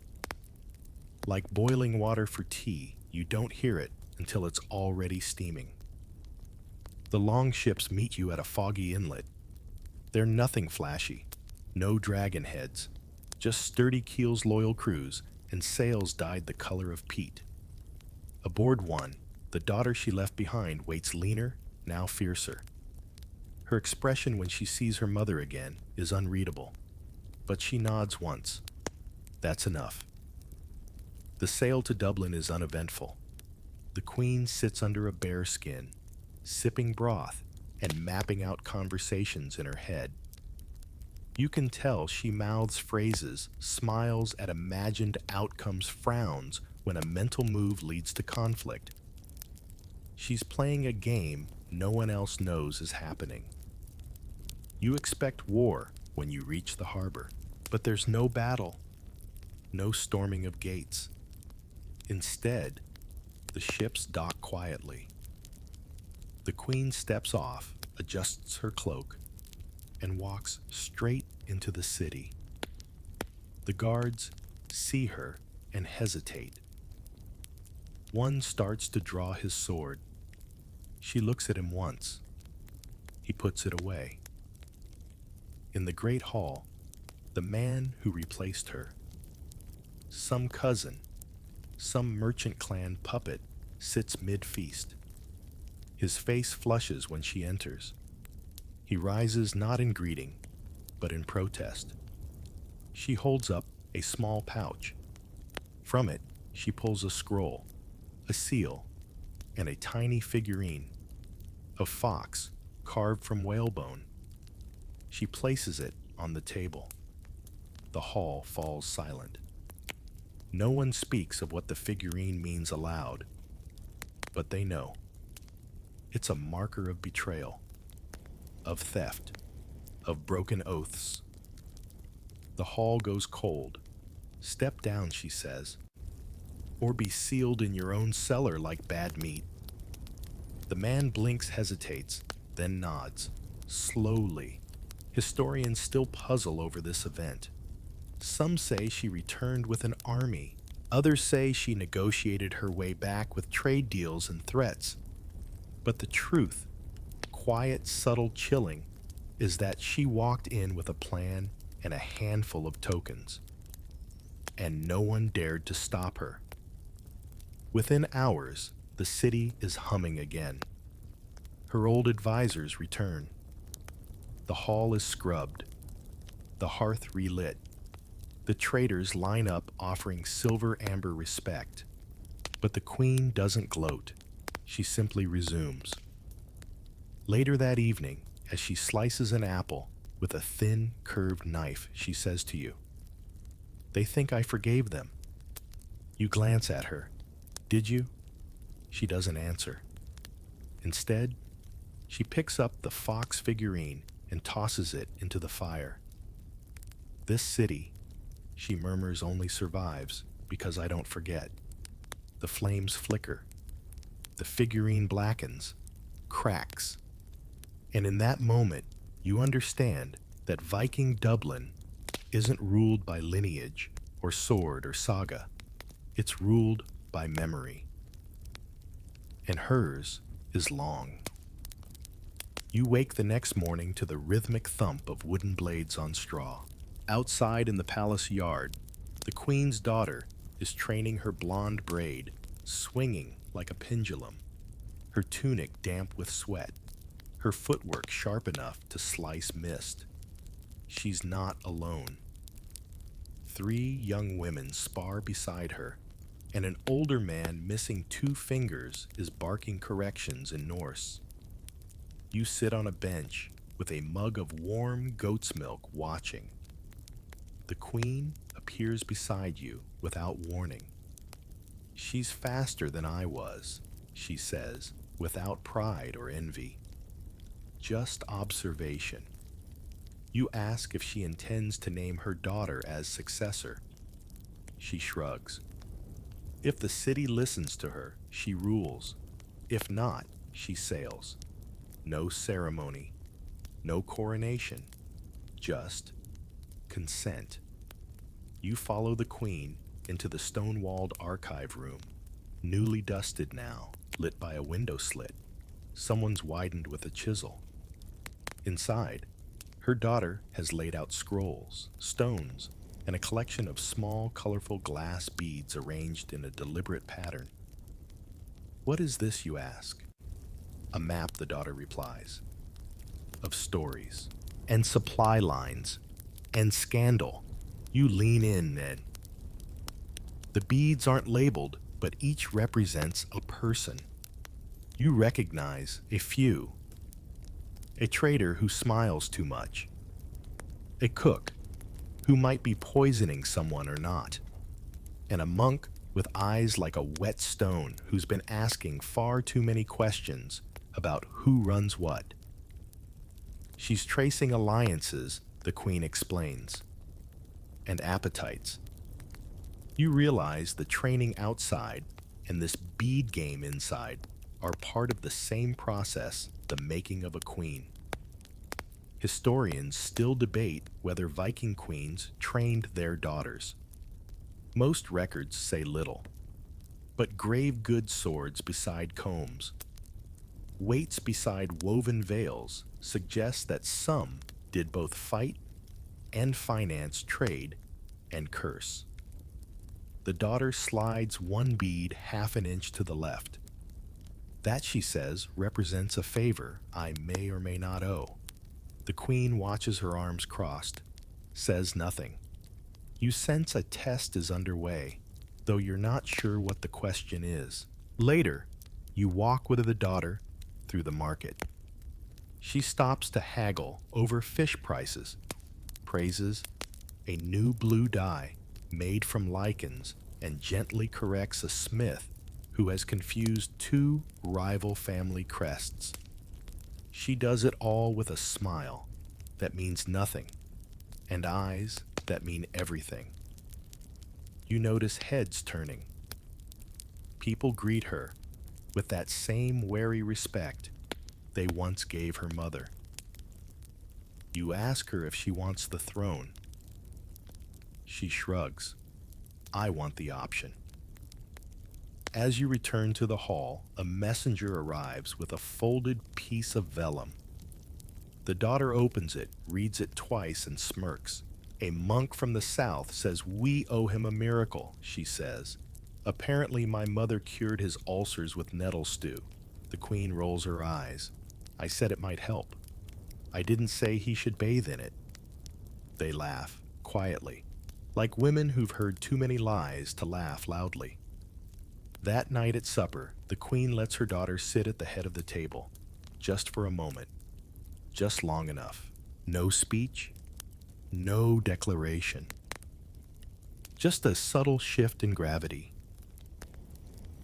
Like boiling water for tea, you don't hear it until it's already steaming. The longships meet you at a foggy inlet. They're nothing flashy, no dragon heads, just sturdy keels, loyal crews, and sails dyed the color of peat. Aboard one, the daughter she left behind waits leaner, now fiercer. Her expression when she sees her mother again is unreadable, but she nods once. That's enough. The sail to Dublin is uneventful. The Queen sits under a bear skin, sipping broth and mapping out conversations in her head. You can tell she mouths phrases, smiles at imagined outcomes, frowns when a mental move leads to conflict. She's playing a game no one else knows is happening. You expect war when you reach the harbor, but there's no battle, no storming of gates. Instead, the ships dock quietly. The Queen steps off, adjusts her cloak, and walks straight into the city. The guards see her and hesitate. One starts to draw his sword. She looks at him once. He puts it away. In the great hall, the man who replaced her, some cousin, some merchant clan puppet, sits mid-feast. His face flushes when she enters. He rises not in greeting, but in protest. She holds up a small pouch. From it, she pulls a scroll, a seal, and a tiny figurine, a fox carved from whalebone. She places it on the table. The hall falls silent. No one speaks of what the figurine means aloud, but they know. It's a marker of betrayal, of theft, of broken oaths. The hall goes cold. Step down, she says, or be sealed in your own cellar like bad meat. The man blinks, hesitates, then nods, slowly. Historians still puzzle over this event. Some say she returned with an army. Others say she negotiated her way back with trade deals and threats. But the truth, quiet, subtle chilling is that she walked in with a plan and a handful of tokens, and no one dared to stop her. Within hours, the city is humming again. Her old advisors return. The hall is scrubbed, the hearth relit. The traders line up offering silver amber respect. But the queen doesn't gloat. She simply resumes. Later that evening, as she slices an apple with a thin, curved knife, she says to you, "They think I forgave them." You glance at her. "Did you?" She doesn't answer. Instead, she picks up the fox figurine and tosses it into the fire. "This city," she murmurs, "only survives because I don't forget." The flames flicker. The figurine blackens, cracks. And in that moment, you understand that Viking Dublin isn't ruled by lineage or sword or saga. It's ruled by memory. And hers is long. You wake the next morning to the rhythmic thump of wooden blades on straw. Outside in the palace yard, the queen's daughter is training her blonde braid, swinging like a pendulum, her tunic damp with sweat, her footwork sharp enough to slice mist. She's not alone. 3 young women spar beside her, and an older man missing 2 fingers is barking corrections in Norse. You sit on a bench with a mug of warm goat's milk watching. The queen appears beside you without warning. "She's faster than I was," she says, without pride or envy. Just observation. You ask if she intends to name her daughter as successor. She shrugs. If the city listens to her, she rules. If not, she sails. No ceremony, no coronation, just consent. You follow the queen into the stone-walled archive room, newly dusted now, lit by a window slit. Someone's widened with a chisel. Inside, her daughter has laid out scrolls, stones, and a collection of small, colorful glass beads arranged in a deliberate pattern. "What is this, you ask?" "A map," the daughter replies, "of stories, and supply lines, and scandal." You lean in then. The beads aren't labeled, but each represents a person. You recognize a few. A trader who smiles too much. A cook who might be poisoning someone or not. And a monk with eyes like a wet stone who's been asking far too many questions about who runs what. She's tracing alliances, the queen explains, and appetites. You realize the training outside and this bead game inside are part of the same process, the making of a queen. Historians still debate whether Viking queens trained their daughters. Most records say little, but grave good swords beside combs, weights beside woven veils suggest that some did both fight and finance trade and curse. The daughter slides one bead half an inch to the left. That, she says, represents a favor I may or may not owe. The queen watches her arms crossed, says nothing. You sense a test is underway, though you're not sure what the question is. Later, you walk with the daughter through the market. She stops to haggle over fish prices, praises a new blue dye made from lichens, and gently corrects a smith who has confused 2 rival family crests. She does it all with a smile that means nothing and eyes that mean everything. You notice heads turning. People greet her with that same wary respect they once gave her mother. You ask her if she wants the throne. She shrugs. "I want the option." As you return to the hall, a messenger arrives with a folded piece of vellum. The daughter opens it, reads it twice, and smirks. A monk from the south says we owe him a miracle, she says. Apparently my mother cured his ulcers with nettle stew. The queen rolls her eyes. I said it might help. I didn't say he should bathe in it. They laugh, quietly, like women who've heard too many lies to laugh loudly. That night at supper, the queen lets her daughter sit at the head of the table, just for a moment, just long enough. No speech, no declaration. Just a subtle shift in gravity.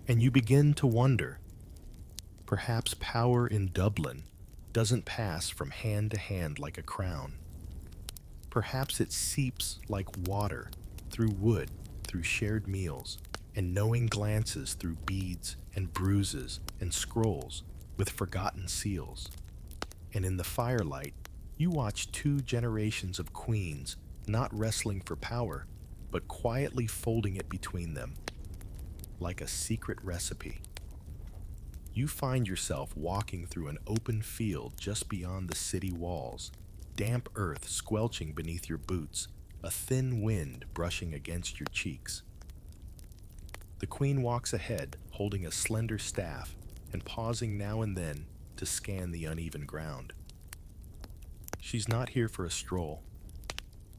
And you begin to wonder, perhaps power in Dublin doesn't pass from hand to hand like a crown. Perhaps it seeps like water, through wood, through shared meals, and knowing glances through beads and bruises and scrolls with forgotten seals. And in the firelight, you watch two generations of queens not wrestling for power, but quietly folding it between them, like a secret recipe. You find yourself walking through an open field just beyond the city walls, damp earth squelching beneath your boots, a thin wind brushing against your cheeks. The queen walks ahead, holding a slender staff and pausing now and then to scan the uneven ground. She's not here for a stroll.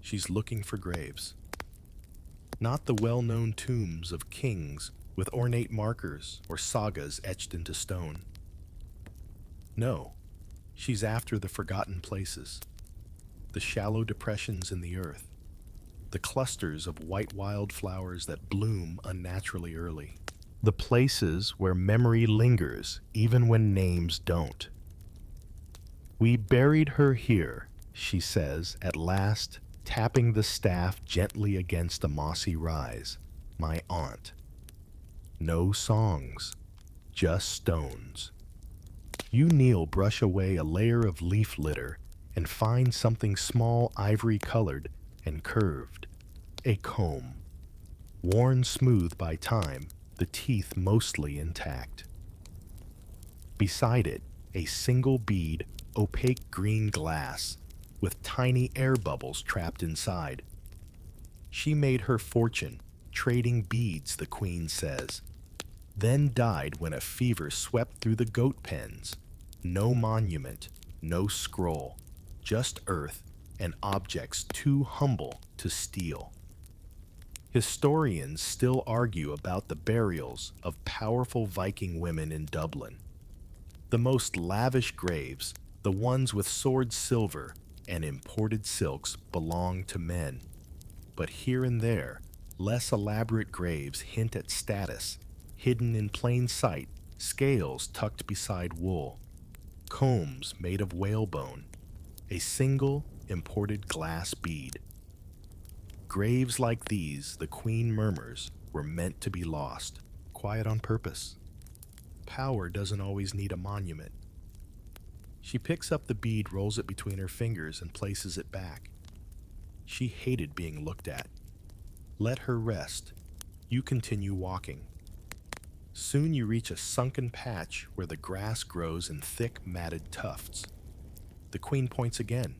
She's looking for graves. Not the well-known tombs of kings with ornate markers or sagas etched into stone. No, she's after the forgotten places, the shallow depressions in the earth, the clusters of white wildflowers that bloom unnaturally early, the places where memory lingers even when names don't. We buried her here, she says at last, tapping the staff gently against a mossy rise. My aunt. No songs, just stones. You kneel, brush away a layer of leaf litter, and find something small, ivory-colored and curved. A comb. Worn smooth by time, the teeth mostly intact. Beside it, a single bead, opaque green glass, with tiny air bubbles trapped inside. She made her fortune, trading beads, the queen says, then died when a fever swept through the goat pens. No monument, no scroll, just earth and objects too humble to steal. Historians still argue about the burials of powerful Viking women in Dublin. The most lavish graves, the ones with sword silver and imported silks, belong to men. But here and there, less elaborate graves hint at status, hidden in plain sight, scales tucked beside wool, combs made of whalebone, a single imported glass bead. Graves like these, the queen murmurs, were meant to be lost, quiet on purpose. Power doesn't always need a monument. She picks up the bead, rolls it between her fingers, and places it back. She hated being looked at. Let her rest. You continue walking. Soon you reach a sunken patch where the grass grows in thick, matted tufts. The queen points again.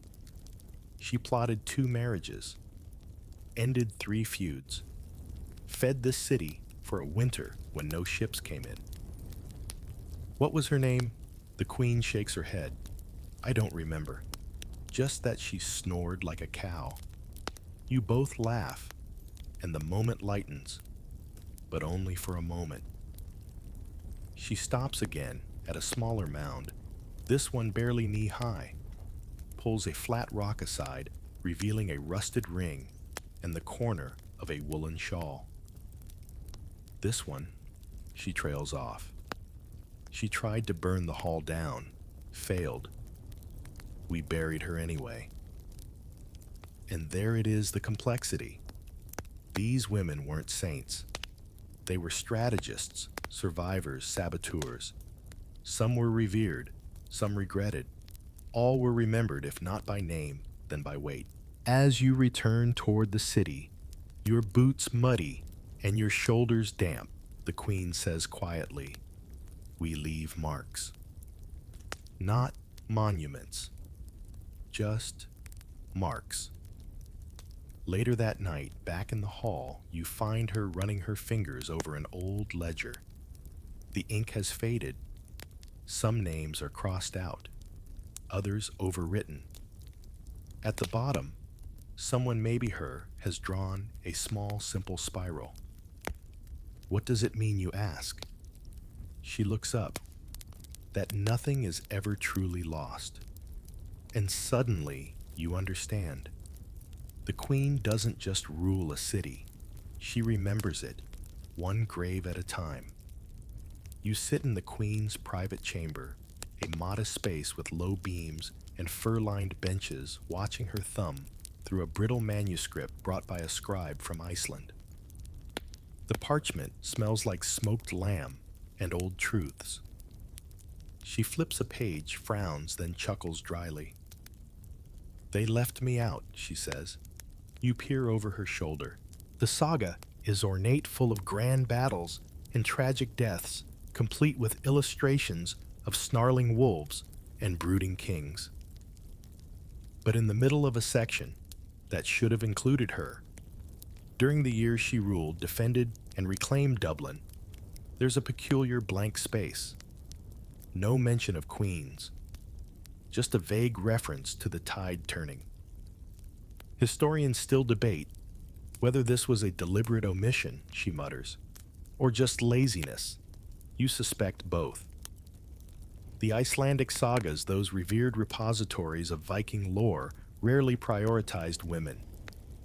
She plotted 2 marriages, ended 3 feuds, fed this city for a winter when no ships came in. What was her name? The queen shakes her head. I don't remember. Just that she snored like a cow. You both laugh, and the moment lightens, but only for a moment. She stops again at a smaller mound, this one barely knee-high, pulls a flat rock aside, revealing a rusted ring and the corner of a woolen shawl. This one, she trails off. She tried to burn the hall down, failed. We buried her anyway. And there it is, the complexity. These women weren't saints. They were strategists, survivors, saboteurs. Some were revered, some regretted. All were remembered, if not by name, then by weight. As you return toward the city, your boots muddy and your shoulders damp, The queen says quietly, "We leave marks." Not monuments, just marks. Later that night, back in the hall, you find her running her fingers over an old ledger. The ink has faded. Some names are crossed out, others overwritten. At the bottom, someone, maybe her, has drawn a small, simple spiral. What does it mean, you ask? She looks up. That nothing is ever truly lost. And suddenly, you understand. The queen doesn't just rule a city. She remembers it, one grave at a time. You sit in the queen's private chamber, a modest space with low beams and fur-lined benches, watching her thumb through a brittle manuscript brought by a scribe from Iceland. The parchment smells like smoked lamb and old truths. She flips a page, frowns, then chuckles dryly. "They left me out," she says. You peer over her shoulder. The saga is ornate, full of grand battles and tragic deaths, complete with illustrations of snarling wolves and brooding kings. But in the middle of a section that should have included her, during the years she ruled, defended, and reclaimed Dublin, there's a peculiar blank space. No mention of queens, just a vague reference to the tide turning. Historians still debate whether this was a deliberate omission, she mutters, or just laziness. You suspect both. The Icelandic sagas, those revered repositories of Viking lore, rarely prioritized women.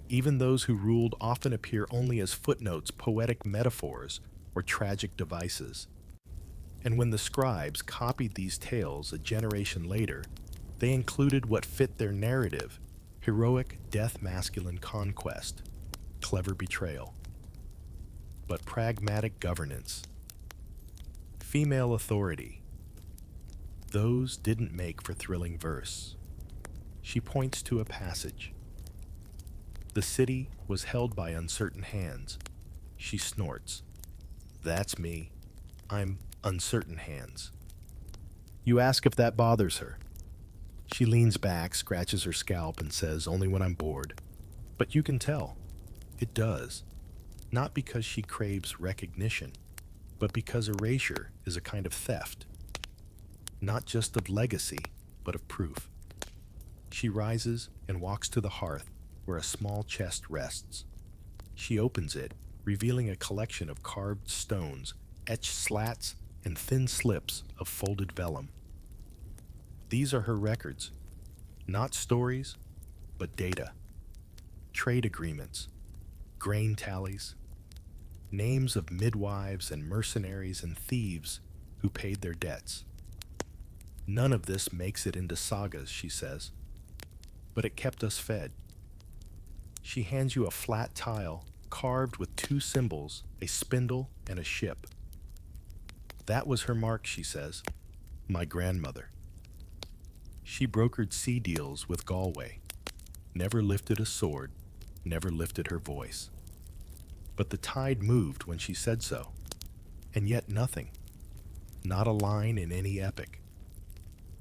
Even those who ruled often appear only as footnotes, poetic metaphors, or tragic devices. And when the scribes copied these tales a generation later, they included what fit their narrative: heroic death, masculine conquest, clever betrayal. But pragmatic governance, female authority, those didn't make for thrilling verse. She points to a passage. The city was held by uncertain hands. She snorts. That's me. I'm uncertain hands. You ask if that bothers her. She leans back, scratches her scalp, and says, "Only when I'm bored." But you can tell. It does. Not because she craves recognition, but because erasure is a kind of theft. Not just of legacy, but of proof. She rises and walks to the hearth where a small chest rests. She opens it, revealing a collection of carved stones, etched slats, and thin slips of folded vellum. These are her records. Not stories, but data. Trade agreements, grain tallies, names of midwives and mercenaries and thieves who paid their debts. None of this makes it into sagas, she says, but it kept us fed. She hands you a flat tile carved with two symbols, a spindle and a ship. That was her mark, she says. My grandmother. She brokered sea deals with Galway, never lifted a sword, never lifted her voice. But the tide moved when she said so, and yet nothing, not a line in any epic.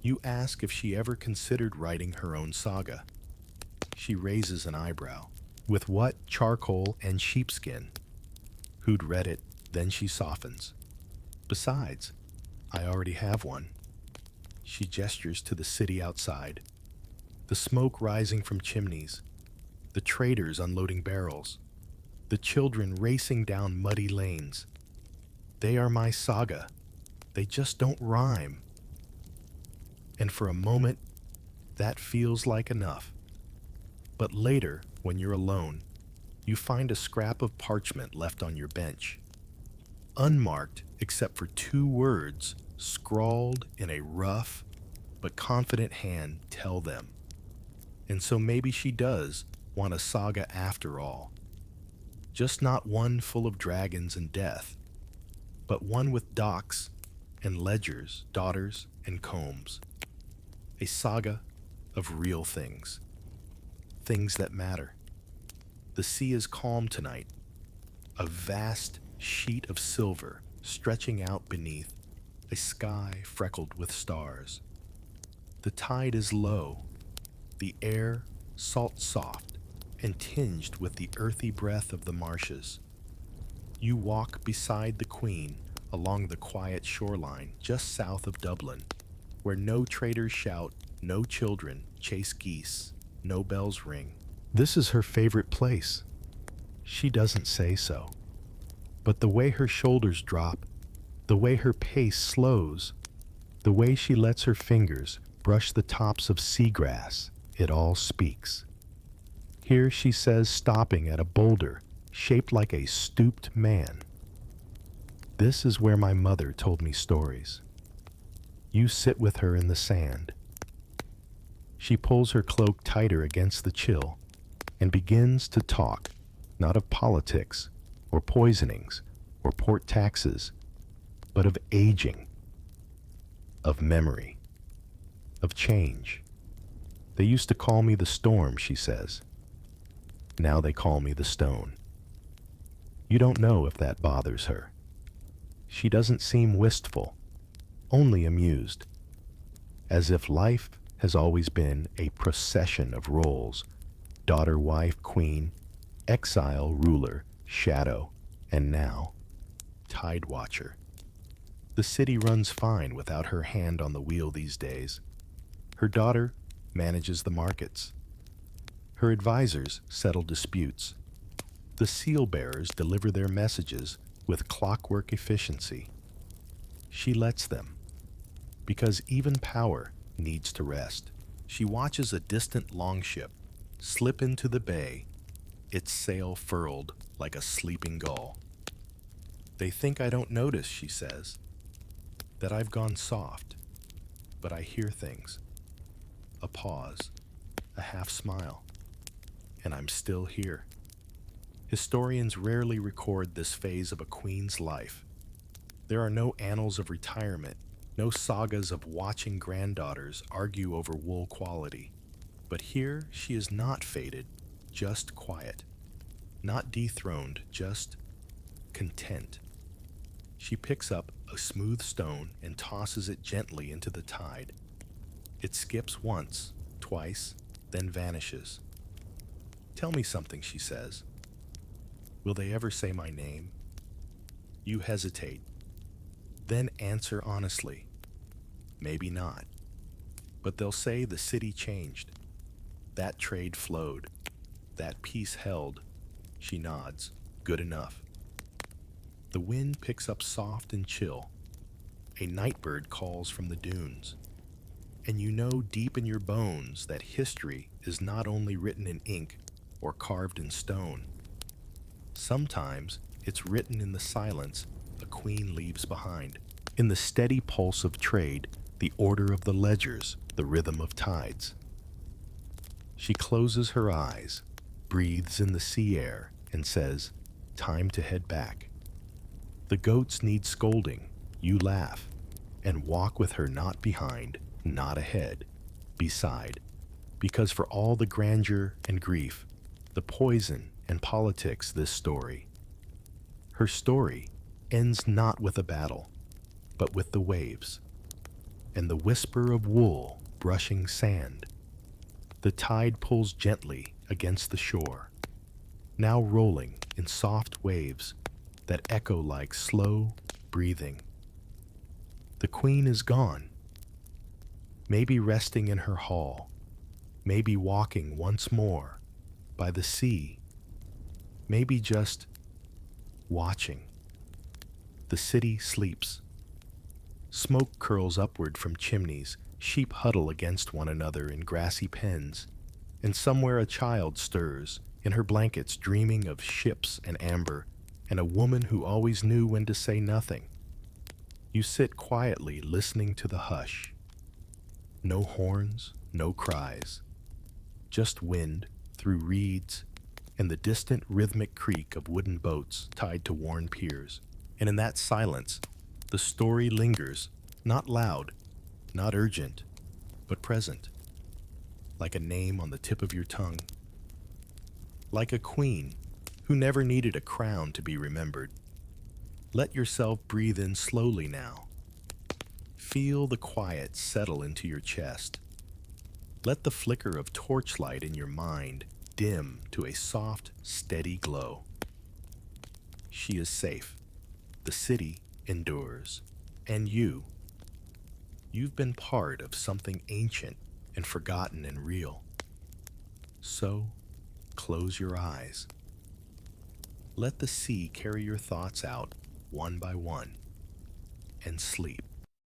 You ask if she ever considered writing her own saga. She raises an eyebrow. With what? Charcoal and sheepskin. Who'd read it? Then she softens. Besides, I already have one. She gestures to the city outside. The smoke rising from chimneys, the traders unloading barrels, the children racing down muddy lanes. They are my saga. They just don't rhyme. And for a moment, that feels like enough. But later, when you're alone, you find a scrap of parchment left on your bench. Unmarked except for two words scrawled in a rough but confident hand, "Tell them." And so maybe she does want a saga after all. Just not one full of dragons and death, but one with docks and ledgers, daughters and combs. A saga of real things. Things that matter. The sea is calm tonight. A vast, sheet of silver stretching out beneath, a sky freckled with stars. The tide is low, the air salt soft and tinged with the earthy breath of the marshes. You walk beside the Queen along the quiet shoreline just south of Dublin, where no traders shout, no children chase geese, no bells ring. This is her favorite place. She doesn't say so. But the way her shoulders drop, the way her pace slows, the way she lets her fingers brush the tops of seagrass, it all speaks. Here she says, stopping at a boulder shaped like a stooped man. This is where my mother told me stories. You sit with her in the sand. She pulls her cloak tighter against the chill and begins to talk, not of politics or poisonings or port taxes, but of aging, of memory, of change. They used to call me the storm, she says. Now they call me the stone. You don't know if that bothers her. She doesn't seem wistful, only amused, as if life has always been a procession of roles: daughter, wife, queen, exile, ruler, shadow, and now, tide watcher. The city runs fine without her hand on the wheel these days. Her daughter manages the markets. Her advisors settle disputes. The seal bearers deliver their messages with clockwork efficiency. She lets them, because even power needs to rest. She watches a distant longship slip into the bay, its sail furled like a sleeping gull. They think I don't notice, she says, that I've gone soft, but I hear things. A pause, a half smile, and I'm still here. Historians rarely record this phase of a queen's life. There are no annals of retirement, no sagas of watching granddaughters argue over wool quality. But here she is not faded, just quiet. Not dethroned, just content. She picks up a smooth stone and tosses it gently into the tide. It skips once, twice, then vanishes. Tell me something, she says. Will they ever say my name? You hesitate, then answer honestly. Maybe not. But they'll say the city changed. That trade flowed. That peace held. She nods. Good enough. The wind picks up soft and chill. A nightbird calls from the dunes. And you know deep in your bones that history is not only written in ink or carved in stone. Sometimes it's written in the silence a queen leaves behind, in the steady pulse of trade, the order of the ledgers, the rhythm of tides. She closes her eyes, breathes in the sea air, and says, time to head back. The goats need scolding. You laugh and walk with her, not behind, not ahead, beside, because for all the grandeur and grief, the poison and politics, this story, her story, ends not with a battle, but with the waves and the whisper of wool brushing sand. The tide pulls gently against the shore, now rolling in soft waves that echo like slow breathing. The queen is gone, maybe resting in her hall, maybe walking once more by the sea, maybe just watching. The city sleeps. Smoke curls upward from chimneys, sheep huddle against one another in grassy pens, and somewhere a child stirs in her blankets dreaming of ships and amber, and a woman who always knew when to say nothing. You sit quietly listening to the hush. No horns, no cries, just wind through reeds and the distant rhythmic creak of wooden boats tied to worn piers. And in that silence, the story lingers, not loud, not urgent, but present, like a name on the tip of your tongue. Like a queen who never needed a crown to be remembered, Let yourself breathe in slowly now. Feel the quiet settle into your chest. Let the flicker of torchlight in your mind dim to a soft, steady glow. She is safe. The city endures. And you've been part of something ancient and forgotten and real. So, close your eyes. Let the sea carry your thoughts out one by one and sleep.